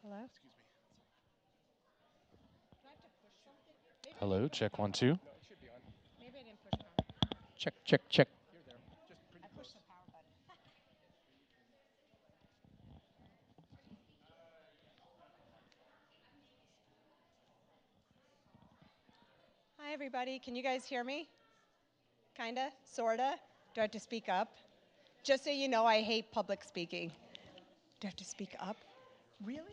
Hello? Hello, check 1 2. Maybe I didn't push power. Check, check, check. I pushed the power button. Hi, everybody. Can you guys hear me? Kinda? Sorta? Do I have to speak up? Just so you know, I hate public speaking. Do I have to speak up? Really?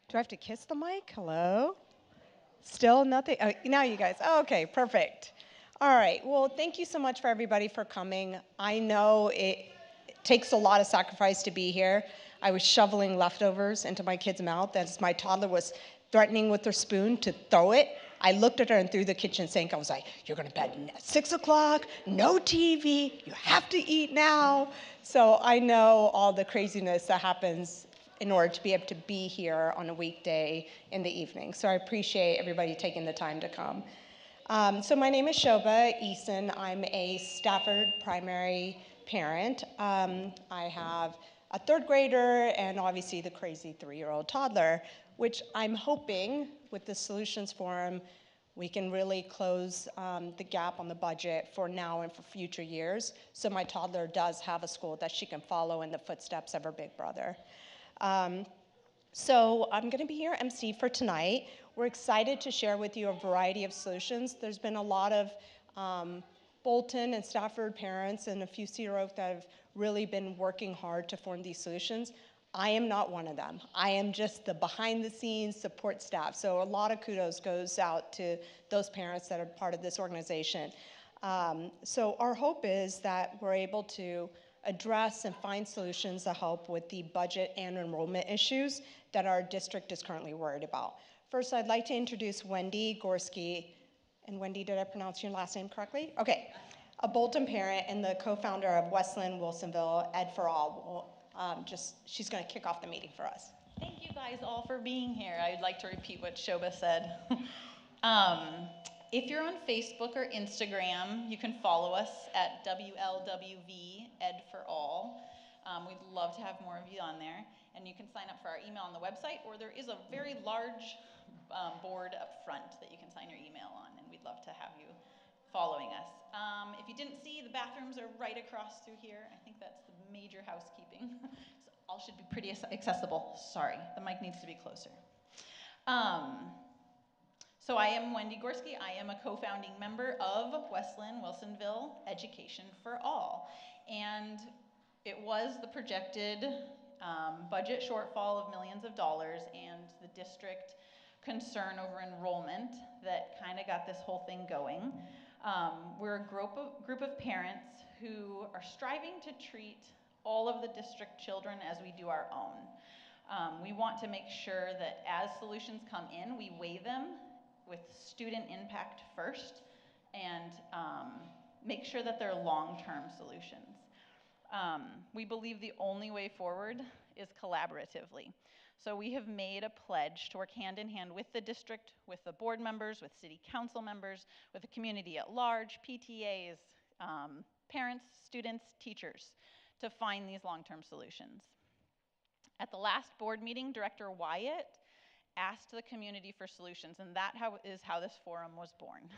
Do I have to kiss the mic? Hello? Still nothing? Oh, now you guys. Oh, okay, perfect. All right. Well, thank you so much for everybody for coming. I know it takes a lot of sacrifice to be here. I was shoveling leftovers into my kid's mouth as my toddler was threatening with her spoon to throw it. I looked at her and threw the kitchen sink. I was like, "You're going to bed at 6 o'clock, no TV, you have to eat now." So I know all the craziness that happens in order to be able to be here on a weekday in the evening. So I appreciate everybody taking the time to come. So my name is Shobha Eason. I'm a Stafford primary parent. I have a third grader and obviously the crazy 3-year-old toddler, which I'm hoping with the Solutions Forum, we can really close the gap on the budget for now and for future years. So my toddler does have a school that she can follow in the footsteps of her big brother. So I'm going to be your MC for tonight. We're excited to share with you a variety of solutions. There's been a lot of Bolton and Stafford parents and a few Cedar Oak that have really been working hard to form these solutions. I am not one of them. I am just the behind the scenes support staff. So a lot of kudos goes out to those parents that are part of this organization. So our hope is that we're able to address and find solutions that help with the budget and enrollment issues that our district is currently worried about. First, I'd like to introduce Wendy Gorski. And Wendy, did I pronounce your last name correctly? Okay. A Bolton parent and the co-founder of Linn, Wilsonville, Ed for All. She's going to kick off the meeting for us. Thank you guys all for being here. I'd like to repeat what Shobha said. If you're on Facebook or Instagram, you can follow us at WLWV Ed for All. We'd love to have more of you on there. And you can sign up for our email on the website, or there is a very large board up front that you can sign your email on, and we'd love to have you following us. If you didn't see, the bathrooms are right across through here. I think that's the major housekeeping. So all should be pretty accessible. Sorry, the mic needs to be closer. So I am Wendy Gorski. I am a co-founding member of Linn Wilsonville Education for All. And it was the projected budget shortfall of millions of dollars and the district concern over enrollment that kind of got this whole thing going. We're a group of parents who are striving to treat all of the district children as we do our own. We want to make sure that as solutions come in, we weigh them with student impact first and make sure that they're long-term solutions. We believe the only way forward is collaboratively. So we have made a pledge to work hand in hand with the district, with the board members, with city council members, with the community at large, PTAs, parents, students, teachers, to find these long-term solutions. At the last board meeting, Director Wyatt asked the community for solutions, and that is how this forum was born.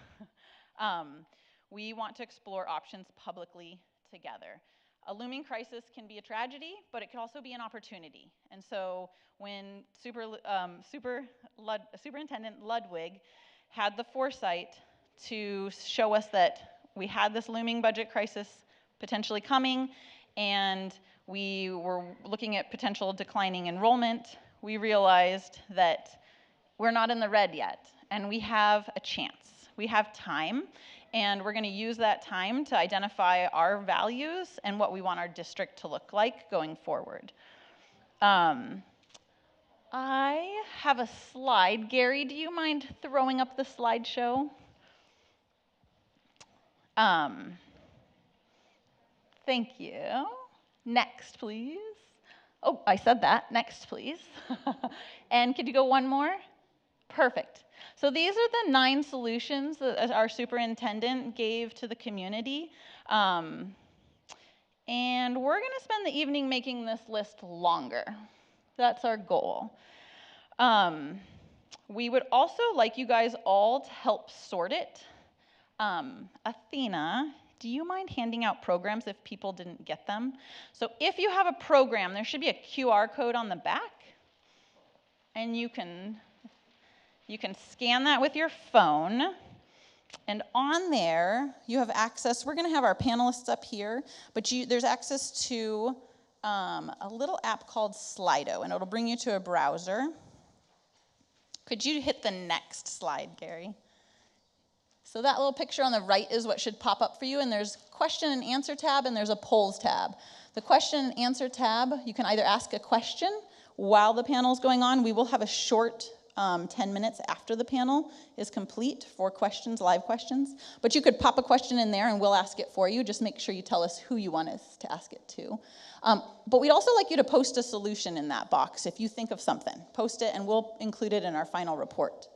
We want to explore options publicly together. A looming crisis can be a tragedy, but it can also be an opportunity. And so when Superintendent Ludwig had the foresight to show us that we had this looming budget crisis potentially coming, and we were looking at potential declining enrollment, we realized that we're not in the red yet, and we have a chance. We have time, and we're going to use that time to identify our values and what we want our district to look like going forward. I have a slide. Gary, do you mind throwing up the slideshow? Thank you. Next, please. Oh, I said that. Next, please. And could you go one more? Perfect. So these are the 9 solutions that our superintendent gave to the community. And we're going to spend the evening making this list longer. That's our goal. We would also like you guys all to help sort it. Athena, do you mind handing out programs if people didn't get them? So if you have a program, there should be a QR code on the back, and you can scan that with your phone. And on there, you have access. We're going to have our panelists up here, but there's access to a little app called Slido, and it'll bring you to a browser. Could you hit the next slide, Gary? So that little picture on the right is what should pop up for you, and there's question and answer tab, and there's a polls tab. The question and answer tab, you can either ask a question while the panel is going on. We will have a short 10 minutes after the panel is complete for questions, live questions. But you could pop a question in there and we'll ask it for you. Just make sure you tell us who you want us to ask it to. But we'd also like you to post a solution in that box. If you think of something, post it and we'll include it in our final report.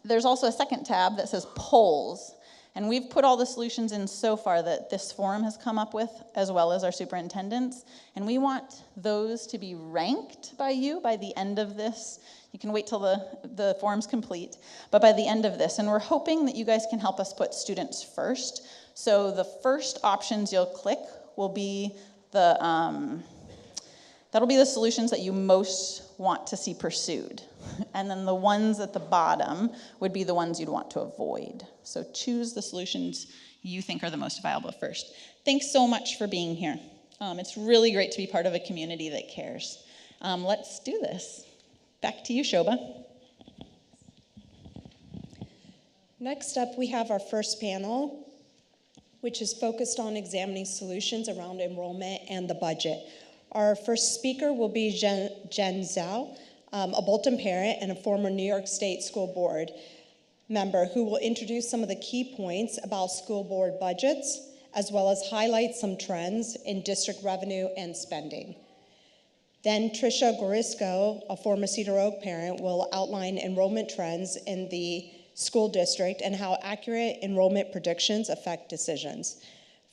There's also a second tab that says polls. And we've put all the solutions in so far that this forum has come up with, as well as our superintendents. And we want those to be ranked by you by the end of this. You can wait till the forum's complete, but by the end of this. And we're hoping that you guys can help us put students first. So the first options you'll click will be that'll be the solutions that you most want to see pursued. And then the ones at the bottom would be the ones you'd want to avoid. So choose the solutions you think are the most viable first. Thanks so much for being here. It's really great to be part of a community that cares. Let's do this. Back to you, Shobha. Next up, we have our first panel, which is focused on examining solutions around enrollment and the budget. Our first speaker will be Jen Zhao, a Bolton parent and a former New York State School Board member who will introduce some of the key points about school board budgets, as well as highlight some trends in district revenue and spending. Then Tricia Gorisco, a former Cedar Oak parent, will outline enrollment trends in the school district and how accurate enrollment predictions affect decisions.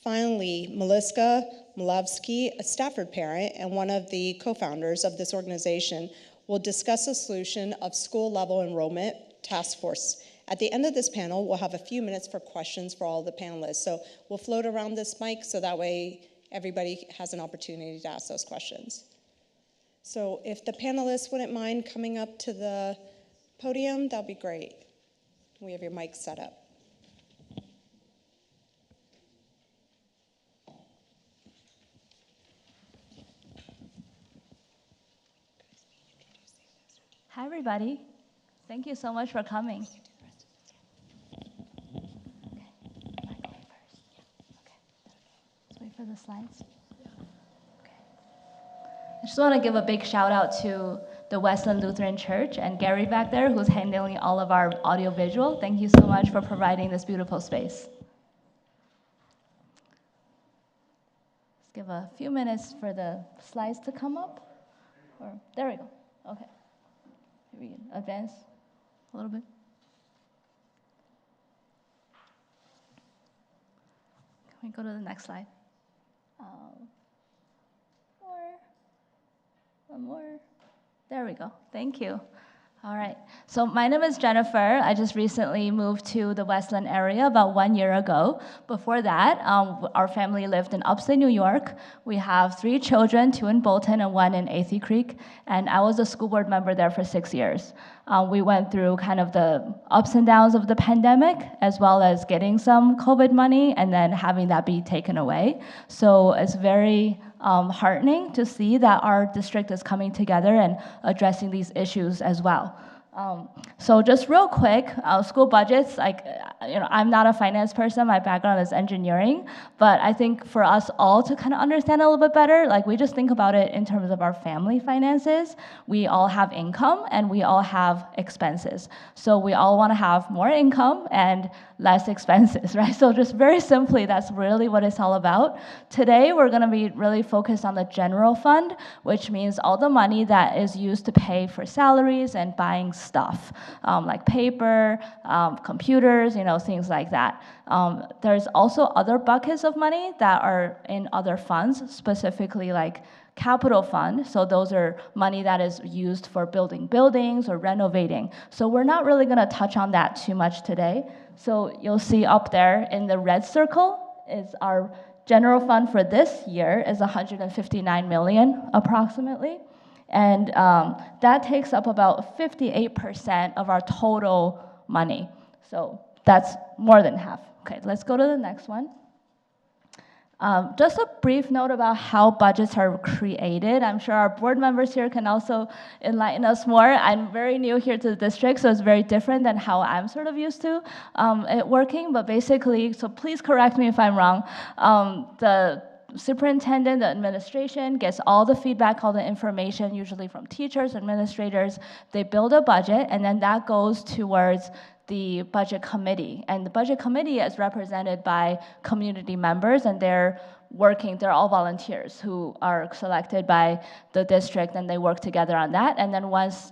Finally, Melissa Malevsky, a Stafford parent and one of the co-founders of this organization, will discuss the solution of school-level enrollment task force. At the end of this panel, we'll have a few minutes for questions for all the panelists. So we'll float around this mic so that way everybody has an opportunity to ask those questions. So if the panelists wouldn't mind coming up to the podium, that'd be great. We have your mic set up. Hi, everybody. Thank you so much for coming. Let's wait for the slides. I just want to give a big shout out to the Westland Lutheran Church and Gary back there, who's handling all of our audio-visual. Thank you so much for providing this beautiful space. Let's give a few minutes for the slides to come up. There we go. Okay. Here we can advance a little bit. Can we go to the next slide? One more. There we go. Thank you. All right. So my name is Jennifer. I just recently moved to the Westland area about 1 year ago. Before that, our family lived in upstate New York. We have 3 children, 2 in Bolton and 1 in Athey Creek. And I was a school board member there for 6 years. We went through kind of the ups and downs of the pandemic, as well as getting some COVID money and then having that be taken away. So it's very heartening to see that our district is coming together and addressing these issues as well. So just real quick, school budgets, I'm not a finance person, my background is engineering, but I think for us all to kind of understand a little bit better, we just think about it in terms of our family finances. We all have income and we all have expenses. So we all want to have more income and less expenses, right? So just very simply, that's really what it's all about. Today, we're going to be really focused on the general fund, which means all the money that is used to pay for salaries and buying stuff, like paper, computers, things like that. There's also other buckets of money that are in other funds, specifically like capital fund. So those are money that is used for building buildings or renovating. So we're not really going to touch on that too much today. So you'll see up there in the red circle is our general fund for this year is 159 million approximately. And that takes up about 58% of our total money. So that's more than half. Okay, let's go to the next one. Just a brief note about how budgets are created. I'm sure our board members here can also enlighten us more. I'm very new here to the district, so it's very different than how I'm sort of used to it working. But basically, so please correct me if I'm wrong, the superintendent, the administration gets all the feedback, all the information, usually from teachers, administrators. They build a budget, and then that goes towards the budget committee. And the budget committee is represented by community members, and they're all volunteers who are selected by the district, and they work together on that. And then once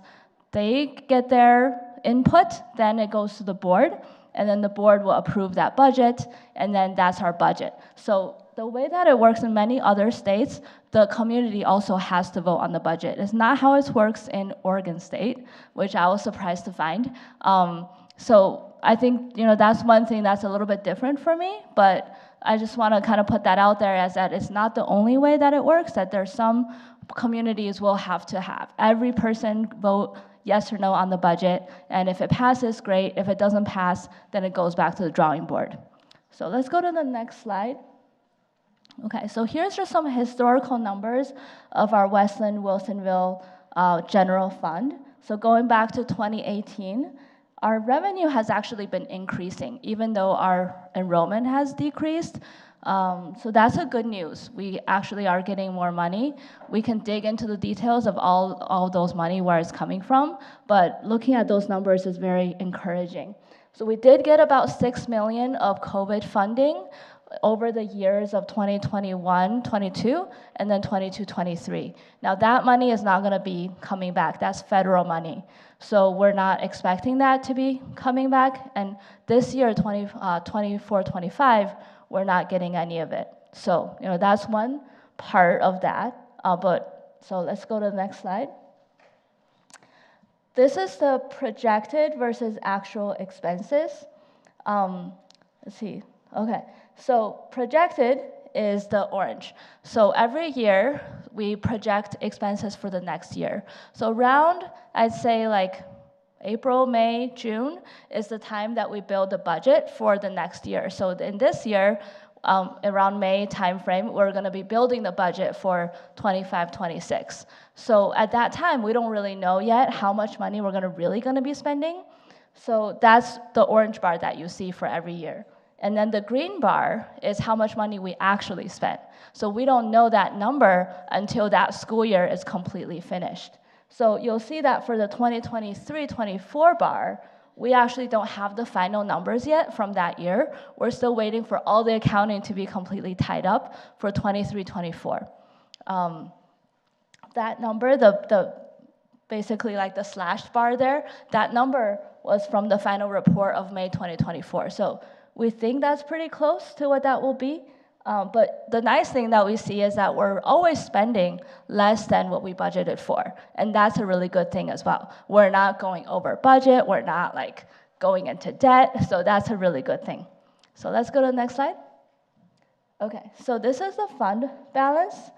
they get their input, then it goes to the board, and then the board will approve that budget, and then that's our budget. So the way that it works in many other states, the community also has to vote on the budget. It's not how it works in Oregon State, which I was surprised to find. So I think that's one thing that's a little bit different for me, but I just want to kind of put that out there as that it's not the only way that it works, that there's some communities will have to have every person vote yes or no on the budget, and if it passes, great. If it doesn't pass, then it goes back to the drawing board. So let's go to the next slide. Okay, so here's just some historical numbers of our Wilsonville general fund. So going back to 2018, our revenue has actually been increasing, even though our enrollment has decreased. So that's a good news. We actually are getting more money. We can dig into the details of all those money, where it's coming from, but looking at those numbers is very encouraging. So we did get about $6 million of COVID funding over the years of 2021, 22, and then 22, 23. Now that money is not gonna be coming back. That's federal money. So we're not expecting that to be coming back. And this year, 24, 25, we're not getting any of it. So, that's one part of that. So let's go to the next slide. This is the projected versus actual expenses. Let's see, okay. So projected is the orange. So every year, we project expenses for the next year. So around, I'd say like April, May, June is the time that we build the budget for the next year. So in this year, around May timeframe, we're gonna be building the budget for 25, 26. So at that time, we don't really know yet how much money we're really gonna be spending. So that's the orange bar that you see for every year. And then the green bar is how much money we actually spent. So we don't know that number until that school year is completely finished. So you'll see that for the 2023-24 bar, we actually don't have the final numbers yet from that year. We're still waiting for all the accounting to be completely tied up for 23-24. That number, basically like the slashed bar there, that number was from the final report of May 2024. So we think that's pretty close to what that will be. But the nice thing that we see is that we're always spending less than what we budgeted for. And that's a really good thing as well. We're not going over budget. We're not like going into debt. So that's a really good thing. So let's go to the next slide. Okay, so this is the fund balance.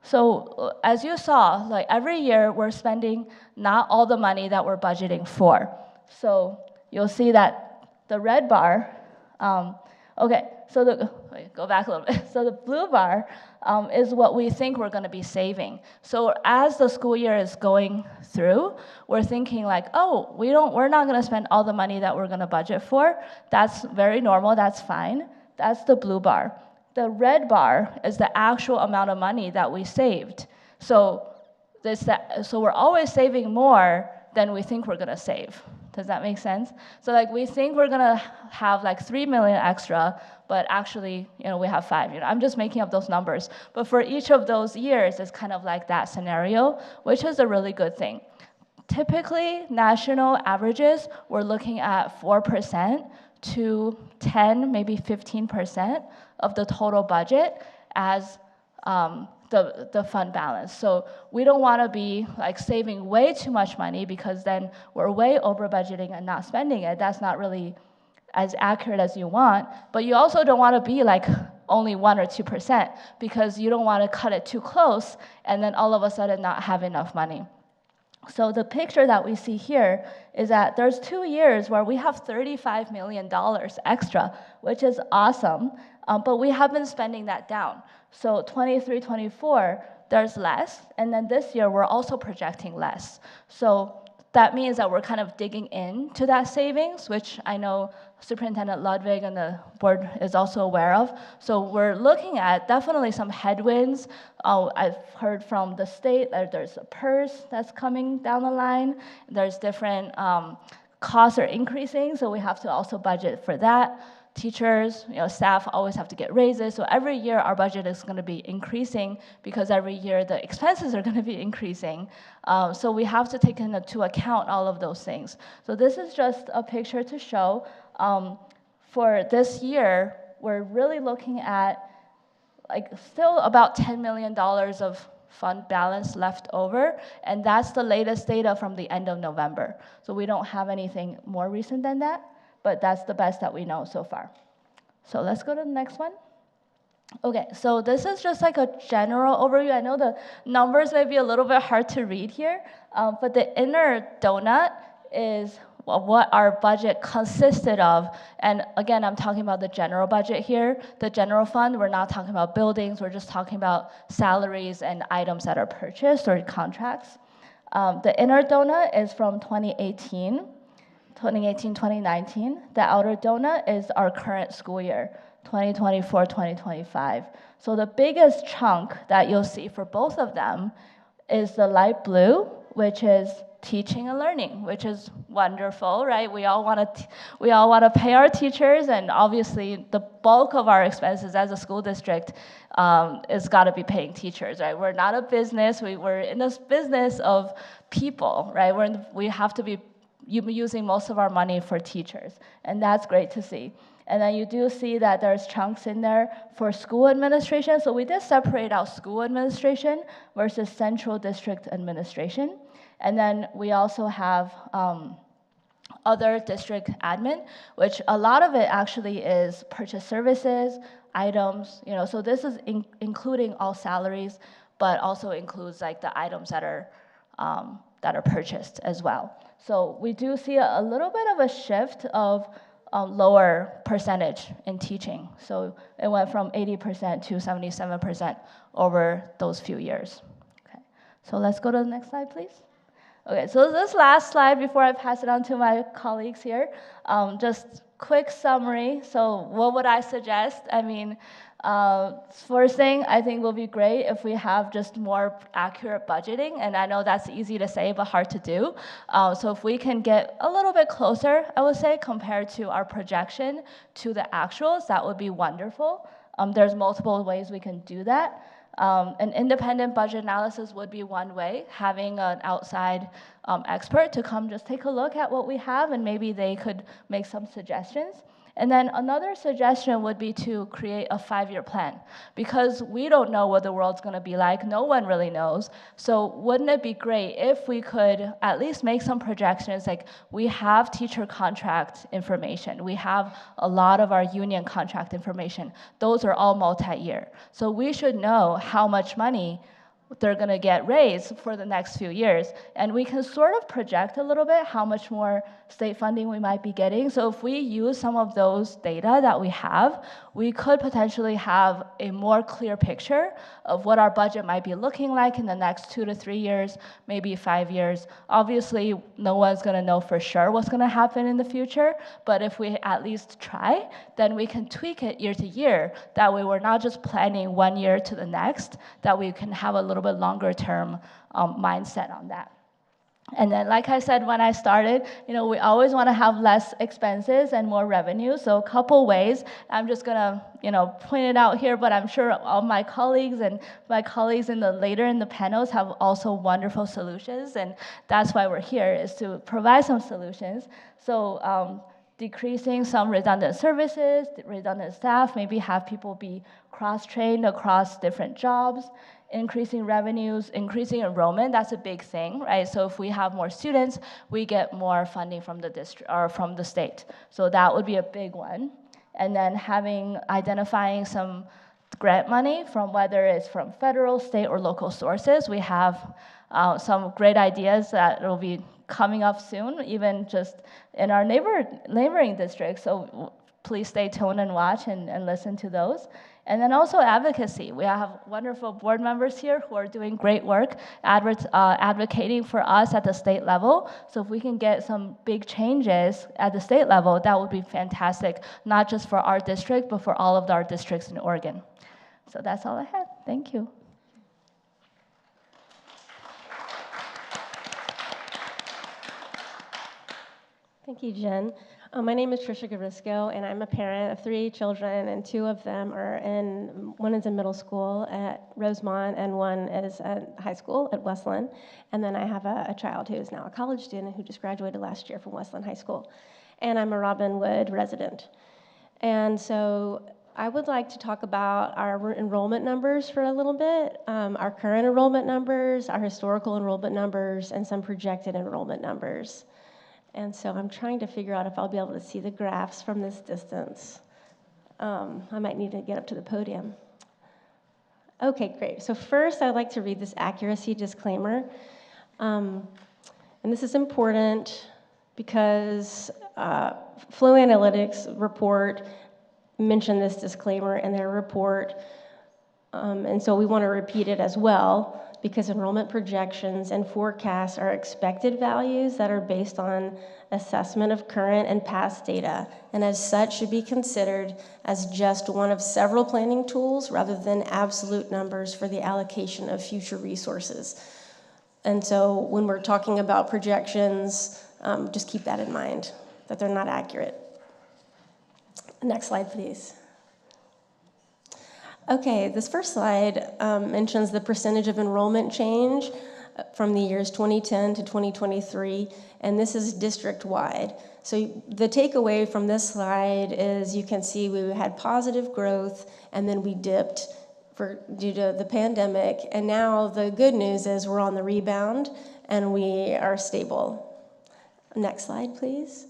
So as you saw, like every year we're spending not all the money that we're budgeting for. So you'll see that the red bar, okay, so go back a little bit. So the blue bar is what we think we're gonna be saving. So as the school year is going through, we're thinking like, oh, we're not gonna spend all the money that we're gonna budget for. That's very normal, that's fine. That's the blue bar. The red bar is the actual amount of money that we saved. So we're always saving more than we think we're gonna save. Does that make sense? So like we think we're gonna have like 3 million extra, but actually, we have 5. I'm just making up those numbers. But for each of those years, it's kind of like that scenario, which is a really good thing. Typically, national averages, we're looking at 4% to 10, maybe 15% of the total budget as the fund balance. So we don't want to be like saving way too much money because then we're way over budgeting and not spending it. That's not really as accurate as you want. But you also don't want to be like only 1 or 2% because you don't want to cut it too close and then all of a sudden not have enough money. So the picture that we see here is that there's 2 years where we have $35 million extra, which is awesome, but we have been spending that down. So 23, 24, there's less, and then this year we're also projecting less. So that means that we're kind of digging into that savings, which I know Superintendent Ludwig and the board is also aware of. So we're looking at definitely some headwinds. I've heard from the state that there's a PERS that's coming down the line. There's different costs are increasing, so we have to also budget for that. Teachers, staff always have to get raises. So every year our budget is going to be increasing because every year the expenses are going to be increasing. So we have to take into account all of those things. So this is just a picture to show. For this year, we're really looking at like still about $10 million of fund balance left over, and that's the latest data from the end of November. So we don't have anything more recent than that, but that's the best that we know so far. So let's go to the next one. Okay, so this is just like a general overview. I know the numbers may be a little bit hard to read here, but the inner donut is what our budget consisted of. And again, I'm talking about the general budget here. The general fund, we're not talking about buildings, we're just talking about salaries and items that are purchased or contracts. The inner donut is from 2018, 2019. The outer donut is our current school year, 2024, 2025. So the biggest chunk that you'll see for both of them is the light blue, which is teaching and learning, which is wonderful, right? We all want to pay our teachers, and obviously the bulk of our expenses as a school district is got to be paying teachers, right? We're not a business. We're in this business of people, right? We have to be using most of our money for teachers, and that's great to see. And then you do see that there's chunks in there for school administration. So we did separate out school administration versus central district administration. And then we also have other district admin, which a lot of it actually is purchase services, items, so this is including all salaries, but also includes like the items that are purchased as well. So we do see a little bit of a shift of lower percentage in teaching. So it went from 80% to 77% over those few years. Okay, so let's go to the next slide, please. Okay, so this last slide before I pass it on to my colleagues here, just quick summary. So what would I suggest? I mean, first thing I think will be great if we have just more accurate budgeting, and I know that's easy to say but hard to do. So if we can get a little bit closer, I would say, compared to our projection to the actuals, that would be wonderful. There's multiple ways we can do that. An independent budget analysis would be one way, having an outside expert to come just take a look at what we have, and maybe they could make some suggestions. And then another suggestion would be to create a 5-year plan, because we don't know what the world's going to be like. No one really knows. So wouldn't it be great if we could at least make some projections, like we have teacher contract information. We have a lot of our union contract information. Those are all multi-year. So we should know how much money they're going to get raised for the next few years. And we can sort of project a little bit how much more state funding we might be getting. So if we use some of those data that we have, we could potentially have a more clear picture of what our budget might be looking like in the next 2 to 3 years, maybe 5 years. Obviously, no one's going to know for sure what's going to happen in the future, but if we at least try, then we can tweak it year to year. That way we're not just planning 1 year to the next, that we can have a little bit longer term mindset on that. And then, like I said when I started, we always want to have less expenses and more revenue. So a couple ways. I'm just gonna, point it out here, but I'm sure all my colleagues and my colleagues later in the panels have also wonderful solutions, and that's why we're here, is to provide some solutions. So decreasing some redundant services, redundant staff, maybe have people be cross-trained across different jobs, increasing revenues, increasing enrollment, that's a big thing, right? So if we have more students, we get more funding from the district or from the state. So that would be a big one. And then identifying some grant money from whether it's from federal, state, or local sources. We have some great ideas that will be coming up soon, even just in our neighboring districts. So please stay tuned and watch and listen to those. And then also advocacy. We have wonderful board members here who are doing great work advocating for us at the state level. So if we can get some big changes at the state level, that would be fantastic, not just for our district, but for all of our districts in Oregon. So that's all I had. Thank you. Thank you, Jen. My name is Trisha Garisco, and I'm a parent of 3 children, and 2 of them one is in middle school at Rosemont, and one is at high school at Westland. And then I have a child who is now a college student who just graduated last year from Westland High School. And I'm a Robin Wood resident. And so I would like to talk about our enrollment numbers for a little bit, our current enrollment numbers, our historical enrollment numbers, and some projected enrollment numbers. And so I'm trying to figure out if I'll be able to see the graphs from this distance. I might need to get up to the podium. Okay, great. So first, I'd like to read this accuracy disclaimer. And this is important because Flow Analytics report mentioned this disclaimer in their report. And so we want to repeat it as well, because enrollment projections and forecasts are expected values that are based on assessment of current and past data, and as such should be considered as just one of several planning tools rather than absolute numbers for the allocation of future resources. And so when we're talking about projections, just keep that in mind, that they're not accurate. Next slide, please. Okay, this first slide mentions the percentage of enrollment change from the years 2010 to 2023, and this is district-wide. So the takeaway from this slide is you can see we had positive growth, and then we dipped due to the pandemic, and now the good news is we're on the rebound, and we are stable. Next slide, please.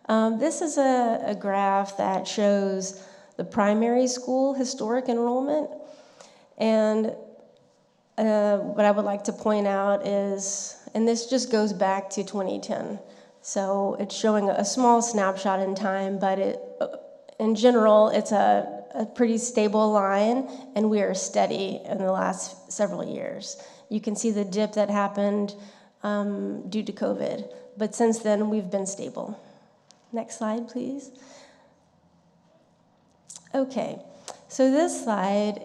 This is a graph that shows the primary school historic enrollment. And what I would like to point out is, and this just goes back to 2010. So it's showing a small snapshot in time, but in general, it's a pretty stable line, and we are steady in the last several years. You can see the dip that happened due to COVID, but since then, we've been stable. Next slide, please. Okay, so this slide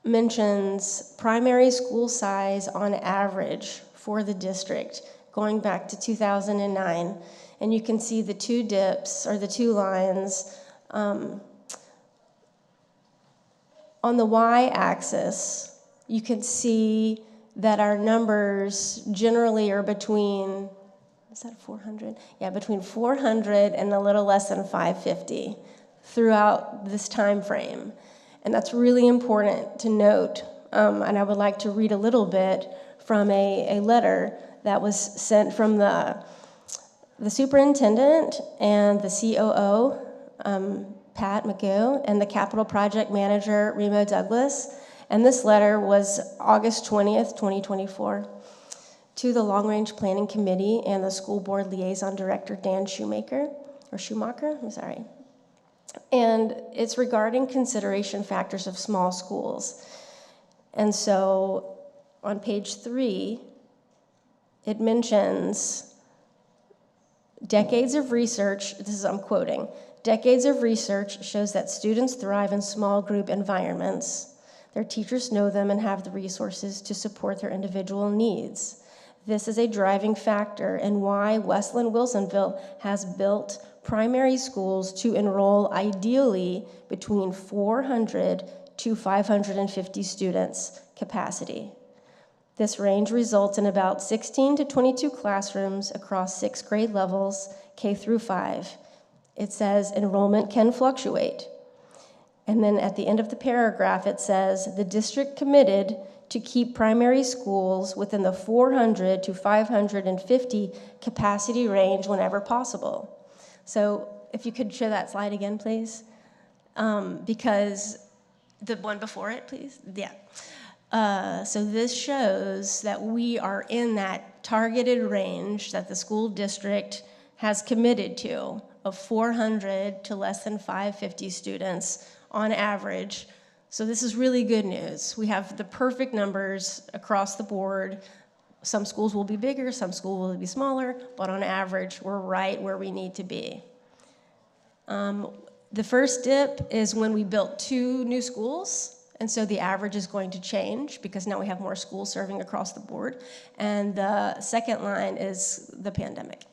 mentions primary school size on average for the district going back to 2009. And you can see the 2 dips, or the 2 lines. On the y-axis, you can see that our numbers generally are between, is that 400? Yeah, between 400 and a little less than 550 throughout this time frame. And that's really important to note. And I would like to read a little bit from a letter that was sent from the superintendent and the COO, Pat McGill, and the capital project manager, Remo Douglas. And this letter was August 20th, 2024. To the Long Range Planning Committee and the School Board Liaison Director, Dan Schumacher. And it's regarding consideration factors of small schools. And so on page 3, it mentions decades of research, I'm quoting, decades of research shows that students thrive in small group environments. Their teachers know them and have the resources to support their individual needs. This is a driving factor in why Westland Wilsonville has built primary schools to enroll ideally between 400 to 550 students capacity. This range results in about 16 to 22 classrooms across 6 grade levels, K through 5. It says enrollment can fluctuate. And then at the end of the paragraph, it says, the district committed to keep primary schools within the 400 to 550 capacity range whenever possible. So if you could show that slide again, please. Because the one before it, please. Yeah. So this shows that we are in that targeted range that the school district has committed to of 400 to less than 550 students on average. So this is really good news. We have the perfect numbers across the board. Some schools will be bigger, some schools will be smaller, but on average, we're right where we need to be. The first dip is when we built 2 new schools, and so the average is going to change because now we have more schools serving across the board. And the second line is the pandemic.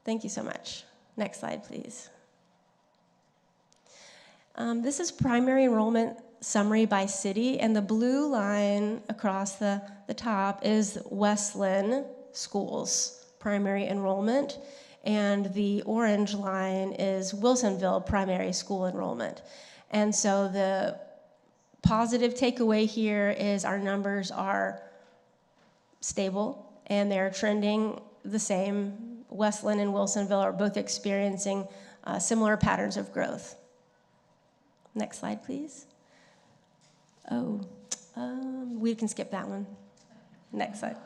Thank you so much. Next slide, please. This is primary enrollment summary by city, and the blue line across the top is West Linn schools primary enrollment, and the orange line is Wilsonville primary school enrollment. And so the positive takeaway here is our numbers are stable and they're trending the same. West Linn and Wilsonville are both experiencing similar patterns of growth. Next slide, please. We can skip that one. Next slide.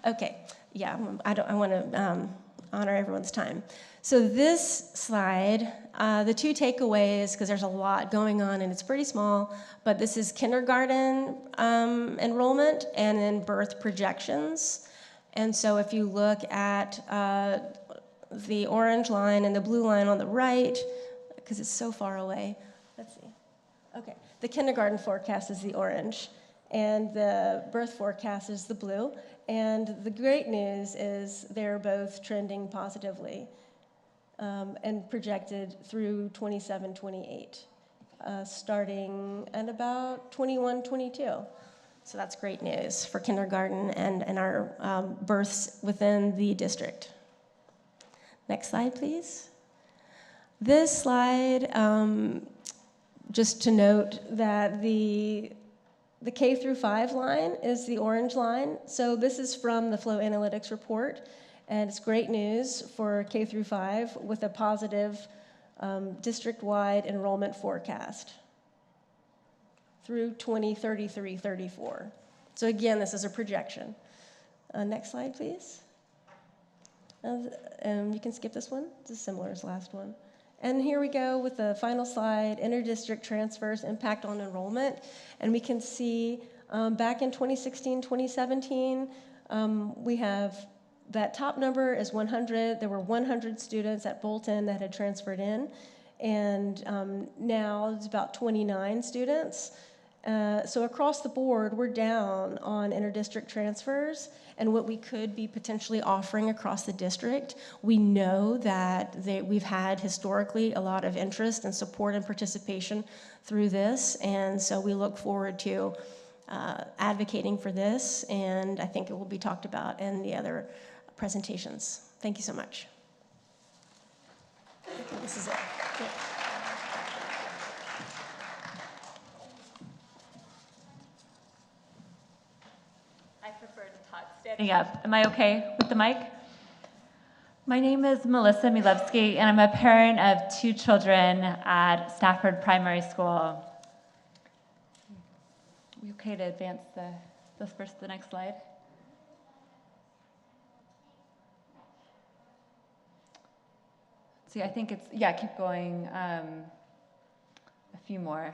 Okay, yeah, I want to honor everyone's time. So this slide, the 2 takeaways, because there's a lot going on and it's pretty small, but this is kindergarten enrollment and then birth projections. And so if you look at the orange line and the blue line on the right, because it's so far away, let's see. Okay, the kindergarten forecast is the orange, and the birth forecast is the blue. And the great news is they're both trending positively and projected through 27, 28, starting at about 21, 22. So that's great news for kindergarten and our births within the district. Next slide, please. This slide, just to note that the K through 5 line is the orange line. So this is from the Flow Analytics report, and it's great news for K through 5 with a positive district-wide enrollment forecast through 2033-34. So again, this is a projection. Next slide, please. You can skip this one. This is similar as the last one. And here we go with the final slide, interdistrict transfers, impact on enrollment. And we can see back in 2016, 2017, we have that top number is 100. There were 100 students at Bolton that had transferred in. And now it's about 29 students. So across the board, we're down on interdistrict transfers and what we could be potentially offering across the district. We know that we've had historically a lot of interest and support and participation through this, and so we look forward to advocating for this, and I think it will be talked about in the other presentations. Thank you so much. Okay, this is it. Yeah. Standing up. Am I okay with the mic? My name is Melissa Milevsky, and I'm a parent of 2 children at Stafford Primary School. Are we okay to advance the next slide? See, I think it's, yeah, keep going. A few more.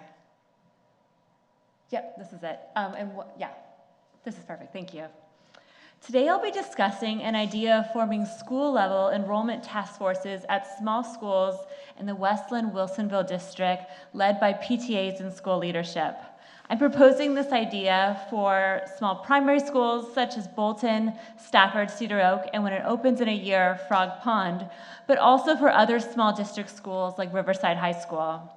Yep, this is it. Yeah, this is perfect. Thank you. Today I'll be discussing an idea of forming school-level enrollment task forces at small schools in the West Linn Wilsonville district led by PTAs and school leadership. I'm proposing this idea for small primary schools such as Bolton, Stafford, Cedar Oak, and when it opens in a year, Frog Pond, but also for other small district schools like Riverside High School.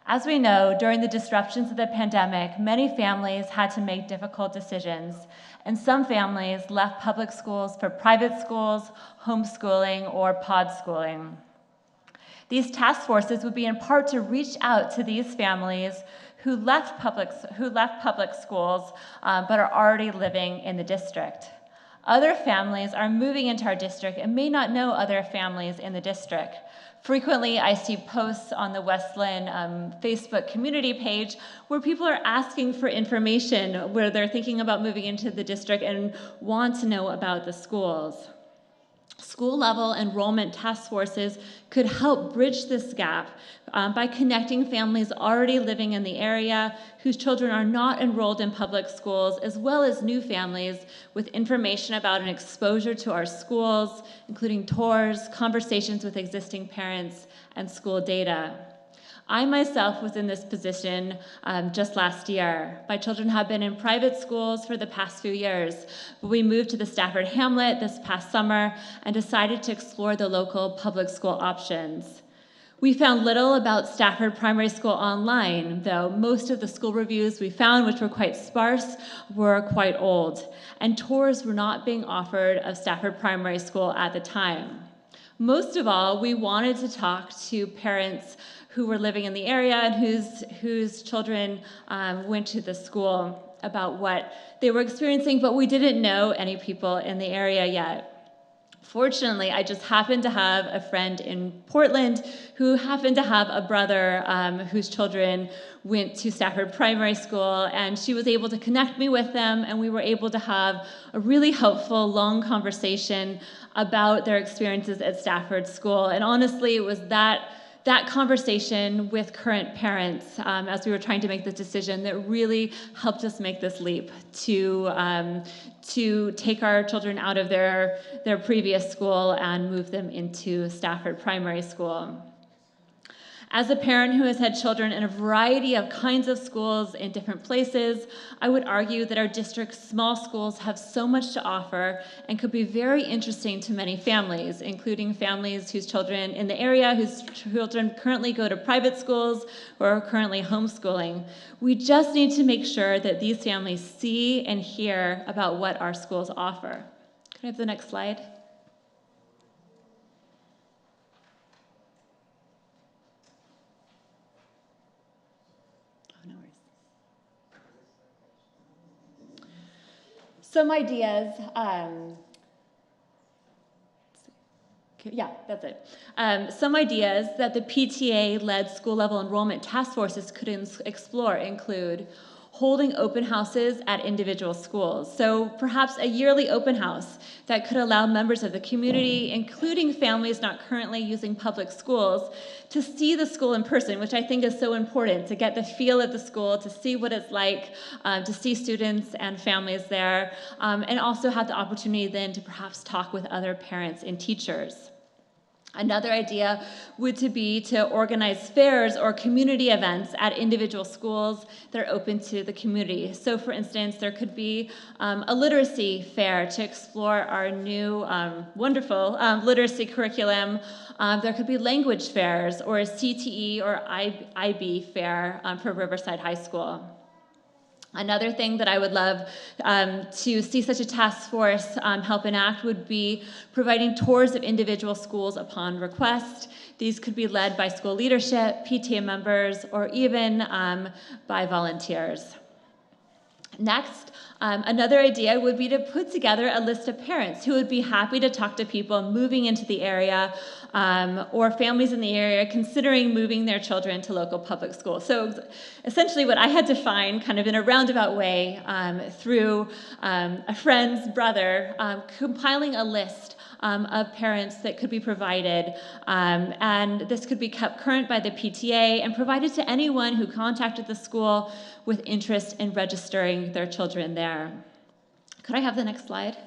As we know, during the disruptions of the pandemic, many families had to make difficult decisions, and some families left public schools for private schools, homeschooling, or pod schooling. These task forces would be in part to reach out to these families who left public schools but are already living in the district. Other families are moving into our district and may not know other families in the district. Frequently, I see posts on the West Linn Facebook community page where people are asking for information, where they're thinking about moving into the district and want to know about the schools. School-level enrollment task forces could help bridge this gap by connecting families already living in the area whose children are not enrolled in public schools, as well as new families with information about and exposure to our schools, including tours, conversations with existing parents, and school data. I myself was in this position just last year. My children have been in private schools for the past few years, but we moved to the Stafford Hamlet this past summer and decided to explore the local public school options. We found little about Stafford Primary School online, though most of the school reviews we found, which were quite sparse, were quite old, and tours were not being offered of Stafford Primary School at the time. Most of all, we wanted to talk to parents who were living in the area and whose children went to the school about what they were experiencing, but we didn't know any people in the area yet. Fortunately, I just happened to have a friend in Portland who happened to have a brother whose children went to Stafford Primary School, and she was able to connect me with them, and we were able to have a really helpful, long conversation about their experiences at Stafford School. And honestly, it was that conversation with current parents as we were trying to make this decision that really helped us make this leap to take our children out of their previous school and move them into Stafford Primary School. As a parent who has had children in a variety of kinds of schools in different places, I would argue that our district's small schools have so much to offer and could be very interesting to many families, including families whose children in the area, whose children currently go to private schools or are currently homeschooling. We just need to make sure that these families see and hear about what our schools offer. Can I have the next slide? Some ideas, that's it. Some ideas that the PTA-led school-level enrollment task forces could explore include holding open houses at individual schools. So perhaps a yearly open house that could allow members of the community, including families not currently using public schools, to see the school in person, which I think is so important, to get the feel of the school, to see what it's like, to see students and families there, and also have the opportunity then to perhaps talk with other parents and teachers. Another idea would be to organize fairs or community events at individual schools that are open to the community. So for instance, there could be a literacy fair to explore our new wonderful literacy curriculum. There could be language fairs or a CTE or IB fair for Riverside High School. Another thing that I would love to see such a task force help enact would be providing tours of individual schools upon request. These could be led by school leadership, PTA members, or even by volunteers. Next, another idea would be to put together a list of parents who would be happy to talk to people moving into the area or families in the area considering moving their children to local public schools. So essentially what I had to find kind of in a roundabout way through a friend's brother, compiling a list of parents that could be provided, and this could be kept current by the PTA and provided to anyone who contacted the school with interest in registering their children there. Could I have the next slide?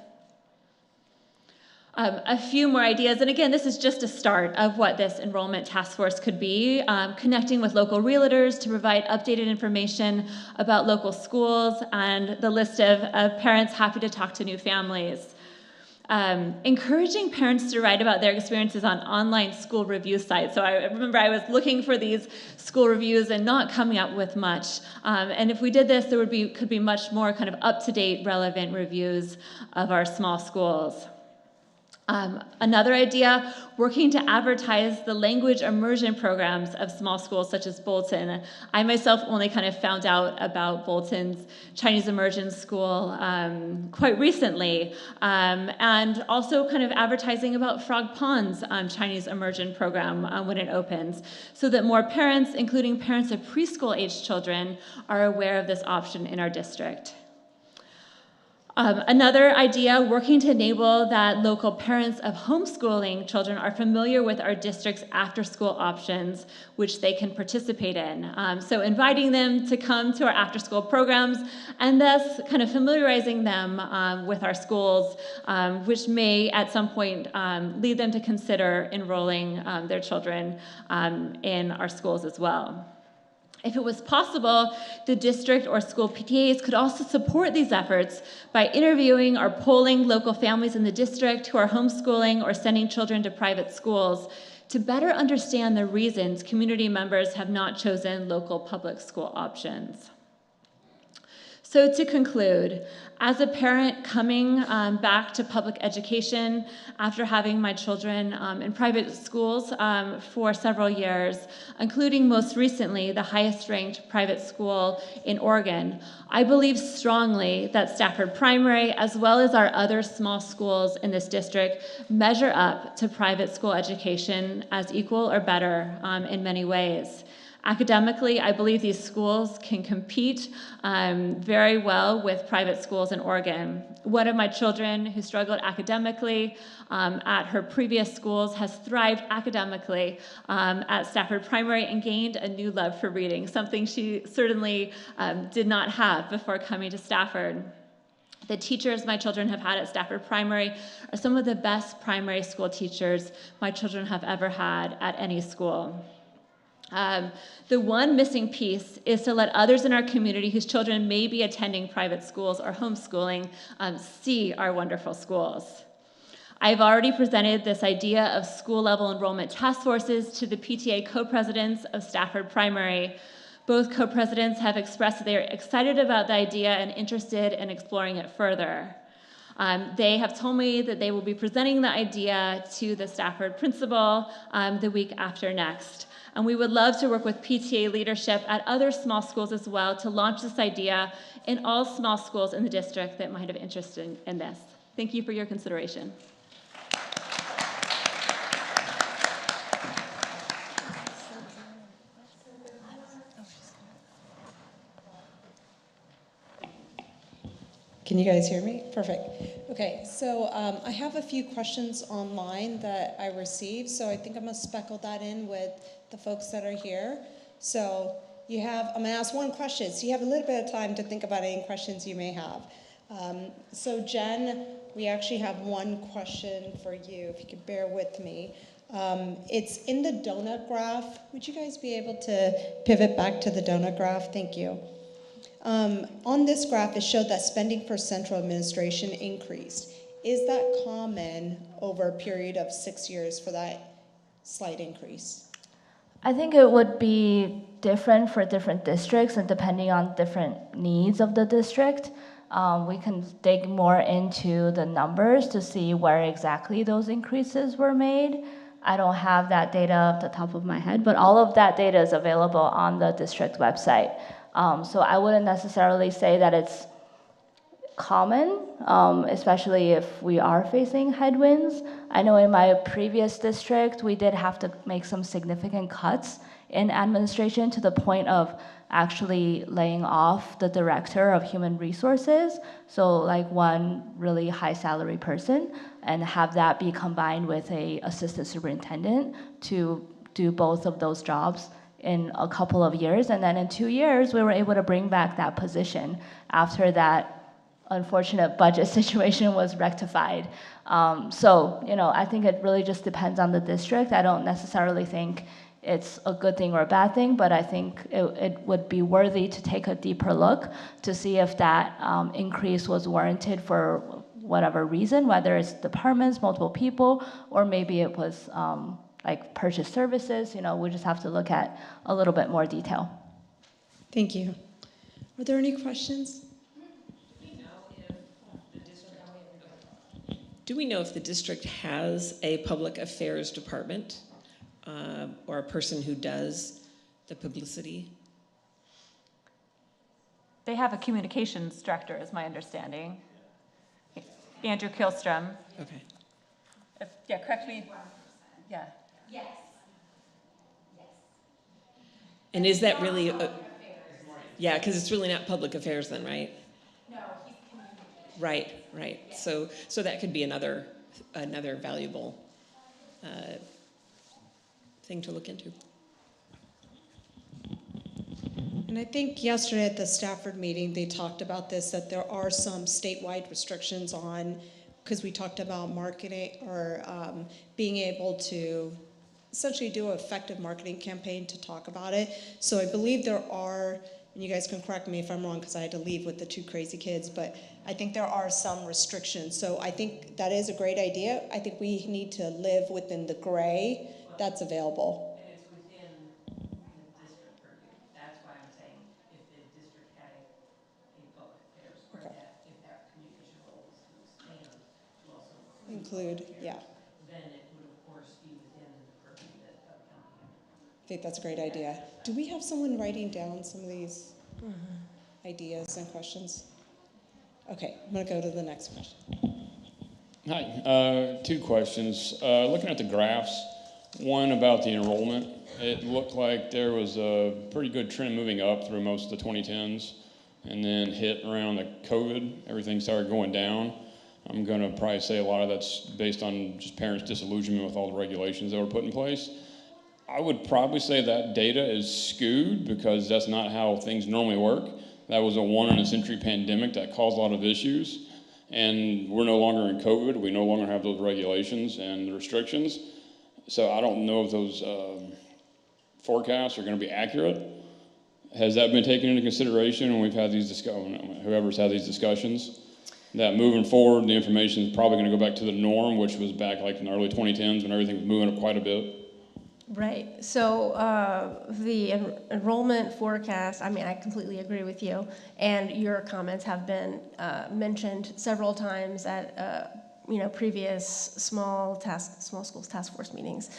A few more ideas, and again, this is just a start of what this enrollment task force could be, connecting with local realtors to provide updated information about local schools and the list of parents happy to talk to new families. Encouraging parents to write about their experiences on online school review sites. So I remember I was looking for these school reviews and not coming up with much. And if we did this, there could be much more kind of up-to-date, relevant reviews of our small schools. Another idea, working to advertise the language immersion programs of small schools such as Bolton. I myself only kind of found out about Bolton's Chinese immersion school quite recently, and also kind of advertising about Frog Pond's Chinese immersion program when it opens, so that more parents, including parents of preschool-aged children, are aware of this option in our district. Another idea, working to enable that local parents of homeschooling children are familiar with our district's after-school options, which they can participate in. So inviting them to come to our after-school programs, and thus kind of familiarizing them with our schools, which may at some point lead them to consider enrolling their children in our schools as well. If it was possible, the district or school PTAs could also support these efforts by interviewing or polling local families in the district who are homeschooling or sending children to private schools to better understand the reasons community members have not chosen local public school options. So to conclude, as a parent coming back to public education after having my children in private schools for several years, including most recently the highest ranked private school in Oregon, I believe strongly that Stafford Primary, as well as our other small schools in this district, measure up to private school education as equal or better in many ways. Academically, I believe these schools can compete very well with private schools in Oregon. One of my children who struggled academically at her previous schools has thrived academically at Stafford Primary and gained a new love for reading, something she certainly did not have before coming to Stafford. The teachers my children have had at Stafford Primary are some of the best primary school teachers my children have ever had at any school. The one missing piece is to let others in our community whose children may be attending private schools or homeschooling see our wonderful schools. I've already presented this idea of school-level enrollment task forces to the PTA co-presidents of Stafford Primary. Both co-presidents have expressed that they are excited about the idea and interested in exploring it further. They have told me that they will be presenting the idea to the Stafford principal the week after next. And we would love to work with PTA leadership at other small schools as well to launch this idea in all small schools in the district that might have interest in this. Thank you for your consideration. Can you guys hear me? Perfect. Okay, so I have a few questions online that I received, so I think I'm gonna speckle that in with the folks that are here. So I'm gonna ask one question, so you have a little bit of time to think about any questions you may have. So Jen, we actually have one question for you, if you could bear with me. It's in the donut graph. Would you guys be able to pivot back to the donut graph? Thank you. On this graph, it showed that spending for central administration increased. Is that common over a period of 6 years for that slight increase? I think it would be different for different districts and depending on different needs of the district. We can dig more into the numbers to see where exactly those increases were made. I don't have that data off the top of my head, but all of that data is available on the district website. So I wouldn't necessarily say that it's common, especially if we are facing headwinds. I know in my previous district, we did have to make some significant cuts in administration to the point of actually laying off the director of human resources, so like one really high salary person, and have that be combined with an assistant superintendent to do both of those jobs in a couple of years. And then in 2 years, we were able to bring back that position after that unfortunate budget situation was rectified. So, I think it really just depends on the district. I don't necessarily think it's a good thing or a bad thing, but I think it would be worthy to take a deeper look to see if that increase was warranted for whatever reason, whether it's departments, multiple people, or maybe it was like purchase services. We just have to look at a little bit more detail. Thank you. Are there any questions? Do we know if the district has a public affairs department or a person who does the publicity? They have a communications director, is my understanding. Andrew Kilstrom. Okay. Yeah, correct me. Yeah. Yes. And is that really, yeah, because it's really not public affairs then, right? No, he's communicating. Right. So that could be another valuable thing to look into. And I think yesterday at the Stafford meeting, they talked about this, that there are some statewide restrictions on, because we talked about marketing or being able to essentially do an effective marketing campaign to talk about it. So I believe there are, and you guys can correct me if I'm wrong because I had to leave with the 2 crazy kids, but I think there are some restrictions. So I think that is a great idea. I think we need to live within the gray that's available. And it's within the district purview. That's why I'm saying if the district had a public affairs, or Okay. that if that communication role was to expand to also Include, yeah. then it would of course be within the purview that of county. I think that's a great idea. Do we have someone writing down some of these ideas and questions? Okay, I'm going to go to the next question. Hi, 2 questions. Looking at the graphs, one about the enrollment, it looked like there was a pretty good trend moving up through most of the 2010s, and then hit around the COVID, everything started going down. I'm going to probably say a lot of that's based on just parents' disillusionment with all the regulations that were put in place. I would probably say that data is skewed because that's not how things normally work. That was a one-in-a-century pandemic that caused a lot of issues, and we're no longer in COVID. We no longer have those regulations and the restrictions. So I don't know if those forecasts are going to be accurate. Has that been taken into consideration when we've had these whoever's had these discussions? That moving forward, the information is probably going to go back to the norm, which was back like in the early 2010s when everything was moving up quite a bit. Right. So the enrollment forecast, I mean, I completely agree with you. And your comments have been mentioned several times at previous small schools task force meetings,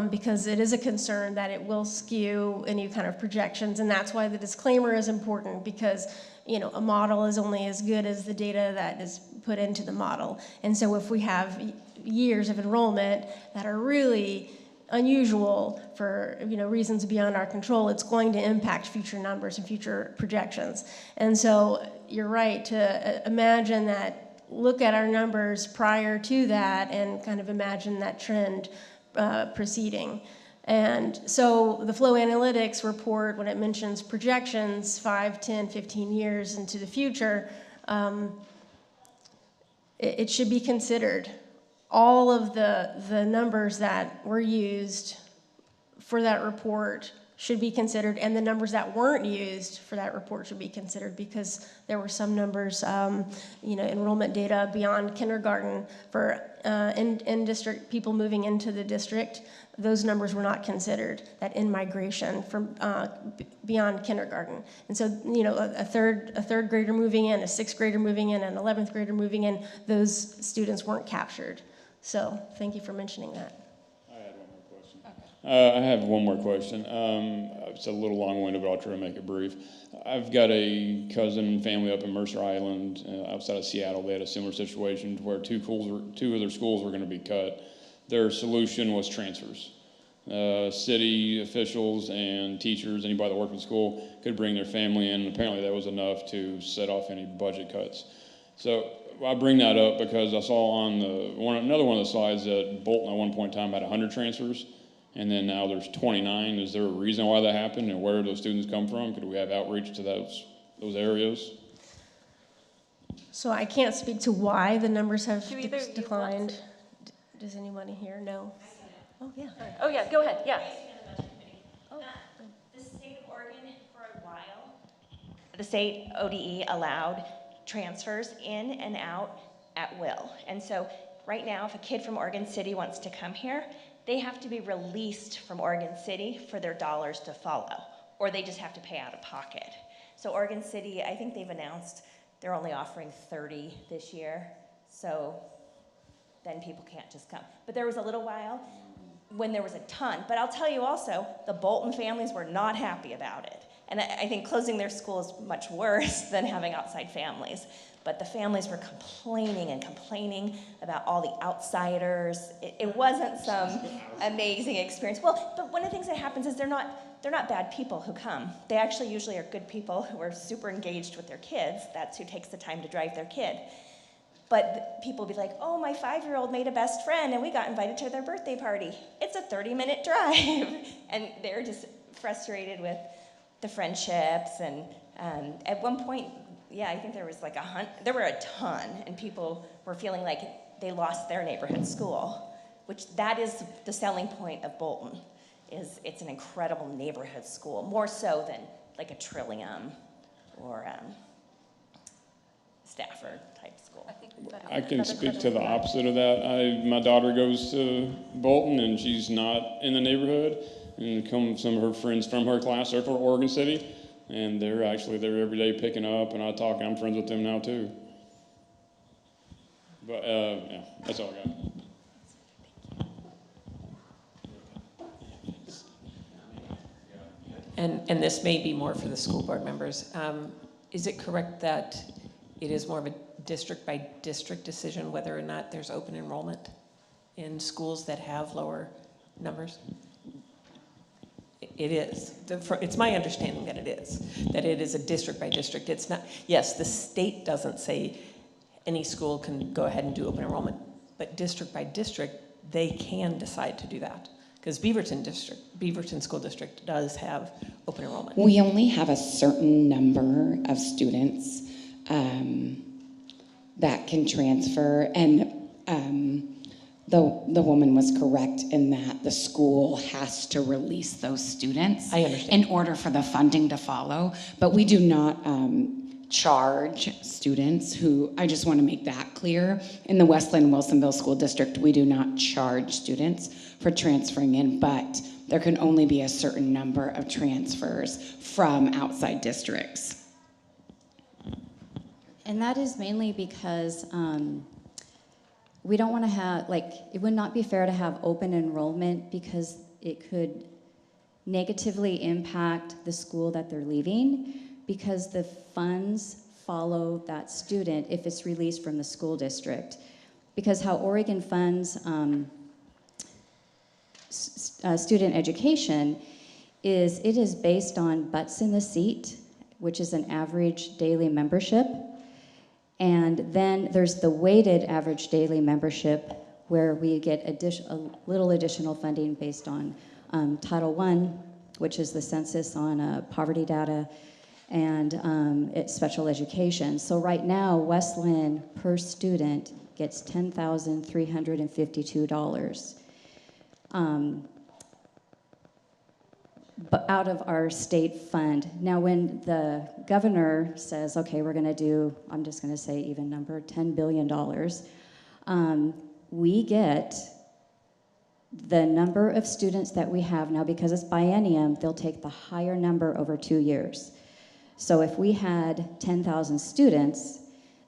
because it is a concern that it will skew any kind of projections. And that's why the disclaimer is important, because a model is only as good as the data that is put into the model. And so if we have years of enrollment that are really unusual for reasons beyond our control, it's going to impact future numbers and future projections. And so you're right to imagine that, look at our numbers prior to that and kind of imagine that trend proceeding. And so the Flow Analytics report, when it mentions projections 5, 10, 15 years into the future, it should be considered. All of the numbers that were used for that report should be considered, and the numbers that weren't used for that report should be considered, because there were some numbers, enrollment data beyond kindergarten for in-district people moving into the district. Those numbers were not considered, that in-migration from beyond kindergarten. And so, a third grader moving in, a 6th grader moving in, an 11th grader moving in, those students weren't captured. So thank you for mentioning that. I have one more question. It's a little long-winded, but I'll try to make it brief. I've got a cousin and family up in Mercer Island, outside of Seattle. They had a similar situation where two of their schools were going to be cut. Their solution was transfers. City officials and teachers, anybody that worked in school, could bring their family in, and apparently that was enough to set off any budget cuts. So I bring that up because I saw on another one of the slides that Bolton at one point in time had 100 transfers, and then now there's 29. Is there a reason why that happened, and where do those students come from? Could we have outreach to those areas? So I can't speak to why the numbers have declined. Does anybody here know? Oh, yeah. Oh, yeah, go ahead, yeah. The state of Oregon, for a while, the state ODE allowed transfers in and out at will. And so right now, if a kid from Oregon City wants to come here, they have to be released from Oregon City for their dollars to follow, or they just have to pay out of pocket. So Oregon City, I think they've announced they're only offering 30 this year. So then people can't just come. But there was a little while when there was a ton. But I'll tell you also, the Bolton families were not happy about it. And I think closing their school is much worse than having outside families. But the families were complaining and complaining about all the outsiders. It wasn't some amazing experience. Well, but one of the things that happens is they're not bad people who come. They actually usually are good people who are super engaged with their kids. That's who takes the time to drive their kid. But people will be like, oh, my 5-year-old made a best friend and we got invited to their birthday party. It's a 30-minute drive. And they're just frustrated with the friendships. And at one point, yeah, I think there was like there were a ton, and people were feeling like they lost their neighborhood school, which that is the selling point of Bolton, is it's an incredible neighborhood school, more so than like a Trillium or Stafford type school. I can speak to the opposite of that. My daughter goes to Bolton, and she's not in the neighborhood, and some of her friends from her class are from Oregon City. And they're there every day picking up, and I'm friends with them now too. But yeah, that's all I got. And this may be more for the school board members. Is it correct that it is more of a district by district decision whether or not there's open enrollment in schools that have lower numbers? It is. It's my understanding that it is a district by district. It's not, yes, the state doesn't say any school can go ahead and do open enrollment, but district by district, they can decide to do that. Because Beaverton School District does have open enrollment. We only have a certain number of students that can transfer, and the woman was correct in that the school has to release those students. I understand. In order for the funding to follow. But we do not charge students who, I just want to make that clear. In the Wilsonville School District, we do not charge students for transferring in, but there can only be a certain number of transfers from outside districts. And that is mainly because we don't want to have, it would not be fair to have open enrollment because it could negatively impact the school that they're leaving, because the funds follow that student if it's released from the school district. Because how Oregon funds student education is, it is based on butts in the seat, which is an average daily membership. And then there's the weighted average daily membership, where we get a little additional funding based on Title I, which is the census on poverty data, and it's special education. So right now, West Linn per student gets $10,352. But out of our state fund. Now, when the governor says, okay, we're gonna do, I'm just gonna say even number, $10 billion, we get the number of students that we have now. Because it's biennium, they'll take the higher number over 2 years. So if we had 10,000 students,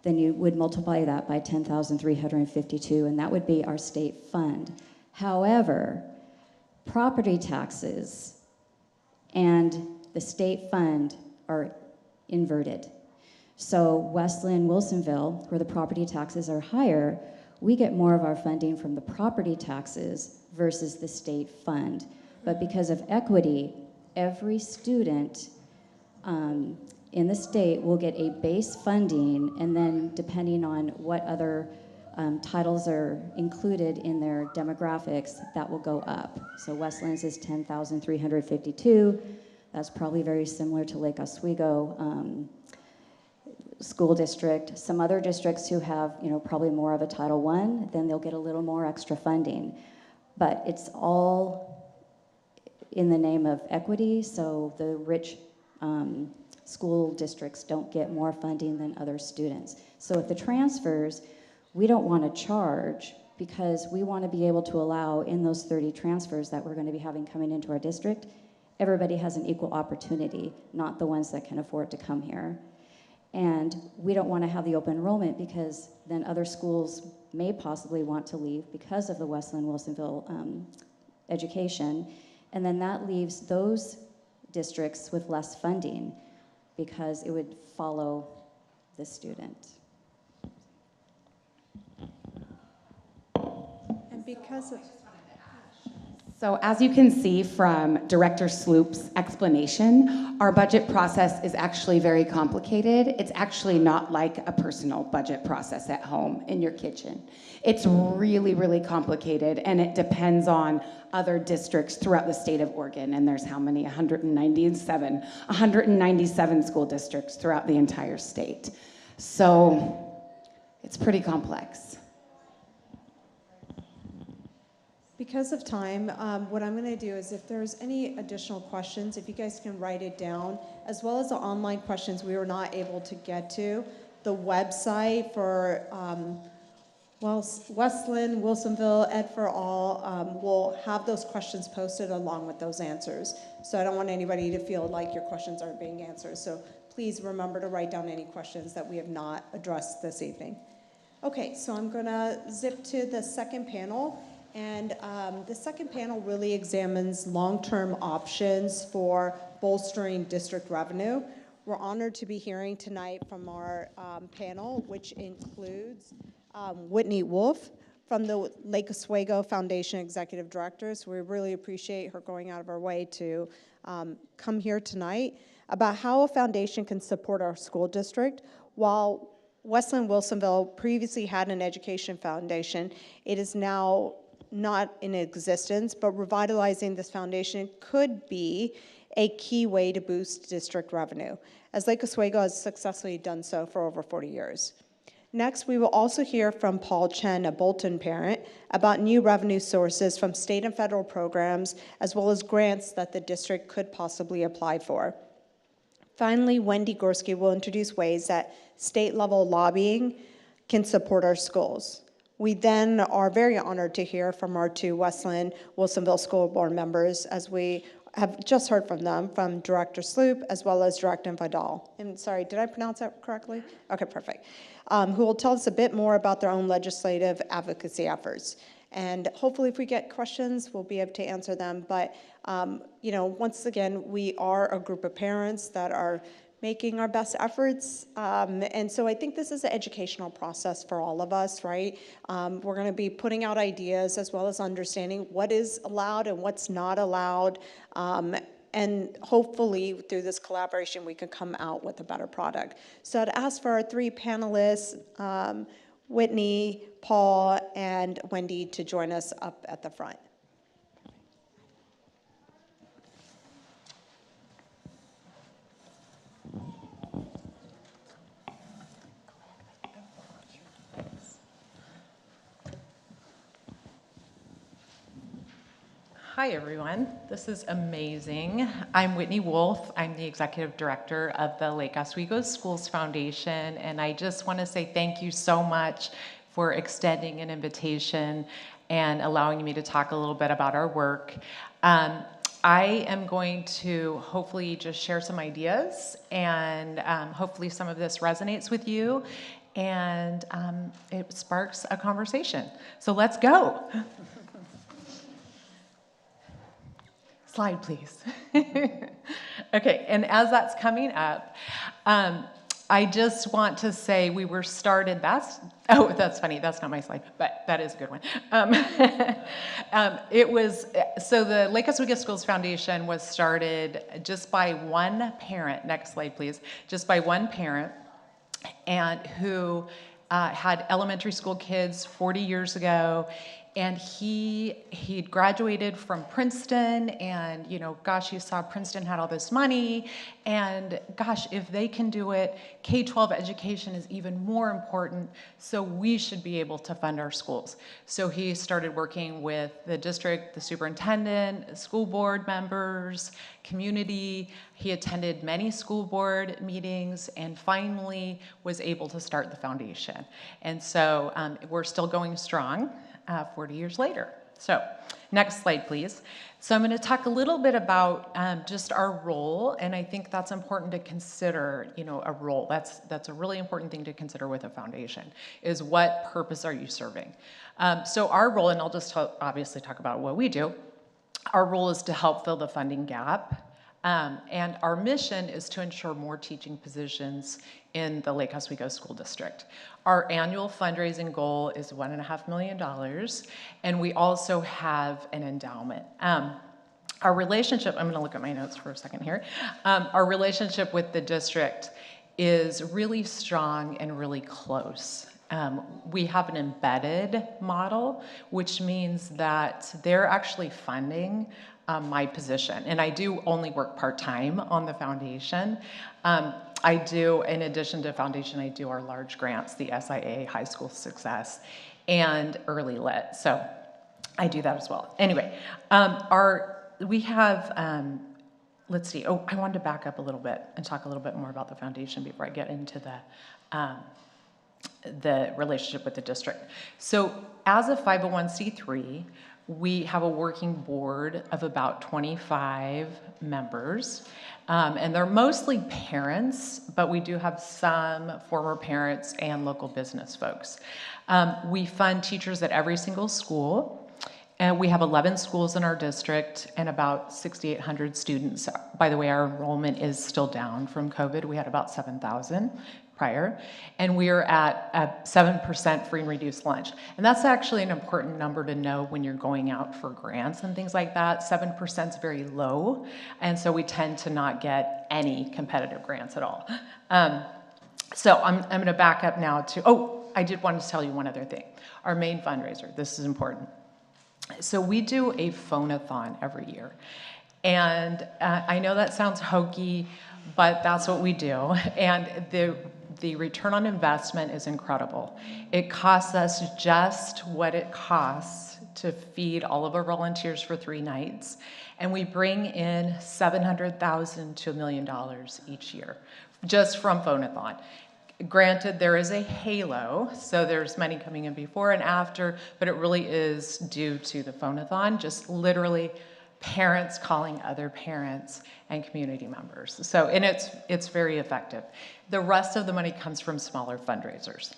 then you would multiply that by 10,352, and that would be our state fund. However, property taxes and the state fund are inverted. So West Linn, Wilsonville, where the property taxes are higher, we get more of our funding from the property taxes versus the state fund. But because of equity, every student in the state will get a base funding, and then depending on what other titles are included in their demographics, that will go up. So West Linn's is 10,352. That's probably very similar to Lake Oswego school district. Some other districts who have, probably more of a Title I, then they'll get a little more extra funding. But it's all in the name of equity, so the rich school districts don't get more funding than other students. So with the transfers, we don't want to charge, because we want to be able to allow, in those 30 transfers that we're going to be having coming into our district, everybody has an equal opportunity, not the ones that can afford to come here. And we don't want to have the open enrollment, because then other schools may possibly want to leave because of the Westland-Wilsonville education. And then that leaves those districts with less funding because it would follow the student. And because of So as you can see from Director Sloop's explanation, our budget process is actually very complicated. It's actually not like a personal budget process at home in your kitchen. It's really, really complicated, and it depends on other districts throughout the state of Oregon, and there's how many? 197 school districts throughout the entire state. So it's pretty complex. Because of time, what I'm going to do is if there's any additional questions, if you guys can write it down, as well as the online questions we were not able to get to, the website for Westland, Wilsonville, Ed for All will have those questions posted along with those answers. So I don't want anybody to feel like your questions aren't being answered. So please remember to write down any questions that we have not addressed this evening. Okay, so I'm going to zip to the second panel. And the second panel really examines long-term options for bolstering district revenue. We're honored to be hearing tonight from our panel, which includes Whitney Wolf from the Lake Oswego Foundation Executive Director. So we really appreciate her going out of her way to come here tonight about how a foundation can support our school district. While Westland-Wilsonville previously had an education foundation, it is now not in existence, but revitalizing this foundation could be a key way to boost district revenue, as Lake Oswego has successfully done so for over 40 years. Next, we will also hear from Paul Chen, a Bolton parent, about new revenue sources from state and federal programs, as well as grants that the district could possibly apply for. Finally, Wendy Gorski will introduce ways that state-level lobbying can support our schools. We then are very honored to hear from our two Westland-Wilsonville School Board members, as we have just heard from them, from Director Sloop as well as Director Vidal. And sorry, did I pronounce that correctly? Okay, perfect. Who will tell us a bit more about their own legislative advocacy efforts. And hopefully if we get questions, we'll be able to answer them. But, you know, once again, we are a group of parents that are making our best efforts. And so I think this is an educational process for all of us, right? We're going to be putting out ideas as well as understanding what is allowed and what's not allowed. And hopefully through this collaboration, we can come out with a better product. So I'd ask for our three panelists, Whitney, Paul, and Wendy, to join us up at the front. Hi, everyone. This is amazing. I'm Whitney Wolf. I'm the Executive Director of the Lake Oswego Schools Foundation, and I just want to say thank you so much for extending an invitation and allowing me to talk a little bit about our work. I am going to hopefully just share some ideas, and hopefully some of this resonates with you, and it sparks a conversation. So let's go. Slide, please. Okay, and as that's coming up, I just want to say we were started, that's funny, that's not my slide, but that is a good one. So the Lake Oswego Schools Foundation was started just by one parent, next slide please, just by one parent, and who had elementary school kids 40 years ago. And he'd graduated from Princeton, and gosh, you saw Princeton had all this money, and gosh, if they can do it, K-12 education is even more important, so we should be able to fund our schools. So he started working with the district, the superintendent, school board members, community. He attended many school board meetings and finally was able to start the foundation. And so we're still going strong. 40 years later. So Next slide, please. So I'm going to talk a little bit about just our role, and I think that's important to consider, a role. That's a really important thing to consider with a foundation, is what purpose are you serving? So our role, and I'll just obviously talk about what we do, our role is to help fill the funding gap. And our mission is to ensure more teaching positions in the Lake Oswego School District. Our annual fundraising goal is $1.5 million, and we also have an endowment. Our relationship, I'm gonna look at my notes for a second here. Our relationship with the district is really strong and really close. We have an embedded model, which means that they're actually funding my position. And I do only work part-time on the foundation. I do, in addition to foundation, I do our large grants, the SIA, High School Success, and Early Lit. So I do that as well. Anyway, we have, let's see, I wanted to back up a little bit and talk a little bit more about the foundation before I get into the relationship with the district. So as a 501c3, we have a working board of about 25 members, and they're mostly parents, but we do have some former parents and local business folks. We fund teachers at every single school, and we have 11 schools in our district and about 6,800 students. By the way, our enrollment is still down from COVID. We had about 7,000 prior, and we are at 7% free and reduced lunch. And that's actually an important number to know when you're going out for grants and things like that. 7% is very low, and so we tend to not get any competitive grants at all. So I'm gonna back up now to, I did want to tell you one other thing. Our main fundraiser, this is important. So we do a phone-a-thon every year. And I know that sounds hokey, but that's what we do. And the return on investment is incredible. It costs us just what it costs to feed all of our volunteers for 3 nights. And we bring in $700,000 to $1 million each year, just from phone-a-thon. Granted, there is a halo, so there's money coming in before and after, but it really is due to the phone-a-thon, just literally parents calling other parents and community members. So, and it's very effective. The rest of the money comes from smaller fundraisers.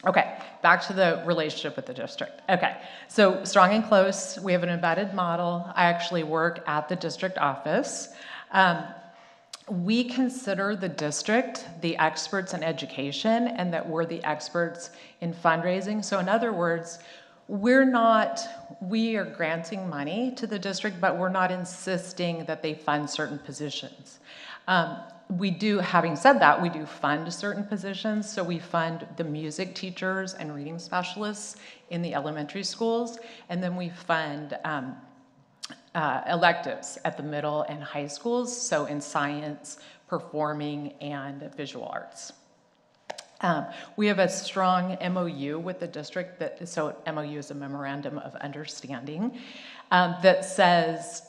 Okay, back to the relationship with the district. Okay, so strong and close, we have an embedded model. I actually work at the district office. We consider the district the experts in education and that we're the experts in fundraising. So in other words, we are granting money to the district, but we're not insisting that they fund certain positions. Having said that, we do fund certain positions. So we fund the music teachers and reading specialists in the elementary schools, and then we fund electives at the middle and high schools, so in science, performing, and visual arts. We have a strong MOU with the district, so MOU is a Memorandum of Understanding, that says,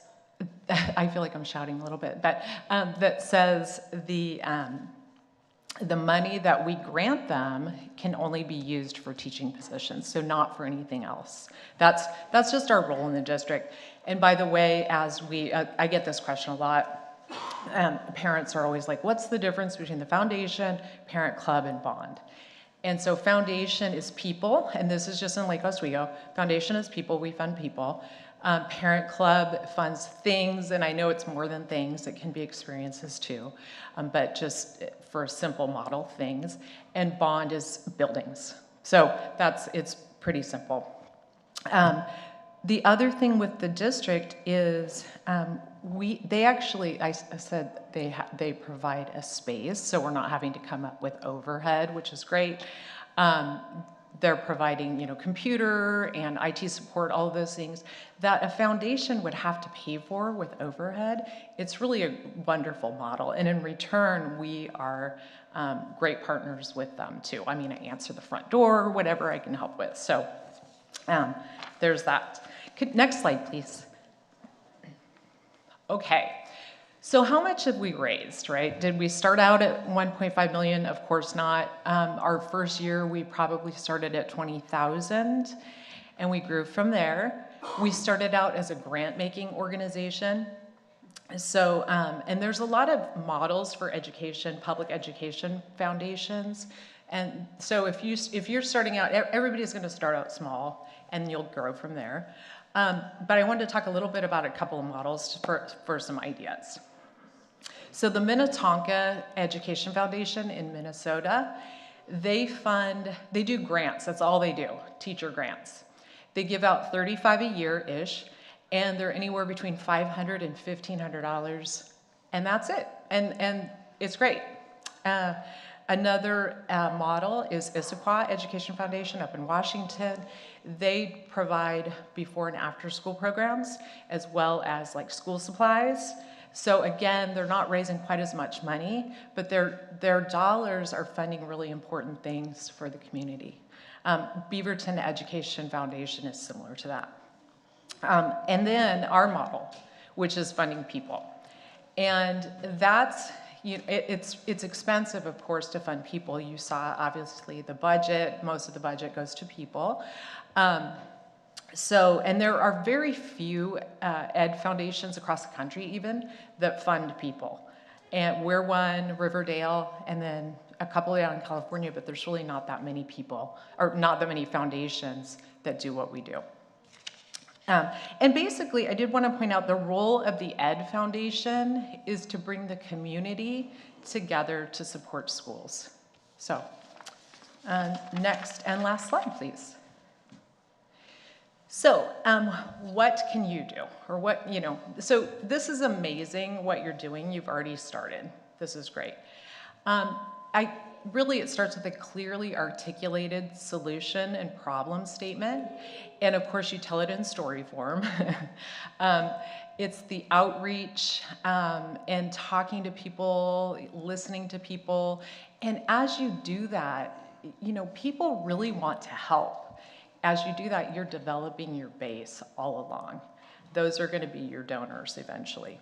I feel like I'm shouting a little bit, but that says the money that we grant them can only be used for teaching positions, so not for anything else. That's just our role in the district. And by the way, I get this question a lot. Parents are always like, what's the difference between the foundation, parent club, and bond? And so foundation is people, and this is just in Lake Oswego. Foundation is people, we fund people. Parent club funds things, and I know it's more than things, it can be experiences too, but just for a simple model, things. And bond is buildings. So it's pretty simple. The other thing with the district is I said they provide a space, so we're not having to come up with overhead, which is great. They're providing, computer and IT support, all of those things that a foundation would have to pay for with overhead. It's really a wonderful model, and in return, we are great partners with them too. I mean, I answer the front door, whatever I can help with. So there's that. Next slide, please. Okay, so how much have we raised, right? Did we start out at 1.5 million? Of course not. Our first year, we probably started at 20,000, and we grew from there. We started out as a grant-making organization. So, and there's a lot of models for education, public education foundations. And so if you're starting out, everybody's going to start out small, and you'll grow from there. But I wanted to talk a little bit about a couple of models for some ideas. So the Minnetonka Education Foundation in Minnesota, they do grants. That's all they do, teacher grants. They give out 35 a year-ish, and they're anywhere between $500 and $1,500, and that's it. And it's great. Another model is Issaquah Education Foundation up in Washington. They provide before and after school programs, as well as like school supplies. So again, they're not raising quite as much money, but their dollars are funding really important things for the community. Beaverton Education Foundation is similar to that. And then our model, which is funding people. And that's, it's expensive, of course, to fund people. You saw, obviously, the budget. Most of the budget goes to people. And there are very few ed foundations across the country even that fund people. And we're one, Riverdale, and then a couple down in California, but there's really not that many people, or not that many foundations that do what we do. And basically, I did want to point out the role of the Ed Foundation is to bring the community together to support schools. So, next and last slide, please. So, what can you do? Or what, so this is amazing what you're doing. You've already started. This is great. Really, it starts with a clearly articulated solution and problem statement. And of course, you tell it in story form. It's the outreach and talking to people, listening to people. And as you do that, people really want to help. As you do that, you're developing your base all along. Those are going to be your donors eventually.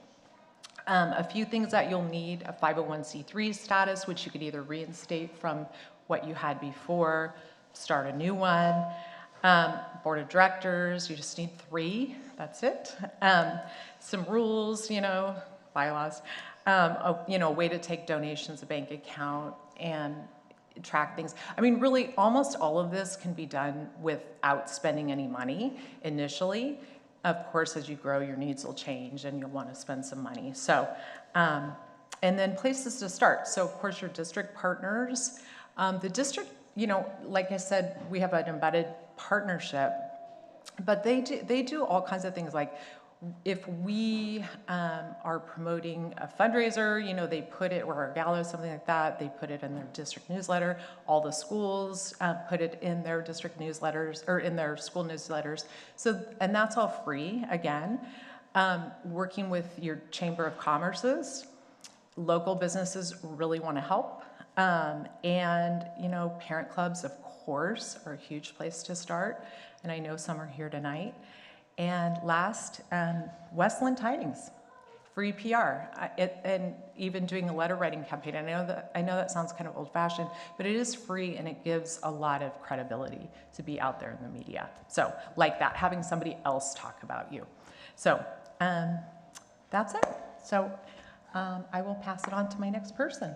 A few things that you'll need: a 501c3 status, which you could either reinstate from what you had before, start a new one. Board of directors, you just need 3, that's it. Some rules, bylaws, a way to take donations, a bank account, and track things. I mean, really, almost all of this can be done without spending any money initially. Of course, as you grow, your needs will change and you'll want to spend some money. So, and then places to start. So, of course, your district partners. The district, like I said, we have an embedded partnership, but they do all kinds of things. Like if we are promoting a fundraiser, they put it, or a gala, something like that, they put it in their district newsletter. All the schools put it in their district newsletters, or in their school newsletters. So, and that's all free, again. Working with your Chamber of Commerce's, local businesses really want to help. And, parent clubs, of course, are a huge place to start. And I know some are here tonight. And last, Westland Tidings, free PR, and even doing a letter writing campaign. I know that sounds kind of old-fashioned, but it is free, and it gives a lot of credibility to be out there in the media. So, like that, having somebody else talk about you. So, that's it. So, I will pass it on to my next person.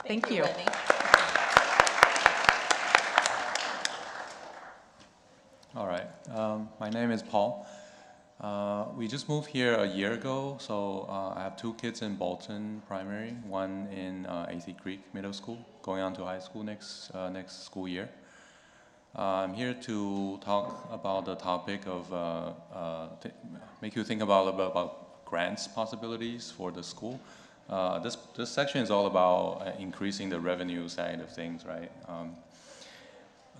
Thank you. Wendy. All right. My name is Paul. We just moved here a year ago, so I have 2 kids in Bolton Primary, one in AC Creek Middle School, going on to high school next school year. I'm here to talk about the topic of make you think about grants possibilities for the school. This section is all about increasing the revenue side of things, right?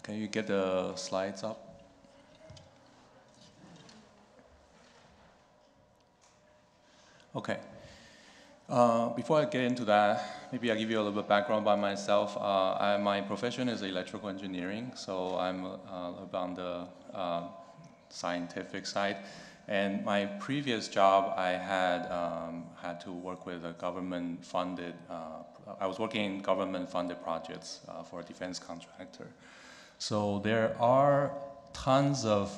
Can you get the slides up? Okay. Before I get into that, maybe I'll give you a little bit of background about myself. My profession is electrical engineering, so I'm on the scientific side. And my previous job, I had to work with a government-funded. I was working in government-funded projects for a defense contractor. So there are tons of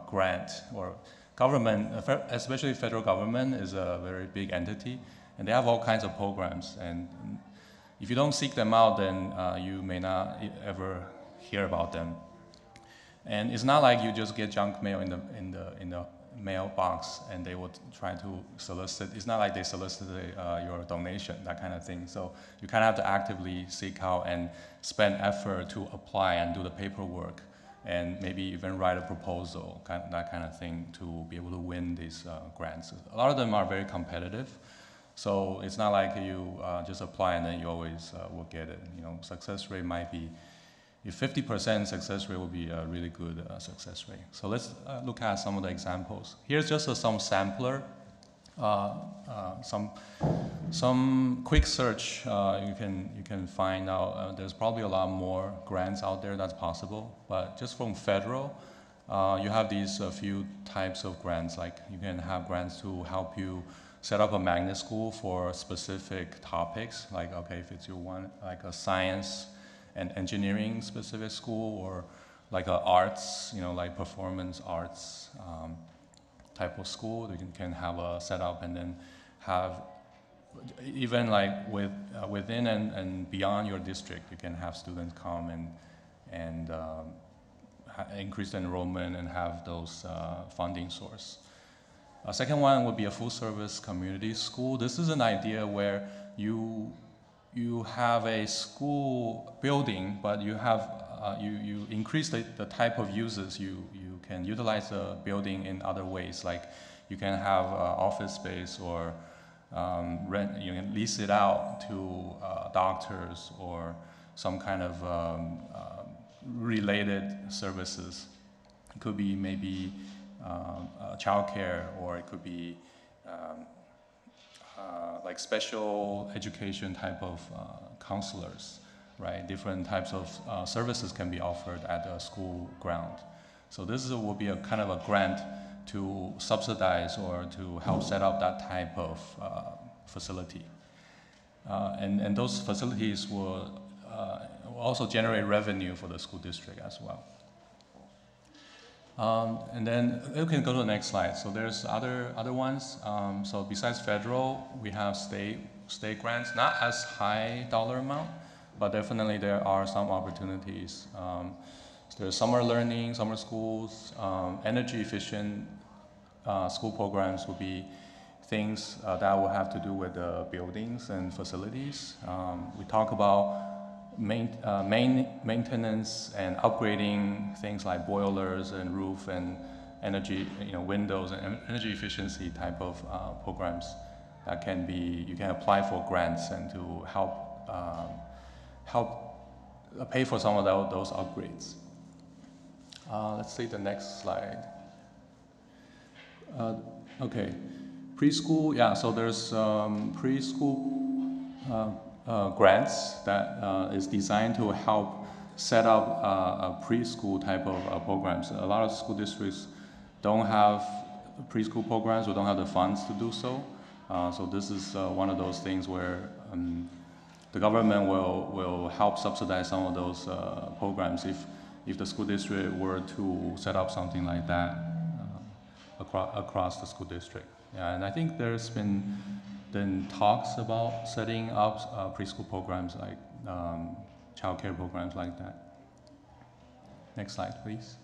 grant or government, especially federal government, is a very big entity, and they have all kinds of programs. And if you don't seek them out, then you may not ever hear about them. And it's not like you just get junk mail in the mailbox and they would try to solicit. It's not like they solicited your donation, that kind of thing. So you kind of have to actively seek out and spend effort to apply and do the paperwork, and maybe even write a proposal, that kind of thing, to be able to win these grants. A lot of them are very competitive, so it's not like you just apply and then you always will get it. You know, success rate might be, if 50% success rate would be a really good success rate. So let's look at some of the examples. Here's just some sampler, some quick search. You can find out there's probably a lot more grants out there that's possible. But just from federal, you have these few types of grants. Like you can have grants to help you set up a magnet school for specific topics. Like, okay, if it's your one, like a science and engineering specific school, or like a arts, you know, like performance arts type of school, you can have a setup and then have, even like within and beyond your district, you can have students come and increase the enrollment and have those funding source. A second one would be a full service community school. This is an idea where you have a school building, but you have you increase the type of uses. You can utilize the building in other ways, like you can have office space, or rent. You can lease it out to doctors or some kind of related services. It could be maybe childcare, or it could be like special education type of counselors, right? Different types of services can be offered at the school ground. So this will be a kind of a grant to subsidize or to help set up that type of facility. And those facilities will also generate revenue for the school district as well. And then you can go to the next slide. So there's other ones. So besides federal, we have state grants, not as high dollar amount, but definitely there are some opportunities. So there's summer learning, summer schools, energy efficient school programs would be things that will have to do with the buildings and facilities. We talk about maintenance and upgrading things like boilers and roof and energy, windows and energy efficiency type of programs that can be, you can apply for grants and to help pay for some of those upgrades. Let's see the next slide. Okay, preschool, yeah, so there's preschool grants that is designed to help set up a preschool type of programs. A lot of school districts don't have preschool programs or don't have the funds to do so. So this is one of those things where the government will help subsidize some of those programs if the school district were to set up something like that across the school district. Yeah, and I think there's been talks about setting up preschool programs like childcare programs like that. Next slide, please.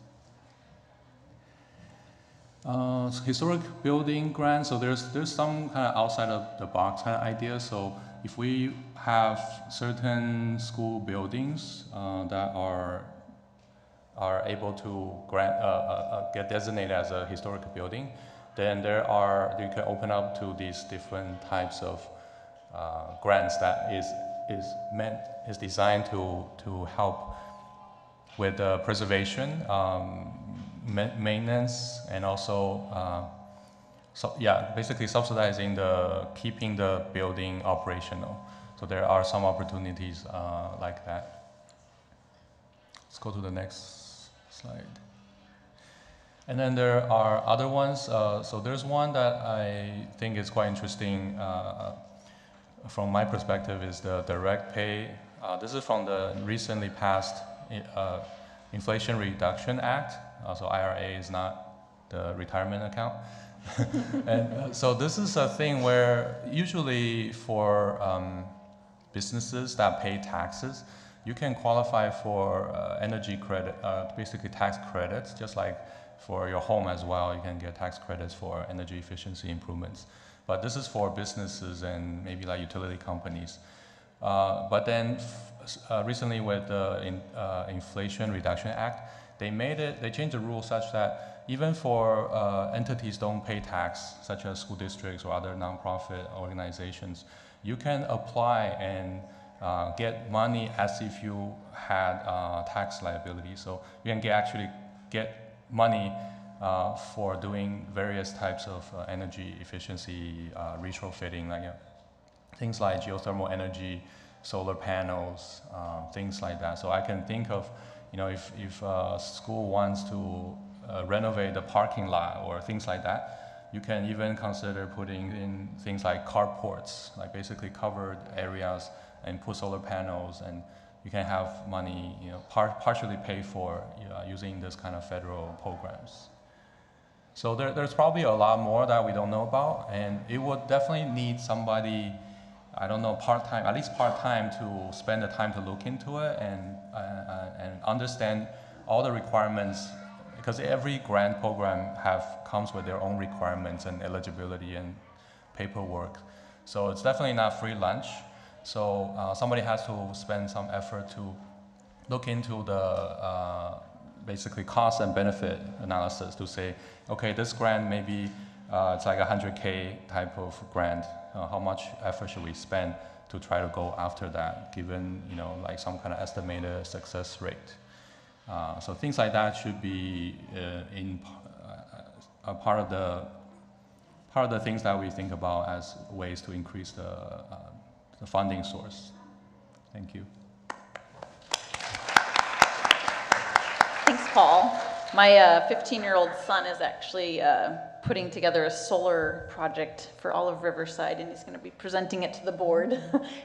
Historic building grants. So there's some kind of outside of the box kind of ideas. So if we have certain school buildings that are able to get designated as a historic building, then you can open up to these different types of grants that is designed to help with preservation, maintenance, and also basically subsidizing keeping the building operational. So there are some opportunities like that. Let's go to the next slide. And then there are other ones. So there's one that I think is quite interesting from my perspective, is the direct pay. This is from the recently passed Inflation Reduction Act. So IRA is not the retirement account. And so this is a thing where usually for businesses that pay taxes, you can qualify for energy credit, basically tax credits, just like for your home as well. You can get tax credits for energy efficiency improvements. But this is for businesses and maybe like utility companies. But then recently with the Inflation Reduction Act, they changed the rule such that even for entities don't pay tax, such as school districts or other nonprofit organizations, you can apply and get money as if you had tax liability. So you can actually get money for doing various types of energy efficiency retrofitting, like things like geothermal energy, solar panels, things like that. So I can think of, if a school wants to renovate the parking lot or things like that, you can even consider putting in things like carports, like basically covered areas, and put solar panels, and you can have money, partially paid for using this kind of federal programs. So there's probably a lot more that we don't know about, and it would definitely need somebody, I don't know, part-time, at least part-time, to spend the time to look into it and understand all the requirements, because every grant program comes with their own requirements and eligibility and paperwork. So it's definitely not free lunch. So somebody has to spend some effort to look into the basically cost and benefit analysis to say, okay, this grant maybe it's like a 100K type of grant. How much effort should we spend to try to go after that, given like some kind of estimated success rate? So things like that should be a part of the things that we think about as ways to increase the funding source. Thank you. Thanks, Paul. My 15-year-old son is actually putting together a solar project for all of Riverside, and he's going to be presenting it to the board.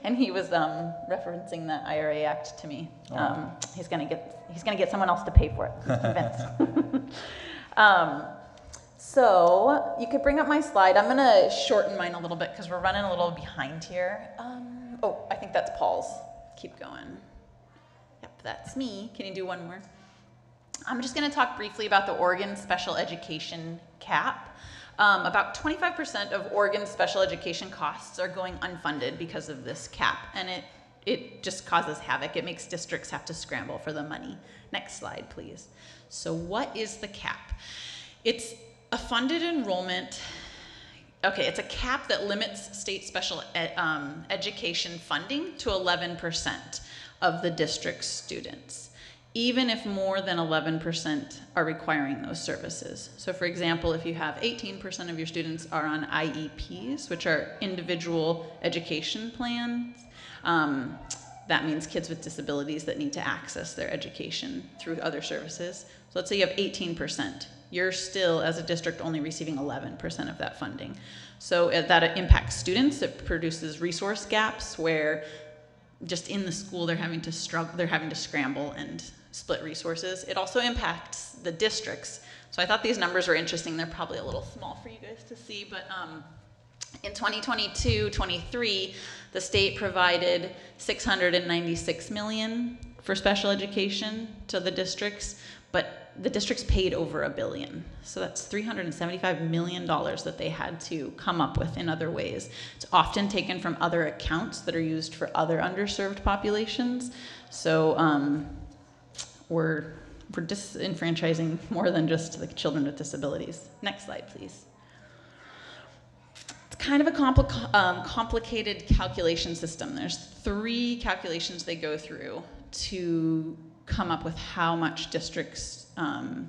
And he was referencing the IRA Act to me. He's going to get someone else to pay for it. He's convinced. So you could bring up my slide. I'm going to shorten mine a little bit because we're running a little behind here. I think that's Paul's. Keep going. Yep, that's me. Can you do one more? I'm just going to talk briefly about the Oregon Special Education cap. About 25% of Oregon's special education costs are going unfunded because of this cap, and it just causes havoc. It makes districts have to scramble for the money. Next slide, please. So what is the cap? It's a funded enrollment. Okay, it's a cap that limits state special education funding to 11% of the district's students, even if more than 11% are requiring those services. So for example, if you have 18% of your students are on IEPs, which are individual education plans, that means kids with disabilities that need to access their education through other services. So let's say you have 18%. You're still, as a district, only receiving 11% of that funding. So that impacts students. It produces resource gaps where just in the school they're having to struggle, they're having to scramble and split resources. It also impacts the districts. So I thought these numbers were interesting. They're probably a little small for you guys to see, but in 2022-23, the state provided $696 million for special education to the districts, but the districts paid over $1 billion. So that's $375 million that they had to come up with in other ways. It's often taken from other accounts that are used for other underserved populations. So we're disenfranchising more than just the children with disabilities. Next slide, please. It's kind of a complicated calculation system. There's 3 calculations they go through to come up with how much districts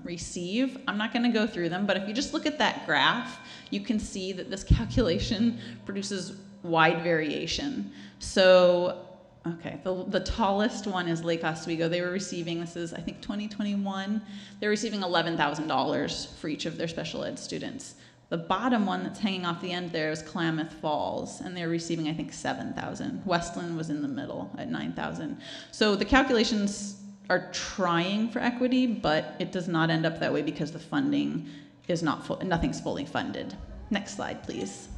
receive. I'm not going to go through them, but if you just look at that graph, you can see that this calculation produces wide variation. So, okay, the tallest one is Lake Oswego. They were receiving, this is I think 2021, they're receiving $11,000 for each of their special ed students. The bottom one that's hanging off the end there is Klamath Falls, and they're receiving, I think, $7,000. Westland was in the middle at $9,000. So the calculations are trying for equity, but it does not end up that way because the funding nothing's fully funded. Next slide, please.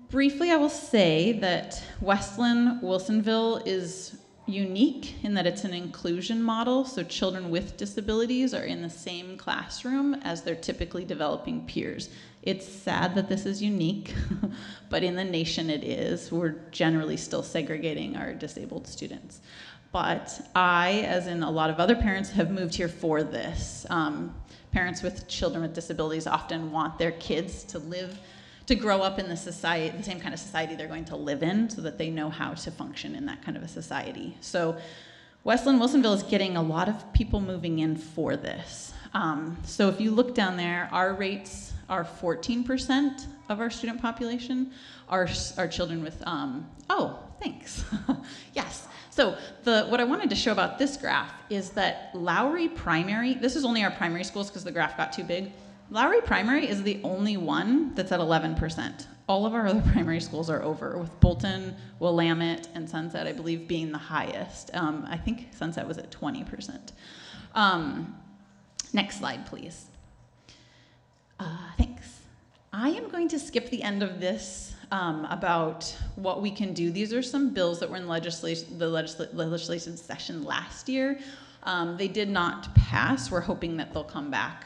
Briefly, I will say that Westland Wilsonville is unique in that it's an inclusion model, so children with disabilities are in the same classroom as their typically developing peers. It's sad that this is unique, but in the nation it is. We're generally still segregating our disabled students. But I, as in a lot of other parents, have moved here for this. Parents with children with disabilities often want their kids to grow up in the same kind of society they're going to live in, so that they know how to function in that kind of a society. So Westland Wilsonville is getting a lot of people moving in for this. So if you look down there, our rates are 14% of our student population are children with, oh, thanks. Yes. So what I wanted to show about this graph is that Lowry Primary, this is only our primary schools because the graph got too big. Lowry Primary is the only one that's at 11%. All of our other primary schools are over, with Bolton, Willamette, and Sunset, I believe, being the highest. I think Sunset was at 20%. Next slide, please. Thanks. I am going to skip the end of this about what we can do. These are some bills that were in the legislation session last year. They did not pass. We're hoping that they'll come back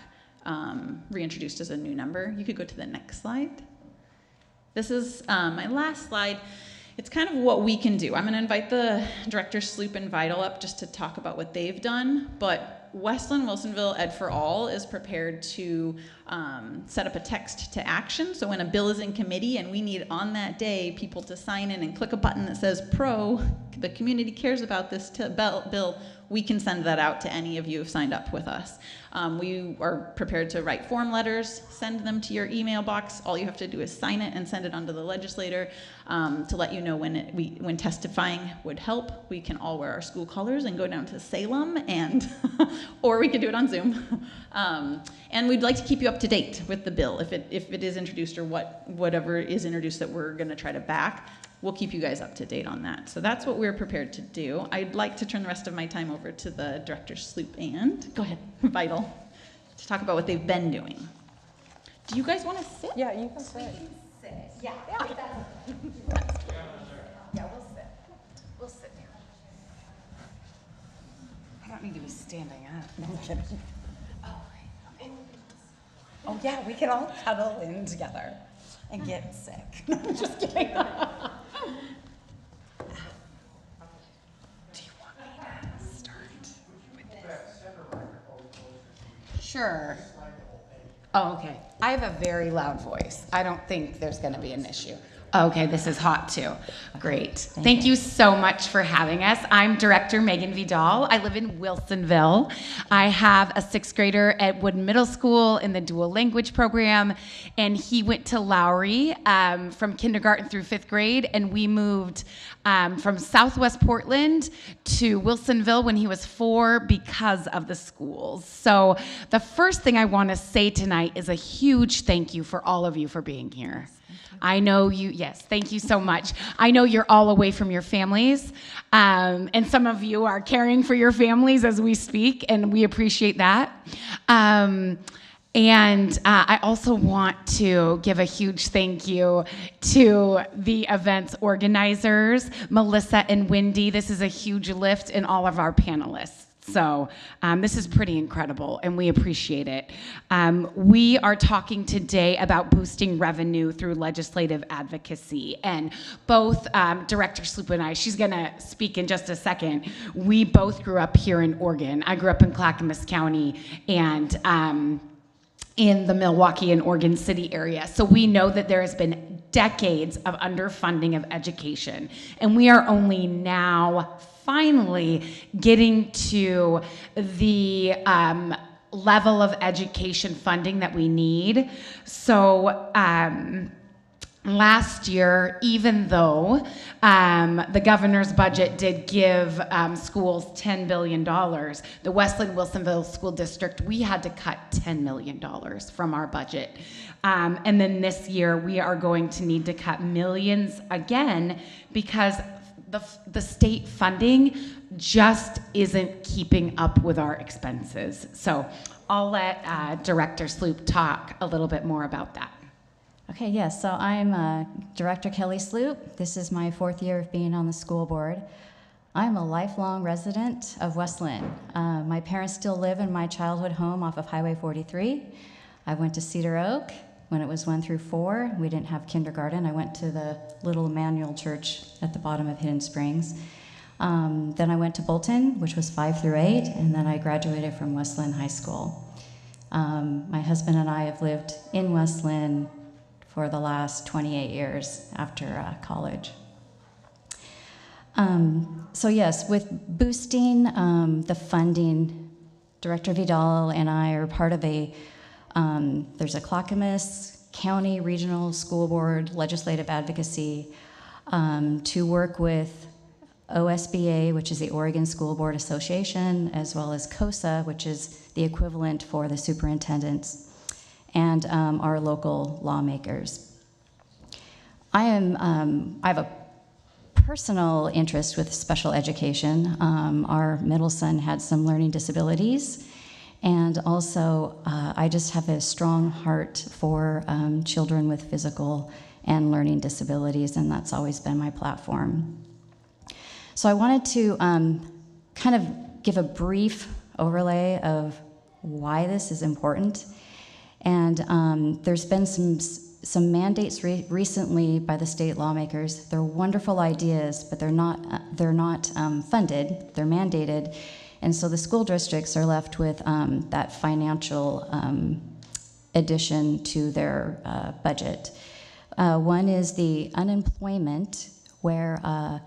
reintroduced as a new number. You could go to the next slide. This is my last slide. It's kind of what we can do. I'm going to invite the Director Sloop and Vital up just to talk about what they've done, but Westland Wilsonville Ed for All is prepared to set up a text to action. So when a bill is in committee and we need on that day people to sign in and click a button that says the community cares about this bill, we can send that out to any of you who've signed up with us. We are prepared to write form letters, send them to your email box. All you have to do is sign it and send it on to the legislator to let you know when testifying would help. We can all wear our school colors and go down to Salem, and or we could do it on Zoom. And we'd like to keep you up to date with the bill. If it is introduced or whatever is introduced that we're going to try to back, we'll keep you guys up to date on that. So that's what we're prepared to do. I'd like to turn the rest of my time over to the Director Sloop and, go ahead, Vital, to talk about what they've been doing. Do you guys want to sit? Yeah, you can sit. Yeah. Yeah, we'll sit. We'll sit down. I don't need to be standing up. No, I'm kidding. Oh, yeah, we can all cuddle in together and get sick. No, I'm just kidding. Do you want me to start with this? Sure. Oh, okay. I have a very loud voice. I don't think there's going to be an issue. Okay, this is hot too. Great. Thank you so much for having us. I'm Director Megan Vidal. I live in Wilsonville. I have a 6th grader at Wood Middle School in the dual language program, and he went to Lowry from kindergarten through 5th grade, and we moved from Southwest Portland to Wilsonville when he was 4 because of the schools. So the first thing I want to say tonight is a huge thank you for all of you for being here. I know yes, thank you so much. I know you're all away from your families, and some of you are caring for your families as we speak, and we appreciate that. And I also want to give a huge thank you to the event's organizers, Melissa and Wendy. This is a huge lift in all of our panelists. So this is pretty incredible, and we appreciate it. We are talking today about boosting revenue through legislative advocacy, and both Director Sloop and I, she's going to speak in just a second, we both grew up here in Oregon. I grew up in Clackamas County and in the Milwaukee and Oregon City area, so we know that there has been decades of underfunding of education, and we are only now finally getting to the level of education funding that we need. So last year, even though the governor's budget did give schools $10 billion, the Westland Wilsonville School District, we had to cut $10 million from our budget. And then this year, we are going to need to cut millions again because the state funding just isn't keeping up with our expenses. So I'll let Director Sloop talk a little bit more about that. Okay, yes, so I'm Director Kelly Sloop. This is my 4th year of being on the school board. I'm a lifelong resident of West Linn. My parents still live in my childhood home off of Highway 43. I went to Cedar Oak when it was 1 through 4. We didn't have kindergarten. I went to the little Emmanuel Church at the bottom of Hidden Springs. Then I went to Bolton, which was 5 through 8, and then I graduated from West Linn High School. My husband and I have lived in West Linn for the last 28 years after college. So yes, with boosting the funding, Director Vidal and I are part of there's a Clackamas County Regional School Board Legislative Advocacy to work with OSBA, which is the Oregon School Board Association, as well as COSA, which is the equivalent for the superintendents, and our local lawmakers. I have a personal interest with special education. Our middle son had some learning disabilities, and also I just have a strong heart for children with physical and learning disabilities, and that's always been my platform. So I wanted to kind of give a brief overlay of why this is important. And there's been some mandates recently by the state lawmakers. They're wonderful ideas, but they're not funded. They're mandated, and so the school districts are left with that financial addition to their budget. One is the unemployment, where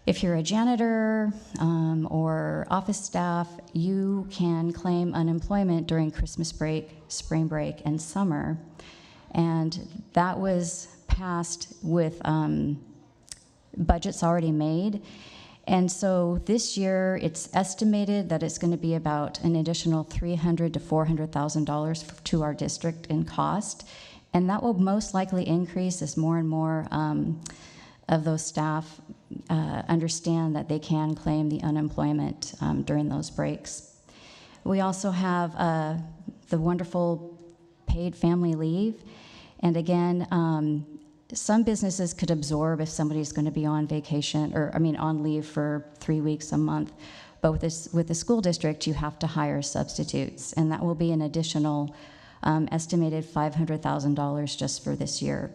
if you're a janitor or office staff, you can claim unemployment during Christmas break, spring break, and summer. And that was passed with budgets already made. And so this year, it's estimated that it's going to be about an additional $300,000 to $400,000 to our district in cost. And that will most likely increase as more and more of those staff understand that they can claim the unemployment during those breaks. We also have the wonderful paid family leave. And again, some businesses could absorb if somebody's going to be on vacation, on leave for 3 weeks a month. But with the school district, you have to hire substitutes, and that will be an additional estimated $500,000 just for this year.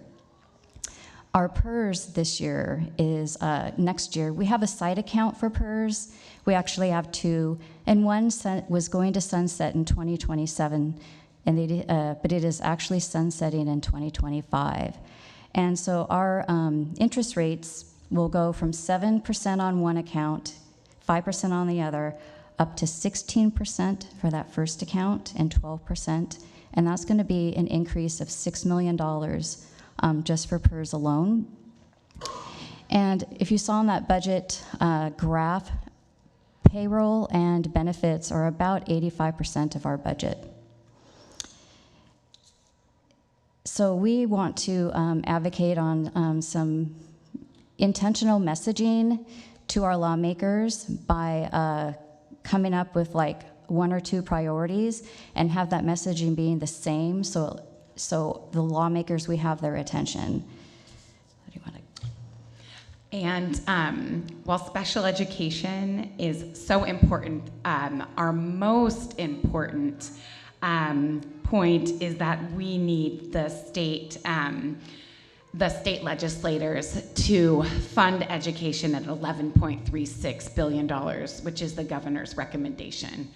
Our PERS this year is, next year, we have a side account for PERS. We actually have 2, and one was going to sunset in 2027, but it is actually sunsetting in 2025. And so our interest rates will go from 7% on one account, 5% on the other, up to 16% for that first account and 12%. And that's going to be an increase of $6 million just for PERS alone. And if you saw in that budget graph, payroll and benefits are about 85% of our budget. So we want to advocate on some intentional messaging to our lawmakers by coming up with like 1 or 2 priorities and have that messaging being the same so the lawmakers, we have their attention. What do you want to? And while special education is so important, our most important point is that we need the state legislators to fund education at $11.36 billion, which is the governor's recommendation.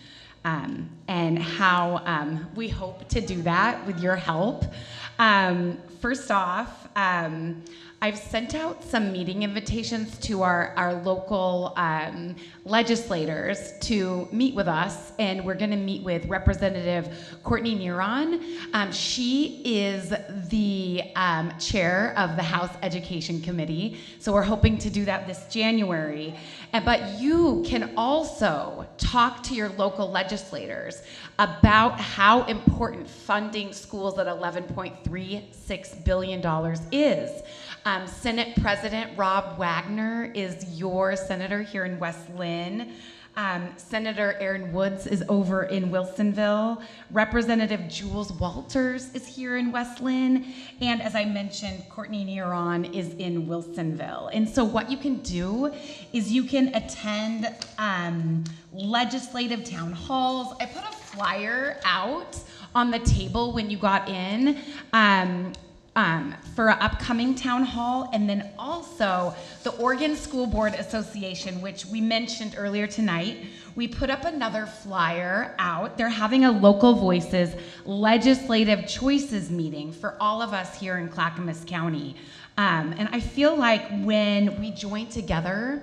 And how we hope to do that with your help. First off, I've sent out some meeting invitations to our local legislators to meet with us, and we're going to meet with Representative Courtney Neron. She is the chair of the House Education Committee, so we're hoping to do that this January. But you can also talk to your local legislators legislators about how important funding schools at $11.36 billion is. Senate President Rob Wagner is your senator here in West Linn. Senator Aaron Woods is over in Wilsonville. Representative Jules Walters is here in West Linn. And as I mentioned, Courtney Neron is in Wilsonville. And so what you can do is you can attend legislative town halls. I put a flyer out on the table when you got in for an upcoming town hall, and then also the Oregon School Board Association, which we mentioned earlier tonight. We put up another flyer out. They're having a Local Voices Legislative Choices meeting for all of us here in Clackamas County. And I feel like when we join together,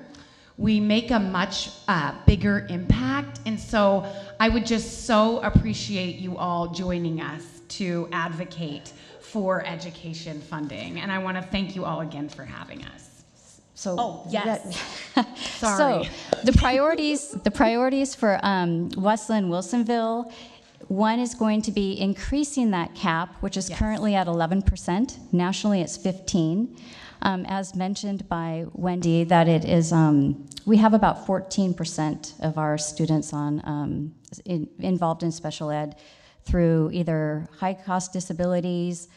we make a much bigger impact. And so I would just so appreciate you all joining us to advocate for education funding. And I want to thank you all again for having us. So, oh, yes. Sorry. So the priorities for West Linn Wilsonville, one is going to be increasing that cap, which is currently at 11%. Nationally, it's 15%. As mentioned by Wendy, that it is, we have about 14% of our students on involved in special ed through either high-cost disabilities,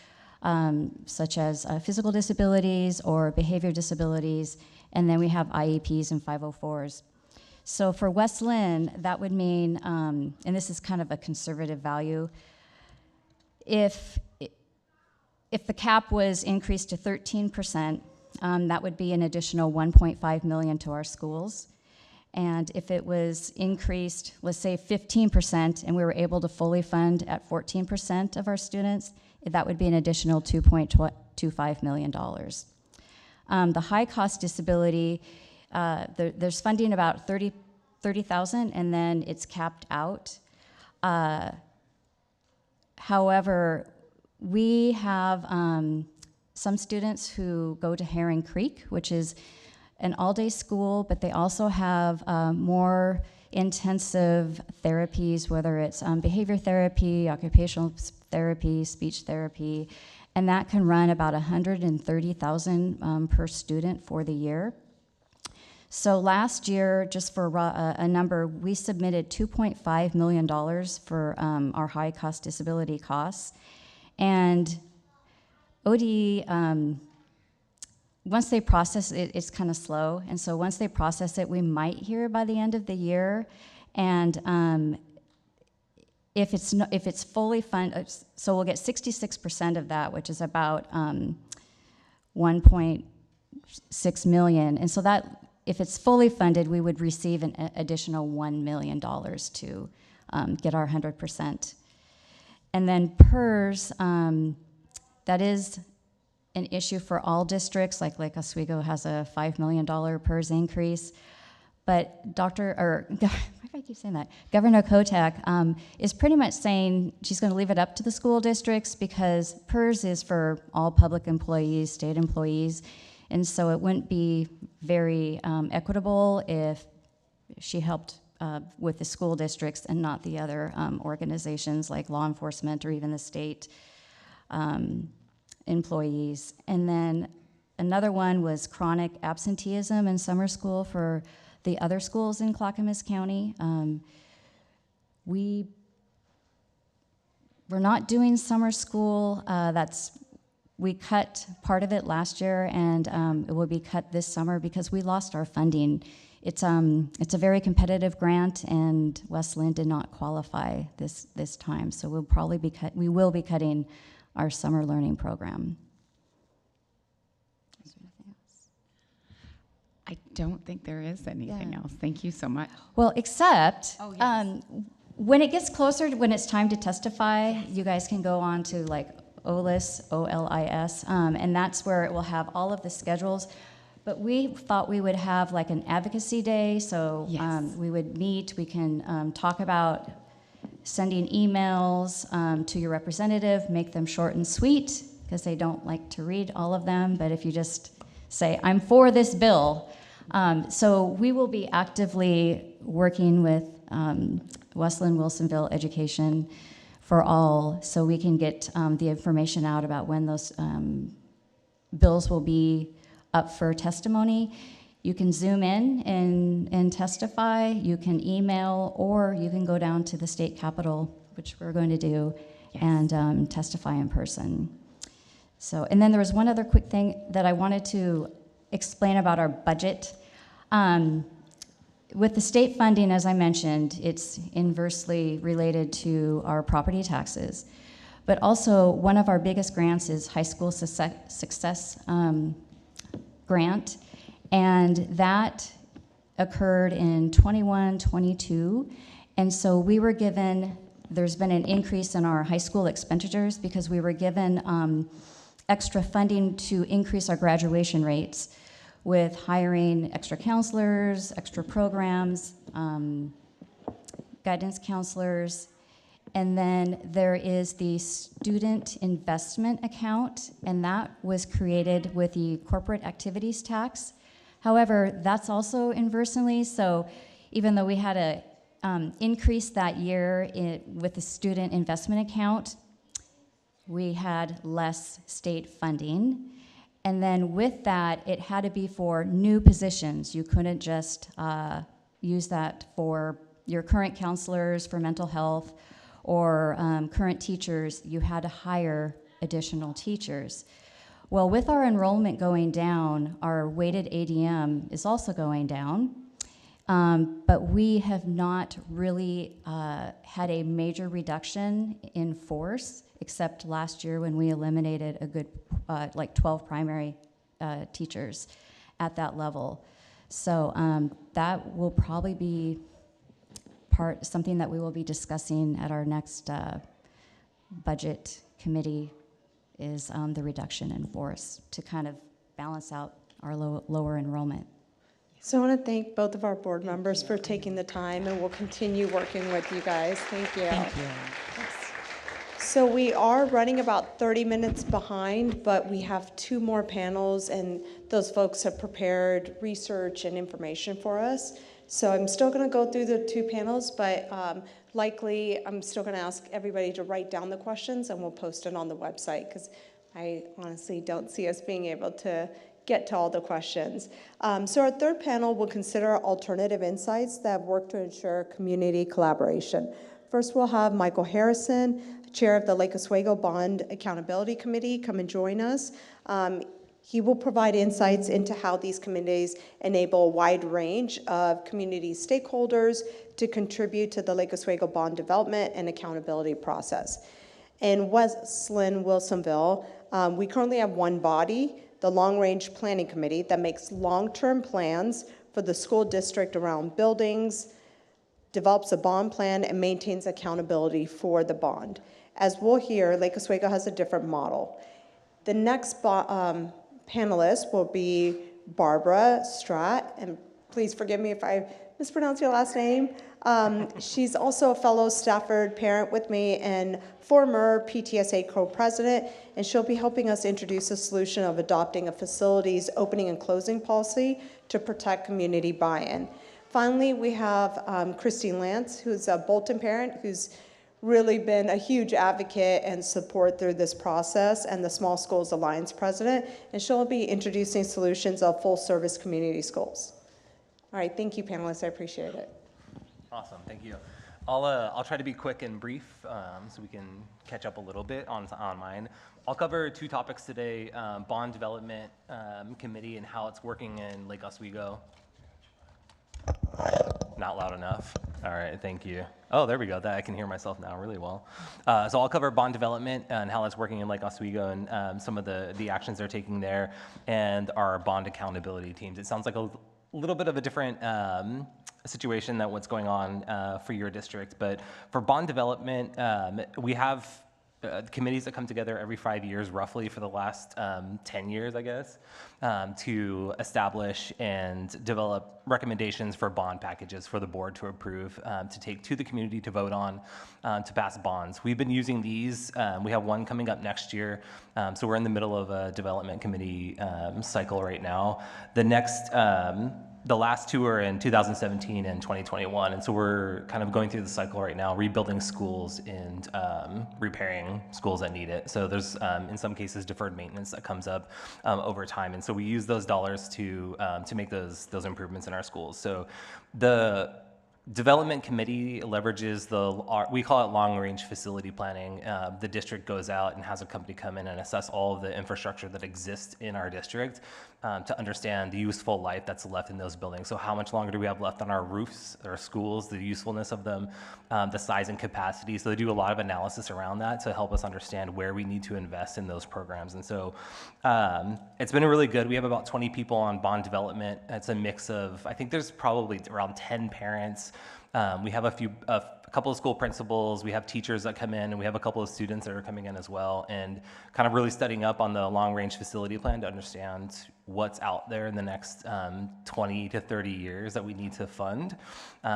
such as physical disabilities or behavior disabilities, and then we have IEPs and 504s. So for West Linn, that would mean, and this is kind of a conservative value, if the cap was increased to 13%, that would be an additional $1.5 million to our schools. And if it was increased, let's say 15%, and we were able to fully fund at 14% of our students, that would be an additional $2.25 million. The high-cost disability, there's funding about 30,000, and then it's capped out. However, we have some students who go to Herring Creek, which is an all-day school, but they also have more intensive therapies, whether it's behavior therapy, occupational therapy, speech therapy, and that can run about $130,000 per student for the year. So last year, just for a number, we submitted $2.5 million for our high-cost disability costs, and ODE, once they process it, it's kind of slow, and so once they process it, we might hear by the end of the year, and if it's fully funded, so we'll get 66% of that, which is about 1.6 million, and so that, if it's fully funded, we would receive an additional $1 million to get our 100%. And then PERS, that is an issue for all districts, like Lake Oswego has a $5 million PERS increase. But why do I keep saying that? Governor Kotek is pretty much saying she's going to leave it up to the school districts because PERS is for all public employees, state employees, and so it wouldn't be very equitable if she helped with the school districts and not the other organizations like law enforcement or even the state employees. And then another one was chronic absenteeism in summer school for the other schools in Clackamas County. We're not doing summer school. We cut part of it last year, and it will be cut this summer because we lost our funding. It's a very competitive grant, and West Linn did not qualify this time, so we will be cutting our summer learning program. Is there anything else? I don't think there is anything else. Thank you so much. Well, except when it gets closer to when it's time to testify, you guys can go on to like OLIS, O-L-I-S, and that's where it will have all of the schedules. But we thought we would have like an advocacy day, so we would meet, we can talk about sending emails to your representative, make them short and sweet, because they don't like to read all of them, but if you just say, I'm for this bill. So we will be actively working with Westland Wilsonville Education for All, so we can get the information out about when those bills will be up for testimony. You can Zoom in and testify, you can email, or you can go down to the state capitol, which we're going to do, and testify in person. So, and then there was one other quick thing that I wanted to explain about our budget. With the state funding, as I mentioned, it's inversely related to our property taxes. But also, one of our biggest grants is High School Success Grant, and that occurred in 21, 22, and so we were given, there's been an increase in our high school expenditures because we were given extra funding to increase our graduation rates with hiring extra counselors, extra programs, guidance counselors, and then there is the student investment account, and that was created with the corporate activities tax. However, that's also inversely, so even though we had a increase that year with the student investment account, we had less state funding. And then with that, it had to be for new positions. You couldn't just use that for your current counselors for mental health or current teachers. You had to hire additional teachers. Well, with our enrollment going down, our weighted ADM is also going down, but we have not really had a major reduction in force, except last year when we eliminated a good, like 12 primary teachers at that level. So that will probably be something that we will be discussing at our next budget committee is the reduction in force to kind of balance out our lower enrollment. So I want to thank both of our board members for taking the time, and we'll continue working with you guys. Thank you. Thank you. So we are running about 30 minutes behind, but we have 2 more panels, and those folks have prepared research and information for us. So I'm still going to go through the 2 panels, but likely I'm still going to ask everybody to write down the questions, and we'll post it on the website, because I honestly don't see us being able to get to all the questions. So our third panel will consider alternative insights that work to ensure community collaboration. First, we'll have Michael Harrison, Chair of the Lake Oswego Bond Accountability Committee, come and join us. He will provide insights into how these committees enable a wide range of community stakeholders to contribute to the Lake Oswego bond development and accountability process. In Westland Wilsonville, we currently have one body, the Long Range Planning Committee, that makes long-term plans for the school district around buildings, develops a bond plan, and maintains accountability for the bond. As we'll hear, Lake Oswego has a different model. The next panelist will be Barbara Stratt, and please forgive me if I mispronounce your last name. She's also a fellow Stafford parent with me and former PTSA co-president, and she'll be helping us introduce a solution of adopting a facility's opening and closing policy to protect community buy-in. Finally, we have Christine Lance, who's a Bolton parent, who's really been a huge advocate and support through this process, and the Small Schools Alliance president, and she'll be introducing solutions of full-service community schools. All right, thank you, panelists, I appreciate it. Awesome, thank you. I'll try to be quick and brief so we can catch up a little bit on mine. I'll cover 2 topics today, Bond Development Committee and how it's working in Lake Oswego. Not loud enough. All right, thank you. Oh, there we go. I can hear myself now really well. So I'll cover bond development and how that's working in Lake Oswego and some of the actions they're taking there and our bond accountability teams. It sounds like a little bit of a different situation than what's going on for your district, but for bond development, we have committees that come together every 5 years, roughly for the last 10 years, I guess, to establish and develop recommendations for bond packages for the board to approve, to take to the community to vote on, to pass bonds. We've been using these. We have one coming up next year, so we're in the middle of a development committee cycle right now. The next the last two are in 2017 and 2021, and so we're kind of going through the cycle right now, rebuilding schools and repairing schools that need it. So there's, in some cases, deferred maintenance that comes up over time, and so we use those dollars to make those improvements in our schools. So the development committee leverages we call it long-range facility planning. The district goes out and has a company come in and assess all of the infrastructure that exists in our district to understand the useful life that's left in those buildings. So how much longer do we have left on our roofs, our schools, the usefulness of them, the size and capacity. So they do a lot of analysis around that to help us understand where we need to invest in those programs. And so it's been really good. We have about 20 people on bond development. It's a mix of, I think there's probably around 10 parents. We have a couple of school principals, we have teachers that come in, and we have a couple of students that are coming in as well, and kind of really studying up on the long-range facility plan to understand what's out there in the next 20 to 30 years that we need to fund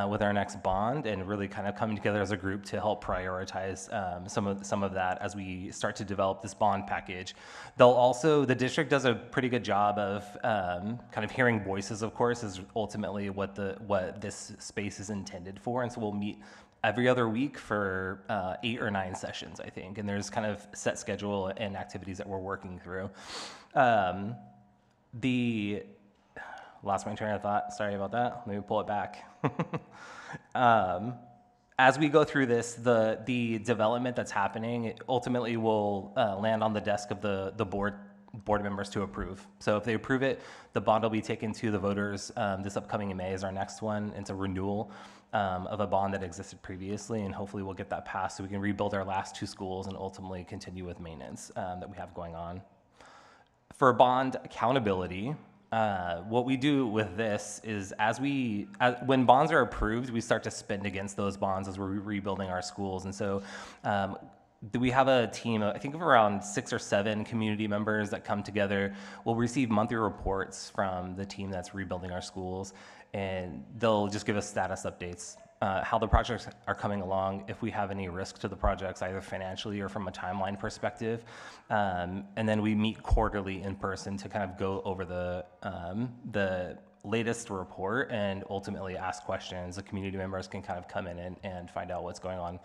with our next bond, and really kind of coming together as a group to help prioritize some of that as we start to develop this bond package. The district does a pretty good job of kind of hearing voices, of course, is ultimately what this space is intended for, and so we'll meet every other week for 8 or 9 sessions, I think, and there's kind of set schedule and activities that we're working through. Lost my train of thought, sorry about that, let me pull it back. As we go through this, the development that's happening, it ultimately will land on the desk of the board members to approve. So if they approve it, the bond will be taken to the voters. This upcoming May is our next one. It's a renewal of a bond that existed previously, and hopefully we'll get that passed so we can rebuild our last 2 schools and ultimately continue with maintenance that we have going on. For bond accountability, what we do with this is when bonds are approved, we start to spend against those bonds as we're rebuilding our schools. And so we have a team, I think of around 6 or 7 community members that come together. We'll receive monthly reports from the team that's rebuilding our schools, and they'll just give us status updates, how the projects are coming along, if we have any risk to the projects, either financially or from a timeline perspective. And then we meet quarterly in person to kind of go over the latest report and ultimately ask questions. The community members can kind of come in and find out what's going on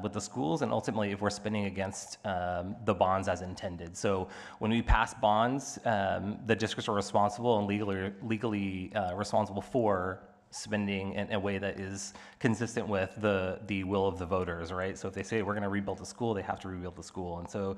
with the schools, and ultimately if we're spending against the bonds as intended. So when we pass bonds, the districts are responsible and legally responsible for spending in a way that is consistent with the will of the voters, right? So if they say we're going to rebuild the school, they have to rebuild the school. And so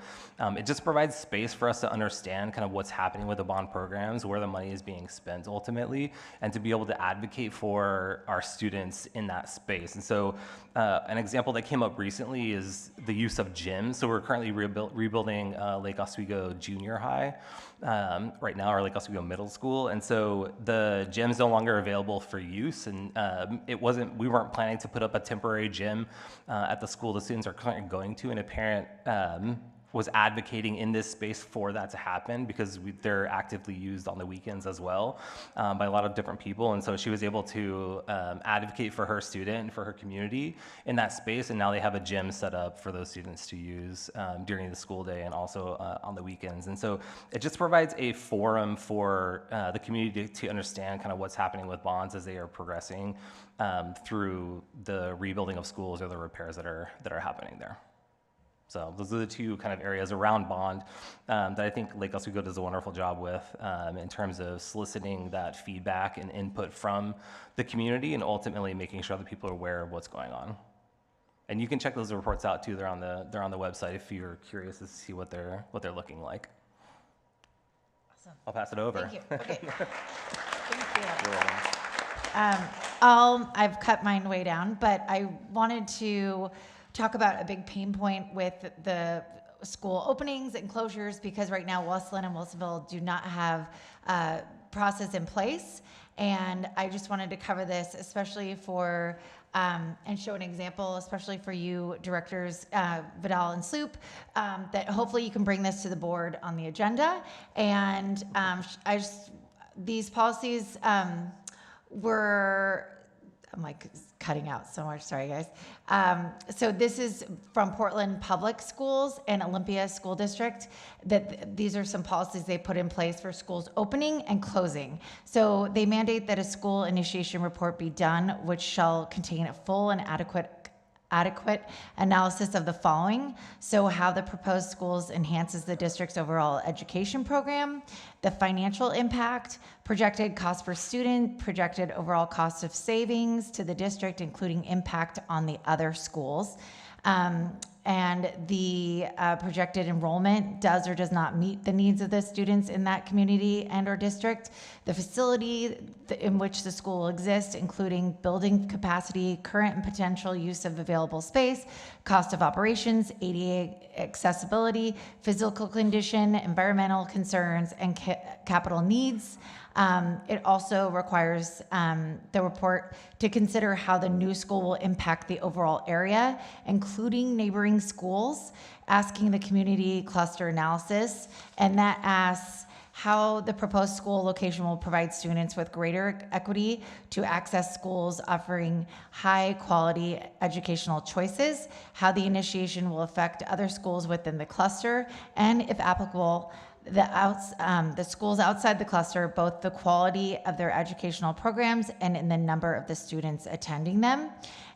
it just provides space for us to understand kind of what's happening with the bond programs, where the money is being spent ultimately, and to be able to advocate for our students in that space. And so an example that came up recently is the use of gyms. So we're currently rebuilding Lake Oswego Junior High right now, or Lake Oswego Middle School. And so the gym's no longer available for use, and we weren't planning to put up a temporary gym at the school the students are currently going to, and a parent was advocating in this space for that to happen because they're actively used on the weekends as well by a lot of different people. And so she was able to advocate for her student and for her community in that space, and now they have a gym set up for those students to use during the school day and also on the weekends. And so it just provides a forum for the community to understand kind of what's happening with bonds as they are progressing through the rebuilding of schools or the repairs that are happening there. So those are the 2 kind of areas around bond that I think Lake Oswego does a wonderful job with in terms of soliciting that feedback and input from the community, and ultimately making sure that people are aware of what's going on. And you can check those reports out too. They're on the website if you're curious to see what they're looking like. Awesome. I'll pass it over. Thank you. Okay. Thank you. You're welcome. I've cut mine way down, but I wanted to talk about a big pain point with the school openings and closures, because right now Westland and Wilsonville do not have a process in place. And I just wanted to cover this, especially for, and show an example, especially for you directors, Vidal and Sloop, that hopefully you can bring this to the board on the agenda. And these policies I'm like cutting out so much. Sorry, guys. So this is from Portland Public Schools and Olympia School District. That these are some policies they put in place for schools opening and closing. So they mandate that a school initiation report be done, which shall contain a full and adequate analysis of the following. So how the proposed schools enhances the district's overall education program, the financial impact, projected cost per student, projected overall cost of savings to the district, including impact on the other schools, and the projected enrollment does or does not meet the needs of the students in that community and or district, the facility in which the school will exist, including building capacity, current and potential use of available space, cost of operations, ADA accessibility, physical condition, environmental concerns, and capital needs. It also requires the report to consider how the new school will impact the overall area, including neighboring schools, asking the community cluster analysis, and that asks how the proposed school location will provide students with greater equity to access schools offering high quality educational choices, how the initiation will affect other schools within the cluster, and if applicable, the schools outside the cluster, both the quality of their educational programs and in the number of the students attending them.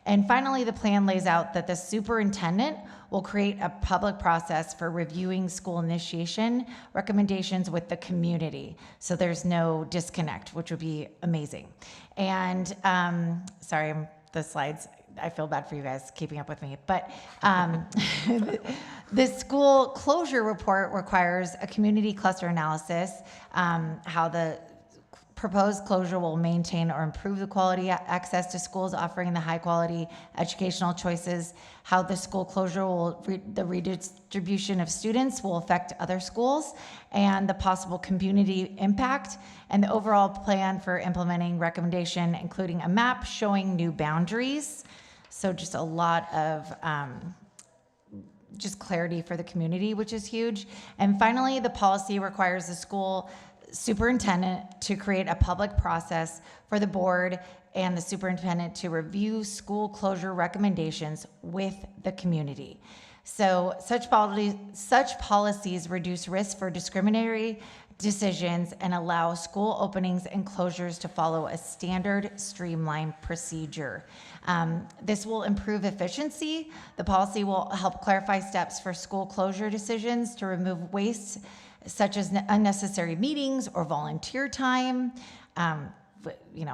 And finally, the plan lays out that the superintendent will create a public process for reviewing school initiation recommendations with the community. So there's no disconnect, which would be amazing. And sorry, the slides, I feel bad for you guys keeping up with me, but the school closure report requires a community cluster analysis, how the proposed closure will maintain or improve the quality access to schools offering the high quality educational choices, how the school closure will, the redistribution of students will affect other schools, and the possible community impact, and the overall plan for implementing recommendation, including a map showing new boundaries. So just a lot of just clarity for the community, which is huge. And finally, the policy requires the school superintendent to create a public process for the board and the superintendent to review school closure recommendations with the community. So such policies reduce risk for discriminatory decisions and allow school openings and closures to follow a standard streamlined procedure. This will improve efficiency. The policy will help clarify steps for school closure decisions to remove waste such as unnecessary meetings or volunteer time,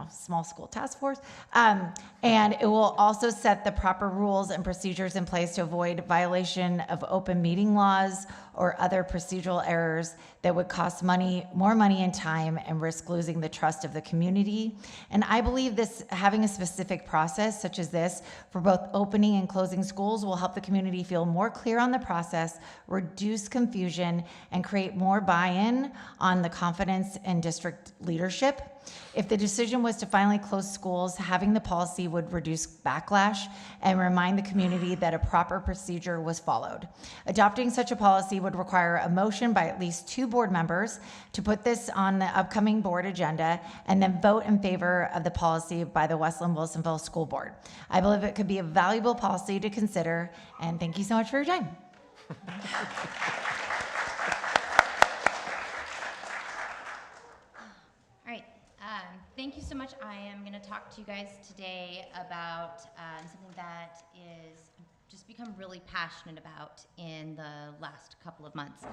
small school task force. And it will also set the proper rules and procedures in place to avoid violation of open meeting laws or other procedural errors that would cost more money and time and risk losing the trust of the community. And I believe this, having a specific process such as this for both opening and closing schools will help the community feel more clear on the process, reduce confusion, and create more buy-in on the confidence in district leadership. If the decision was to finally close schools, having the policy would reduce backlash and remind the community that a proper procedure was followed. Adopting such a policy would require a motion by at least 2 board members to put this on the upcoming board agenda and then vote in favor of the policy by the Wilsonville School Board. I believe it could be a valuable policy to consider, and thank you so much for your time. Thank you so much. I am going to talk to you guys today about something that is just become really passionate about in the last couple of months.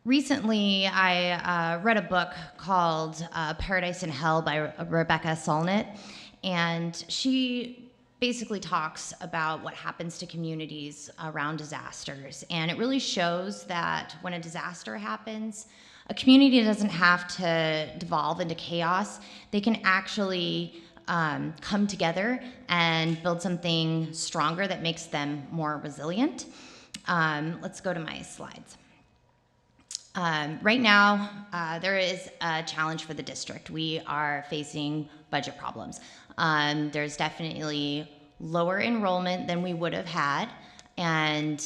Recently, I read a book called Paradise in Hell by Rebecca Solnit, and she basically talks about what happens to communities around disasters. And it really shows that when a disaster happens, a community doesn't have to devolve into chaos. They can actually come together and build something stronger that makes them more resilient. Let's go to my slides. Right now, there is a challenge for the district. We are facing budget problems. There's definitely lower enrollment than we would have had, and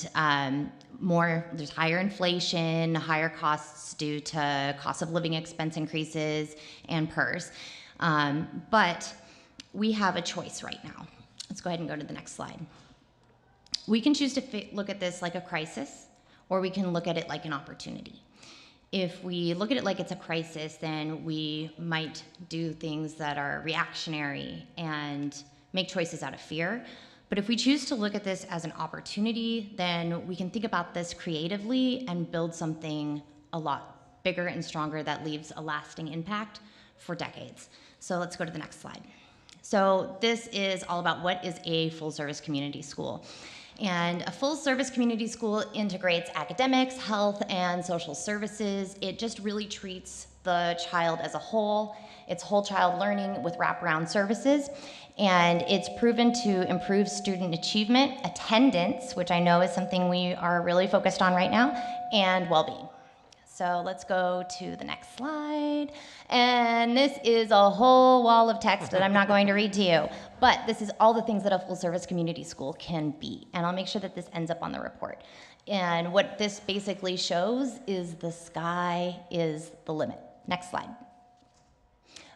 there's higher inflation, higher costs due to cost of living expense increases and PERS. But we have a choice right now. Let's go ahead and go to the next slide. We can choose to look at this like a crisis, or we can look at it like an opportunity. If we look at it like it's a crisis, then we might do things that are reactionary and make choices out of fear. But if we choose to look at this as an opportunity, then we can think about this creatively and build something a lot bigger and stronger that leaves a lasting impact for decades. So let's go to the next slide. So this is all about what is a full-service community school. And a full-service community school integrates academics, health, and social services. It just really treats the child as a whole. It's whole child learning with wraparound services. And it's proven to improve student achievement, attendance, which I know is something we are really focused on right now, and well-being. So let's go to the next slide. And this is a whole wall of text that I'm not going to read to you. But this is all the things that a full-service community school can be. And I'll make sure that this ends up on the report. And what this basically shows is the sky is the limit. Next slide.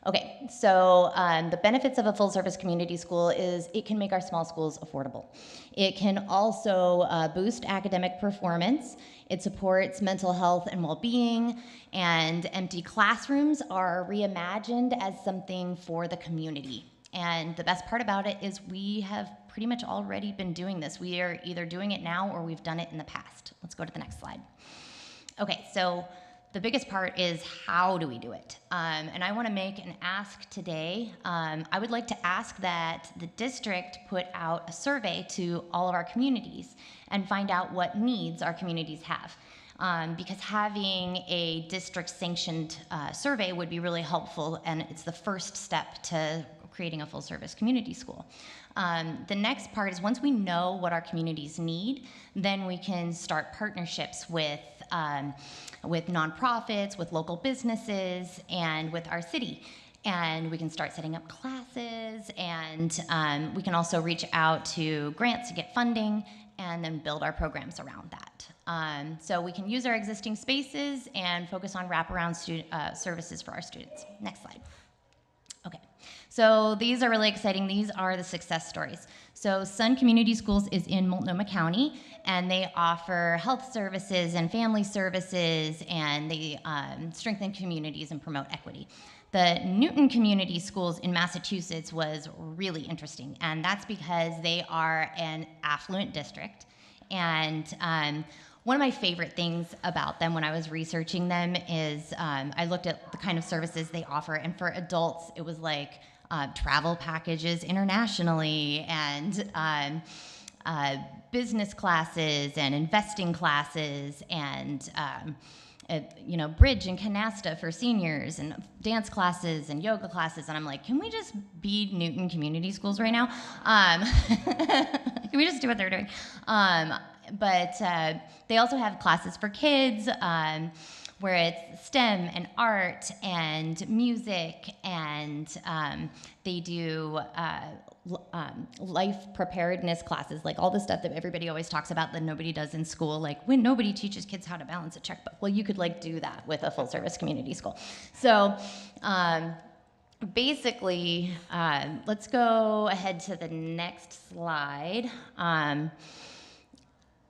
Okay, so the benefits of a full-service community school is it can make our small schools affordable. It can also boost academic performance. It supports mental health and well-being, and empty classrooms are reimagined as something for the community. And the best part about it is we have pretty much already been doing this. We are either doing it now or we've done it in the past. Let's go to the next slide. Okay, so the biggest part is how do we do it? And I want to make an ask today. I would like to ask that the district put out a survey to all of our communities and find out what needs our communities have. Because having a district sanctioned survey would be really helpful, and it's the first step to creating a full service community school. The next part is once we know what our communities need, then we can start partnerships with nonprofits, with local businesses, and with our city. And we can start setting up classes, and we can also reach out to grants to get funding and then build our programs around that. So we can use our existing spaces and focus on wraparound services for our students. Next slide. Okay, so these are really exciting. These are the success stories. So Sun Community Schools is in Multnomah County, and they offer health services and family services, and they strengthen communities and promote equity. The Newton Community Schools in Massachusetts was really interesting, and that's because they are an affluent district. And one of my favorite things about them when I was researching them is I looked at the kind of services they offer, and for adults, it was like travel packages internationally, and business classes, and investing classes, and bridge and canasta for seniors, and dance classes and yoga classes. And I'm like, can we just be Newton Community Schools right now? Can we just do what they're doing? But they also have classes for kids where it's STEM and art and music, and they do life preparedness classes, like all the stuff that everybody always talks about that nobody does in school, like when nobody teaches kids how to balance a checkbook. Well, you could like do that with a full service community school. So basically, let's go ahead to the next slide.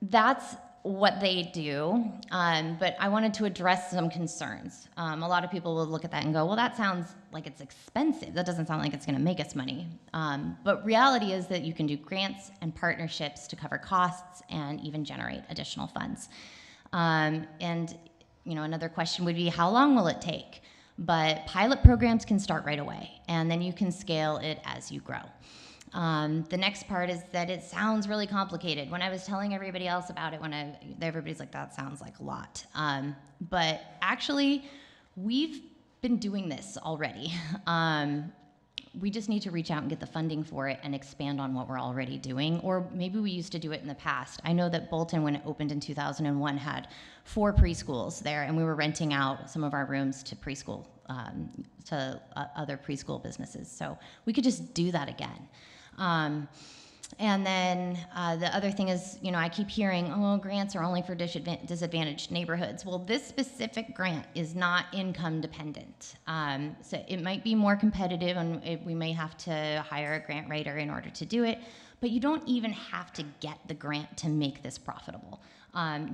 That's what they do, but I wanted to address some concerns. A lot of people will look at that and go, well, that sounds like it's expensive. That doesn't sound like it's gonna make us money. But reality is that you can do grants and partnerships to cover costs and even generate additional funds. And another question would be, how long will it take? But pilot programs can start right away, and then you can scale it as you grow. The next part is that it sounds really complicated. When I was telling everybody else about it, everybody's like, that sounds like a lot. But actually, we've been doing this already. We just need to reach out and get the funding for it and expand on what we're already doing, or maybe we used to do it in the past. I know that Bolton, when it opened in 2001, had 4 preschools there, and we were renting out some of our rooms to preschool, to other preschool businesses. So we could just do that again. And then the other thing is, you know, I keep hearing, oh, grants are only for disadvantaged neighborhoods. Well, this specific grant is not income dependent. So it might be more competitive, and we may have to hire a grant writer in order to do it, but you don't even have to get the grant to make this profitable.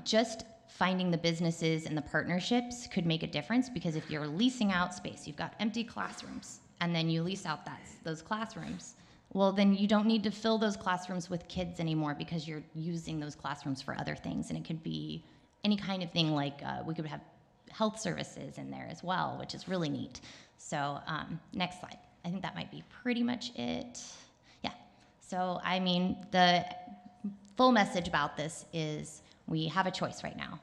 Just finding the businesses and the partnerships could make a difference, because if you're leasing out space, you've got empty classrooms, and then you lease out those classrooms, well, then you don't need to fill those classrooms with kids anymore, because you're using those classrooms for other things. And it could be any kind of thing, like we could have health services in there as well, which is really neat. So next slide. I think that might be pretty much it. Yeah. So, I mean, the full message about this is we have a choice right now.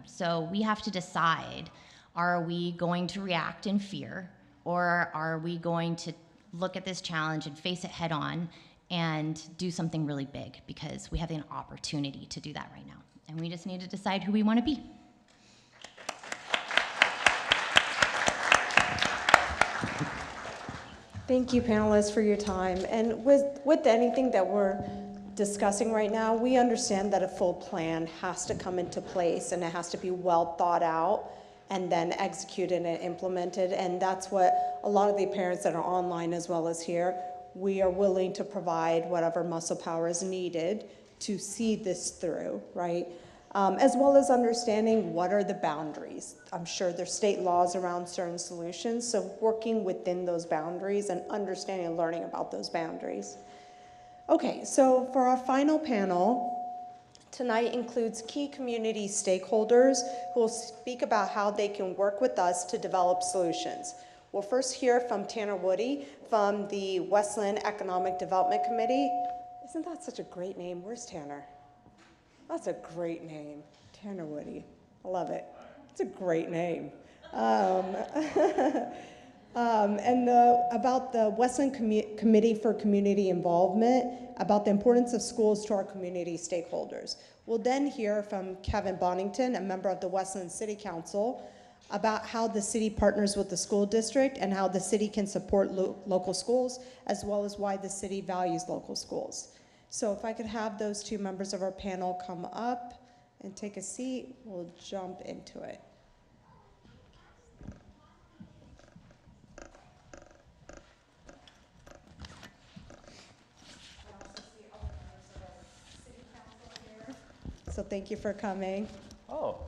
So we have to decide, are we going to react in fear, or are we going to look at this challenge and face it head on and do something really big, because we have an opportunity to do that right now. And we just need to decide who we want to be. Thank you, panelists, for your time. And with anything that we're discussing right now, we understand that a full plan has to come into place, and it has to be well thought out and then executed and implemented. And that's what a lot of the parents that are online as well as here, we are willing to provide whatever muscle power is needed to see this through, right? As well as understanding what are the boundaries. I'm sure there's state laws around certain solutions, so working within those boundaries and understanding and learning about those boundaries. Okay, so for our final panel, tonight includes key community stakeholders who will speak about how they can work with us to develop solutions. We'll first hear from Tanner Woody from the West Linn Economic Development Committee. Isn't that such a great name? Where's Tanner? That's a great name, Tanner Woody. I love it. It's a great name. About the West Linn Committee for Community Involvement, about the importance of schools to our community stakeholders. We'll then hear from Kevin Bonington, a member of the West Linn City Council, about how the city partners with the school district and how the city can support local schools, as well as why the city values local schools. So if I could have those two members of our panel come up and take a seat, we'll jump into it. So thank you for coming. Oh.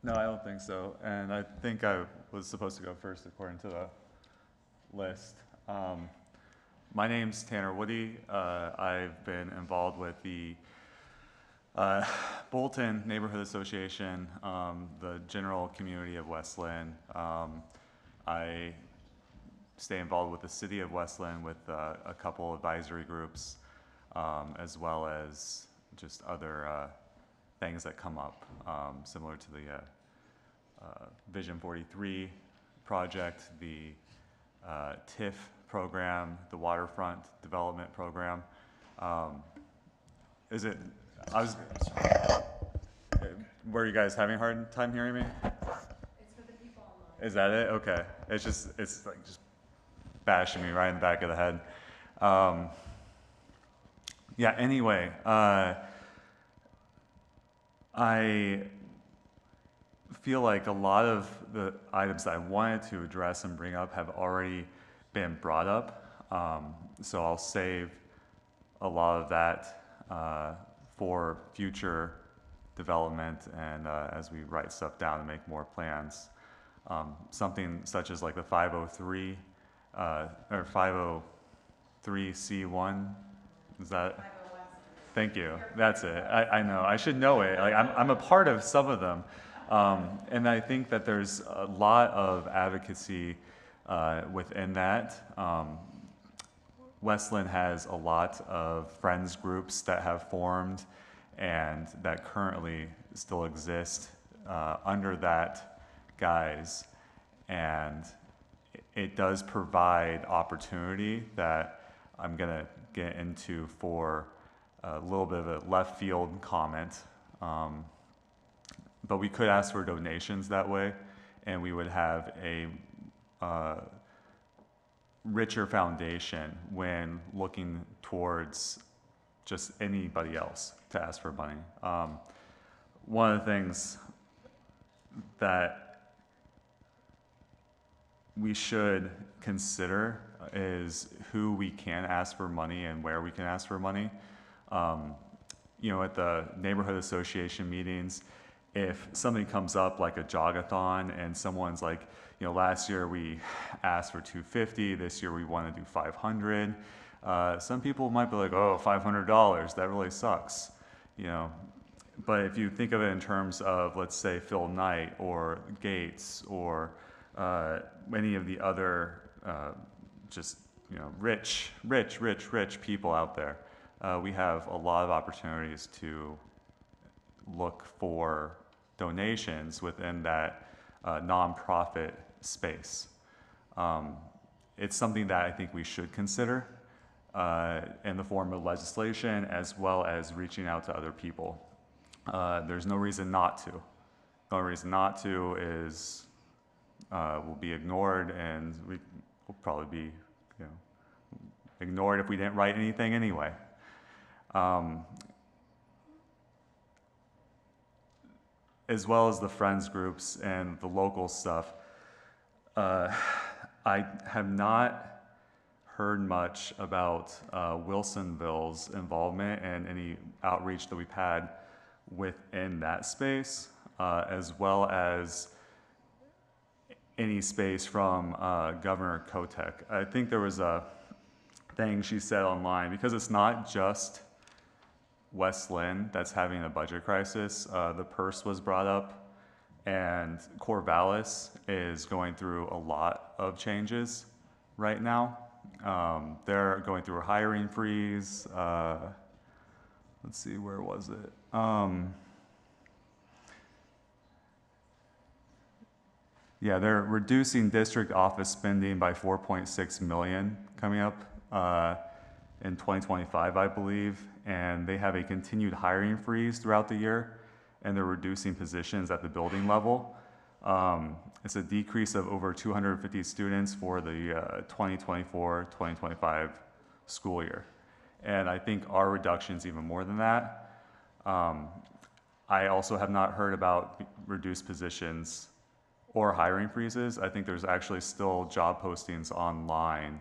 No, I don't think so. And I think I was supposed to go first according to the list. My name's Tanner Woody. I've been involved with the Bolton Neighborhood Association, the general community of West Linn. I stay involved with the city of West Linn with a couple advisory groups, as well as just other things that come up, similar to the Vision 43 project, the TIF program, the waterfront development program. Were you guys having a hard time hearing me? It's for the people online. Is that it? Okay. It's like just bashing me right in the back of the head. Yeah, anyway, I feel like a lot of the items that I wanted to address and bring up have already been brought up. So I'll save a lot of that for future development and as we write stuff down and make more plans. Something such as like the 503 or 503C1, is that? Thank you. That's it. I know. I should know it. Like I'm a part of some of them, and I think that there's a lot of advocacy within that. Westland has a lot of friends groups that have formed and that currently still exist under that guise, and it does provide opportunity that I'm gonna get into for a little bit of a left field comment, but we could ask for donations that way, and we would have a richer foundation when looking towards just anybody else to ask for money. One of the things that we should consider is who we can ask for money and where we can ask for money. You know, at the neighborhood association meetings, if something comes up like a jogathon and someone's like, you know, last year we asked for $250, this year we want to do $500. Some people might be like, oh, $500, that really sucks, you know. But if you think of it in terms of, let's say, Phil Knight or Gates or any of the other just, you know, rich people out there, we have a lot of opportunities to look for donations within that nonprofit space. It's something that I think we should consider in the form of legislation as well as reaching out to other people. There's no reason not to. The only reason not to is we'll be ignored, and we will probably be, you know, ignored if we didn't write anything anyway. As well as the friends groups and the local stuff, I have not heard much about Wilsonville's involvement and any outreach that we've had within that space, as well as any space from Governor Kotek. I think there was a thing she said online, because it's not just West Linn that's having a budget crisis. The purse was brought up, and Corvallis is going through a lot of changes right now. They're going through a hiring freeze. Let's see, where was it? Yeah, they're reducing district office spending by $4.6 million coming up in 2025, I believe. And they have a continued hiring freeze throughout the year, and they're reducing positions at the building level. It's a decrease of over 250 students for the 2024-2025 school year. And I think our reduction's even more than that. I also have not heard about reduced positions or hiring freezes. I think there's actually still job postings online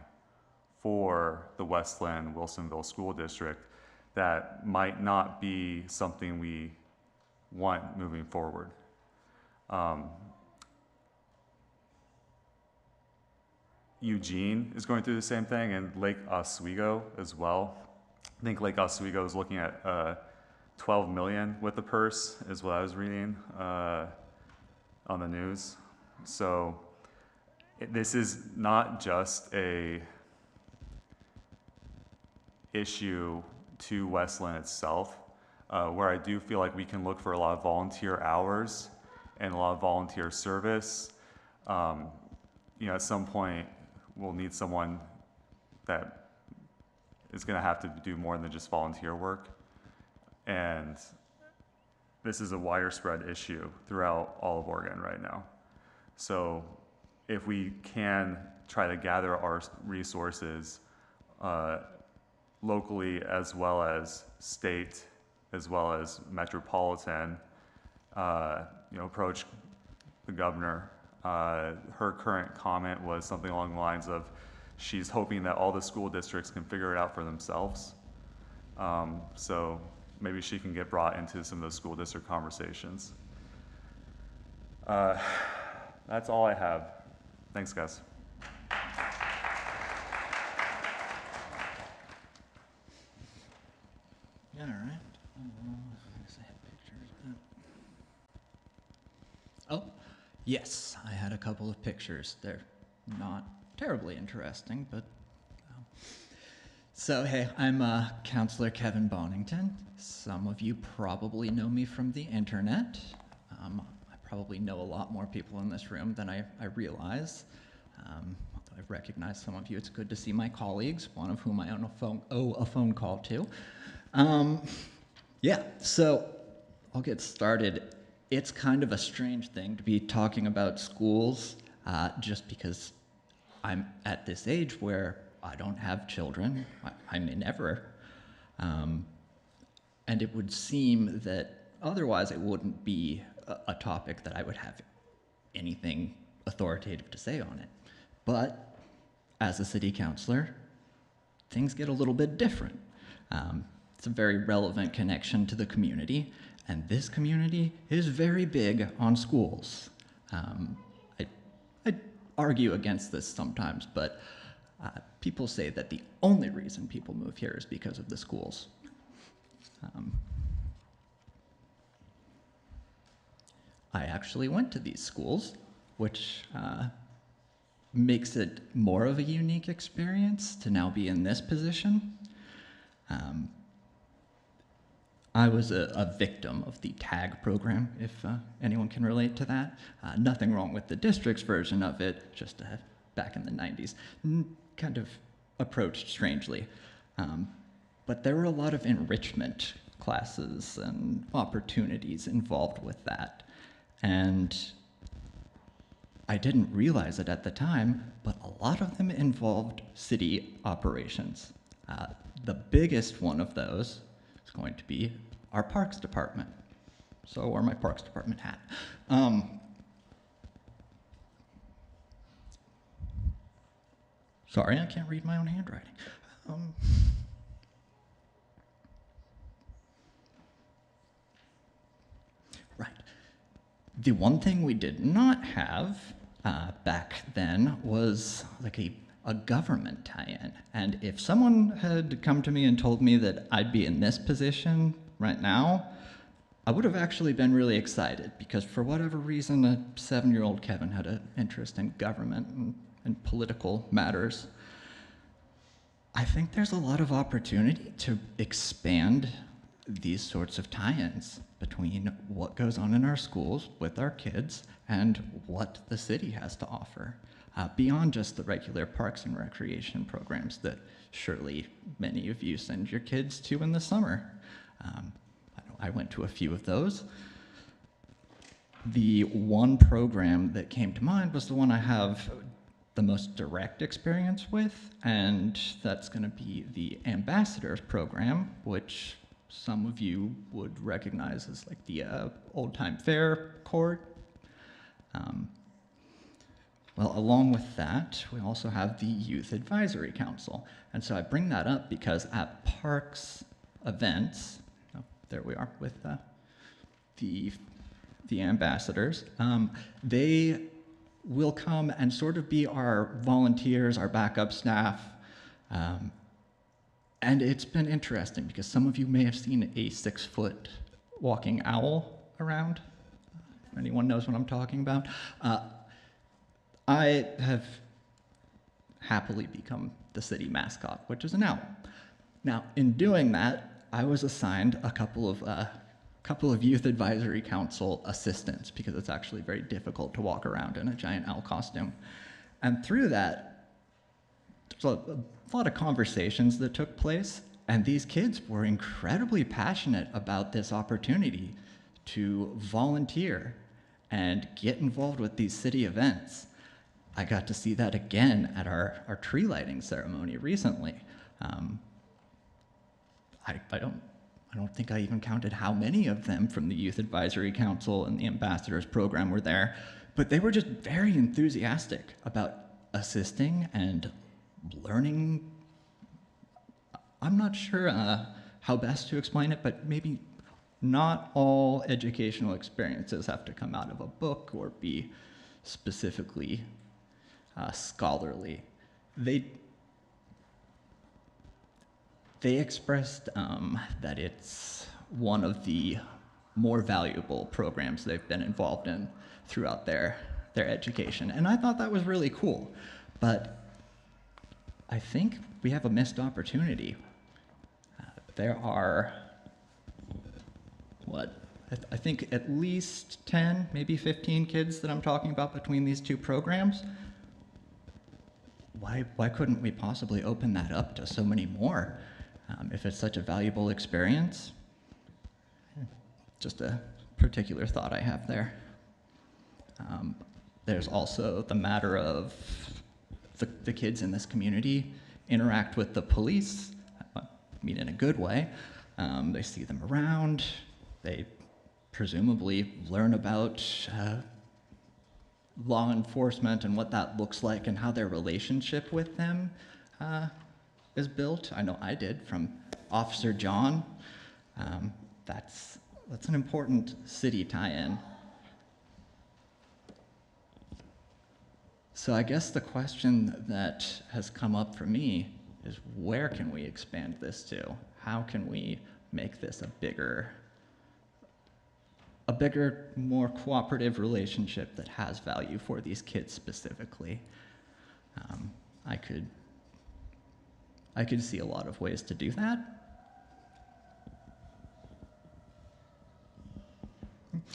for the West Linn Wilsonville School District that might not be something we want moving forward. Eugene is going through the same thing, and Lake Oswego as well. I think Lake Oswego is looking at $12 million with the purse, is what I was reading on the news. So this is not just a issue to West Linn itself, where I do feel like we can look for a lot of volunteer hours and a lot of volunteer service. You know, at some point, we'll need someone that is going to have to do more than just volunteer work. And this is a wider spread issue throughout all of Oregon right now. So if we can try to gather our resources locally as well as state, as well as metropolitan, you know, approach the governor. Her current comment was something along the lines of she's hoping that all the school districts can figure it out for themselves. So maybe she can get brought into some of those school district conversations. That's all I have. Thanks, guys. All right. Oh, yes, I had a couple of pictures. They're not terribly interesting, but So, hey, I'm Counselor Kevin Bonington. Some of you probably know me from the internet. I probably know a lot more people in this room than I realize. I recognize some of you. It's good to see my colleagues, one of whom I owe a phone call to. Yeah, so I'll get started. It's kind of a strange thing to be talking about schools just because I'm at this age where I don't have children. I may never. And it would seem that otherwise it wouldn't be a topic that I would have anything authoritative to say on it. But as a city councilor, things get a little bit different. It's a very relevant connection to the community, and this community is very big on schools. I argue against this sometimes, but people say that the only reason people move here is because of the schools. I actually went to these schools, which makes it more of a unique experience to now be in this position. I was a victim of the TAG program, if anyone can relate to that. Nothing wrong with the district's version of it, just back in the 90s. Kind of approached strangely. But there were a lot of enrichment classes and opportunities involved with that. And I didn't realize it at the time, but a lot of them involved city operations. The biggest one of those is going to be our Parks Department. So I wore my Parks Department hat. Sorry, I can't read my own handwriting. Right. The one thing we did not have back then was like a government tie-in. And if someone had come to me and told me that I'd be in this position right now, I would have actually been really excited, because for whatever reason, a 7-year-old Kevin had an interest in government and political matters. I think there's a lot of opportunity to expand these sorts of tie-ins between what goes on in our schools with our kids and what the city has to offer, beyond just the regular parks and recreation programs that surely many of you send your kids to in the summer. I went to a few of those. The one program that came to mind was the one I have the most direct experience with, and that's going to be the Ambassadors program, which some of you would recognize as like the Old Time Fair court. Well, along with that, we also have the Youth Advisory Council. And so I bring that up because at parks events, there we are with the ambassadors, they will come and sort of be our volunteers, our backup staff. And it's been interesting because some of you may have seen a 6-foot walking owl around. Anyone knows what I'm talking about? I have happily become the city mascot, which is an owl. Now, in doing that, I was assigned a couple of Youth Advisory Council assistants, because it's actually very difficult to walk around in a giant owl costume. And through that, there's a lot of conversations that took place, and these kids were incredibly passionate about this opportunity to volunteer and get involved with these city events. I got to see that again at our tree lighting ceremony recently. I don't think I even counted how many of them from the Youth Advisory Council and the Ambassadors program were there, but they were just very enthusiastic about assisting and learning. I'm not sure how best to explain it, but maybe not all educational experiences have to come out of a book or be specifically scholarly. They expressed that it's one of the more valuable programs they've been involved in throughout their education. And I thought that was really cool. But I think we have a missed opportunity. There are, I think at least 10, maybe 15 kids that I'm talking about between these two programs. Why couldn't we possibly open that up to so many more if it's such a valuable experience? Just a particular thought I have there. There's also the matter of the kids in this community interact with the police, I mean in a good way. They see them around, they presumably learn about law enforcement and what that looks like and how their relationship with them is built. I know I did from Officer John. That's an important city tie-in. So I guess the question that has come up for me is, where can we expand this to? How can we make this a bigger, more cooperative relationship that has value for these kids specifically? I could see a lot of ways to do that.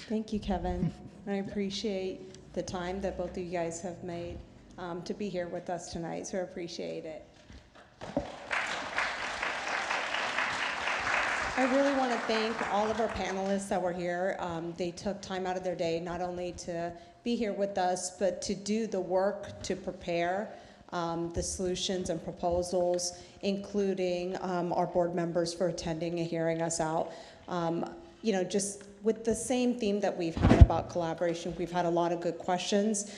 Thank you, Kevin. I appreciate the time that both of you guys have made to be here with us tonight, so I appreciate it. I really want to thank all of our panelists that were here. They took time out of their day not only to be here with us, but to do the work to prepare the solutions and proposals, including our board members for attending and hearing us out. Just with the same theme that we've had about collaboration, we've had a lot of good questions.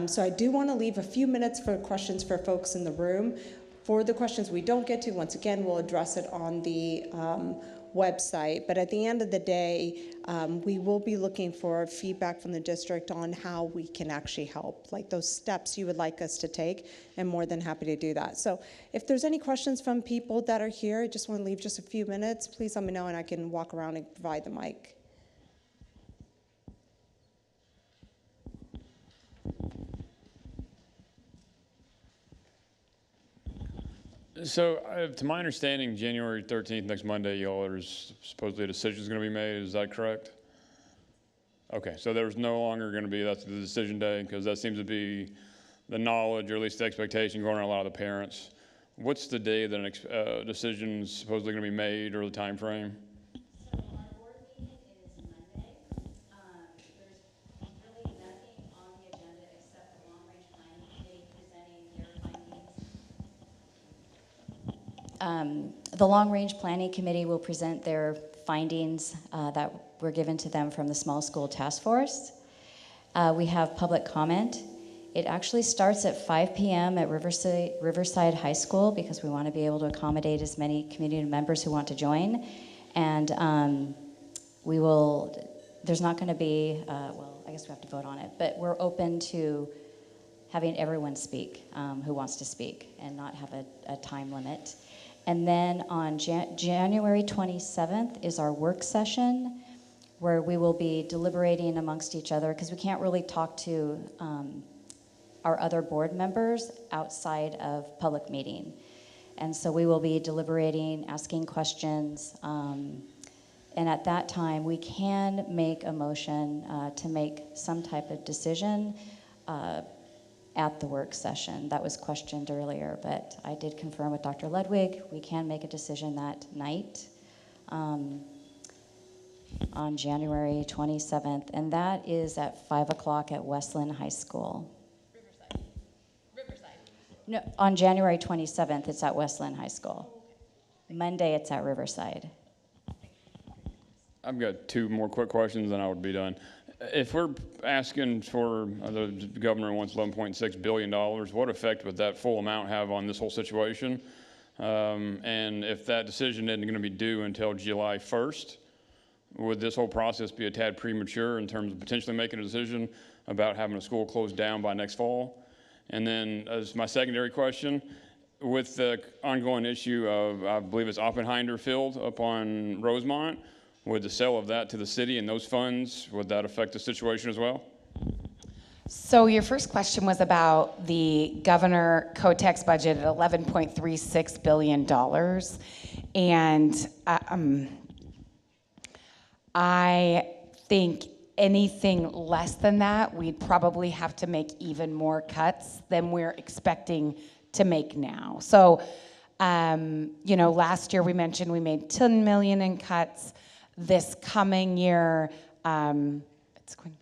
So I do want to leave a few minutes for questions for folks in the room. For the questions we don't get to, once again, we'll address it on the website. But at the end of the day, we will be looking for feedback from the district on how we can actually help, like those steps you would like us to take, and more than happy to do that. So if there's any questions from people that are here, I just want to leave just a few minutes, please let me know and I can walk around and provide the mic. So, to my understanding, January 13th, next Monday, there's supposedly a decision is going to be made. Is that correct? Okay, so there's no longer going to be, that's the decision day, because that seems to be the knowledge, or at least the expectation going around a lot of the parents. What's the day that a decision is supposedly going to be made, or the time frame? The Long Range Planning Committee will present their findings that were given to them from the Small School Task Force. We have public comment. It actually starts at 5 p.m. at Riverside High School because we want to be able to accommodate as many community members who want to join. And there's not going to be, I guess we have to vote on it, but we're open to having everyone speak who wants to speak and not have a time limit. And then on January 27th is our work session where we will be deliberating amongst each other because we can't really talk to our other board members outside of public meeting. And so we will be deliberating, asking questions, and at that time we can make a motion to make some type of decision at the work session. That was questioned earlier, but I did confirm with Dr. Ludwig, we can make a decision that night on January 27th, and that is at 5 o'clock at Westland High School. Riverside. No, on January 27th, it's at Westland High School. Monday, it's at Riverside. I've got two more quick questions, and I would be done. If we're asking for, the governor wants $11.6 billion, what effect would that full amount have on this whole situation? And if that decision isn't going to be due until July 1st, would this whole process be a tad premature in terms of potentially making a decision about having a school closed down by next fall? And then as my secondary question, with the ongoing issue of, I believe it's Oppenheimer Field up on Rosemont, would the sale of that to the city and those funds, would that affect the situation as well? So your first question was about the Governor Kotek's budget at $11.36 billion. And I think anything less than that, we'd probably have to make even more cuts than we're expecting to make now. So, last year we mentioned we made 10 million in cuts. This coming year, it's going to be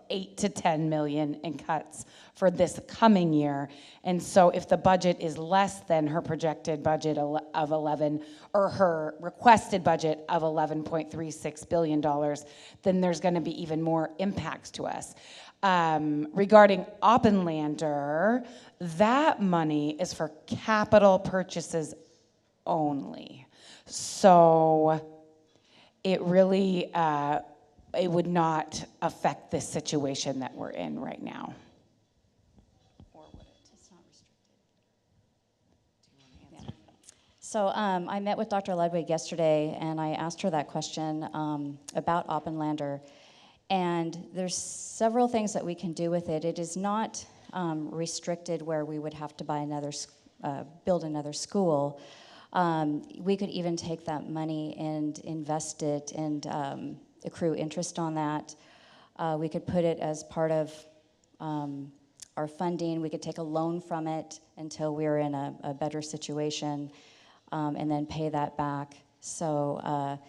8 to 10 million in cuts for this coming year. And so if the budget is less than her projected budget of 11, or her requested budget of $11.36 billion, then there's going to be even more impacts to us. Regarding Oppenlander, that money is for capital purchases only. So it really, it would not affect this situation that we're in right now. Or would it? It's not restricted. So I met with Dr. Ludwig yesterday, and I asked her that question about Oppenlander. And there's several things that we can do with it. It is not restricted where we would have to buy build another school. We could even take that money and invest it and accrue interest on that. We could put it as part of our funding. We could take a loan from it until we're in a better situation, and then pay that back. So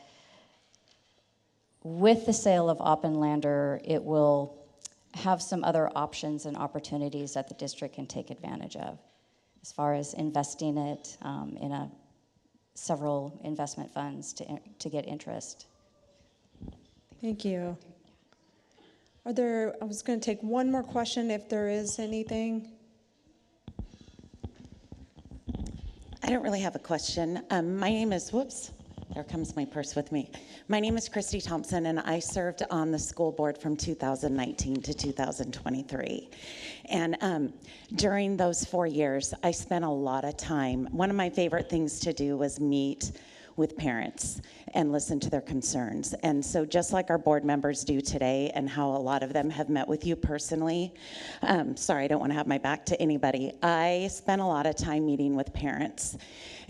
with the sale of Oppenlander, it will have some other options and opportunities that the district can take advantage of, as far as investing it in several investment funds to get interest. Thank you. I was going to take one more question if there is anything. I don't really have a question. My name is, there comes my purse with me. My name is Christy Thompson, and I served on the school board from 2019 to 2023. And during those 4 years, I spent a lot of time. One of my favorite things to do was meet with parents and listen to their concerns. And so just like our board members do today, and how a lot of them have met with you personally, sorry, I don't want to have my back to anybody. I spent a lot of time meeting with parents.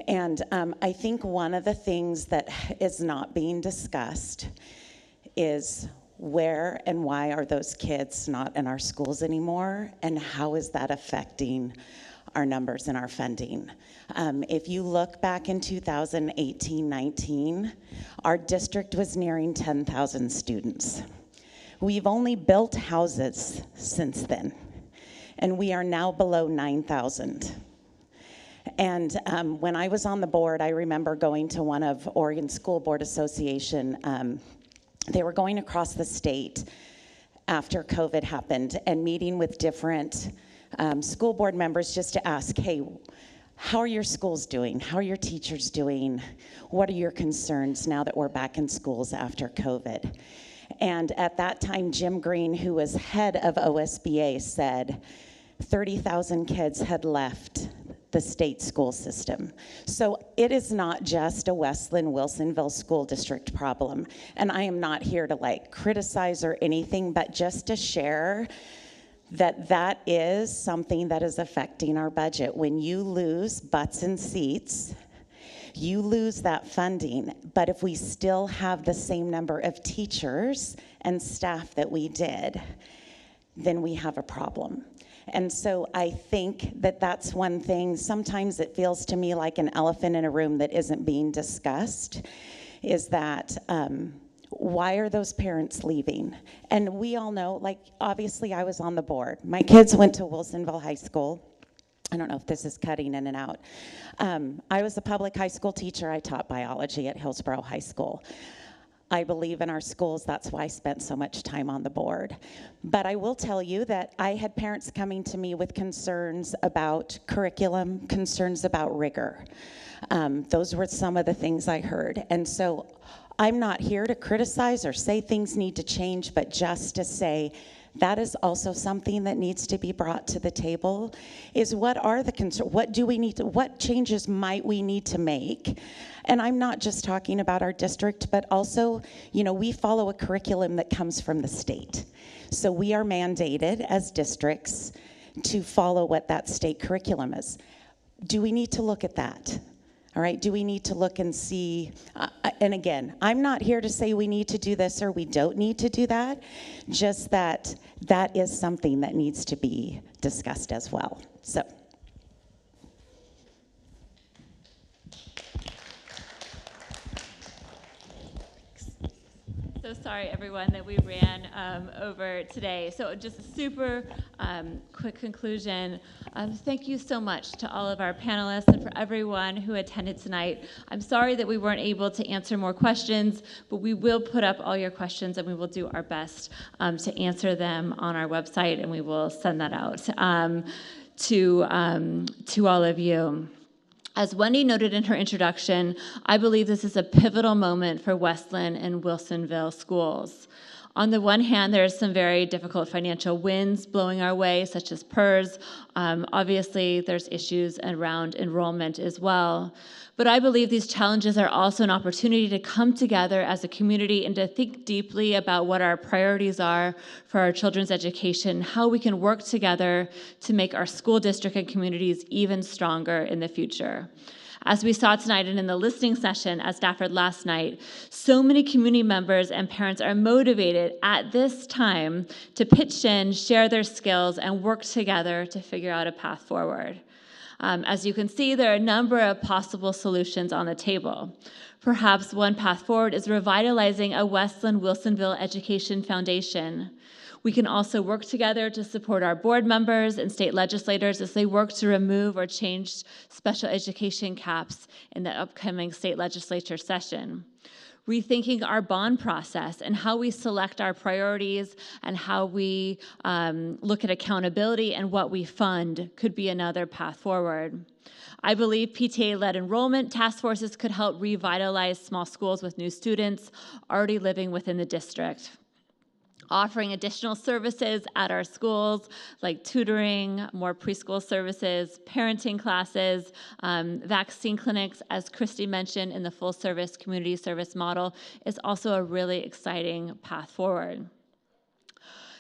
And I think one of the things that is not being discussed is where and why are those kids not in our schools anymore, and how is that affecting our numbers and our funding. If you look back in 2018-19, our district was nearing 10,000 students. We've only built houses since then, and we are now below 9,000. And when I was on the board, I remember going to one of Oregon School Board Association. They were going across the state after COVID happened and meeting with different school board members just to ask, hey, how are your schools doing? How are your teachers doing? What are your concerns now that we're back in schools after COVID? And at that time, Jim Green, who was head of OSBA, said 30,000 kids had left the state school system. So it is not just a Wilsonville school district problem. And I am not here to criticize or anything, but just to share that is something that is affecting our budget. When you lose butts and seats, you lose that funding. But if we still have the same number of teachers and staff that we did, then we have a problem. And so I think that that's one thing. Sometimes it feels to me like an elephant in a room that isn't being discussed, is that why are those parents leaving? And we all know, obviously I was on the board. My kids went to Wilsonville High School. I don't know if this is cutting in and out. I was a public high school teacher. I taught biology at Hillsborough High School. I believe in our schools. That's why I spent so much time on the board. But I will tell you that I had parents coming to me with concerns about curriculum, concerns about rigor. Those were some of the things I heard. And so I'm not here to criticize or say things need to change, but just to say That is also something that needs to be brought to the table, is what are the concerns, what changes might we need to make? And I'm not just talking about our district, but also, we follow a curriculum that comes from the state. So we are mandated as districts to follow what that state curriculum is. Do we need to look at that? All right, do we need to look and see, and again, I'm not here to say we need to do this or we don't need to do that, just that that is something that needs to be discussed as well. So sorry, everyone, that we ran over today. So just a super quick conclusion. Thank you so much to all of our panelists and for everyone who attended tonight. I'm sorry that we weren't able to answer more questions, but we will put up all your questions and we will do our best to answer them on our website, and we will send that out to all of you. As Wendy noted in her introduction, I believe this is a pivotal moment for Westland and Wilsonville schools. On the one hand, there are some very difficult financial winds blowing our way, such as PERS. Obviously, there's issues around enrollment as well. But I believe these challenges are also an opportunity to come together as a community and to think deeply about what our priorities are for our children's education, how we can work together to make our school district and communities even stronger in the future. As we saw tonight and in the listening session at Stafford last night, so many community members and parents are motivated at this time to pitch in, share their skills, and work together to figure out a path forward. As you can see, there are a number of possible solutions on the table. Perhaps one path forward is revitalizing a Westland-Wilsonville Education Foundation. We can also work together to support our board members and state legislators as they work to remove or change special education caps in the upcoming state legislature session. Rethinking our bond process and how we select our priorities and how we look at accountability and what we fund could be another path forward. I believe PTA-led enrollment task forces could help revitalize small schools with new students already living within the district. Offering additional services at our schools like tutoring, more preschool services, parenting classes, vaccine clinics, as Christy mentioned in the full service community service model, is also a really exciting path forward.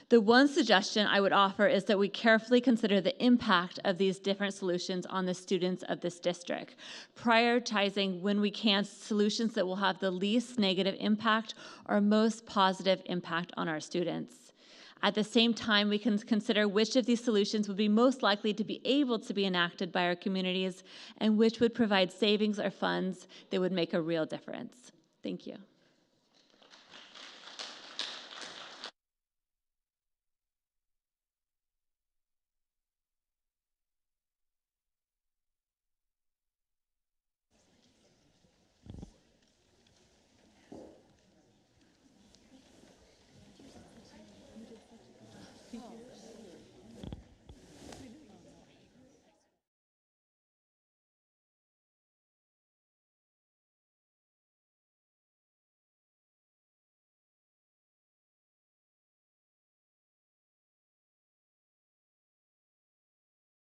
The one suggestion I would offer is that we carefully consider the impact of these different solutions on the students of this district, prioritizing when we can solutions that will have the least negative impact or most positive impact on our students. At the same time, we can consider which of these solutions would be most likely to be able to be enacted by our communities and which would provide savings or funds that would make a real difference. Thank you.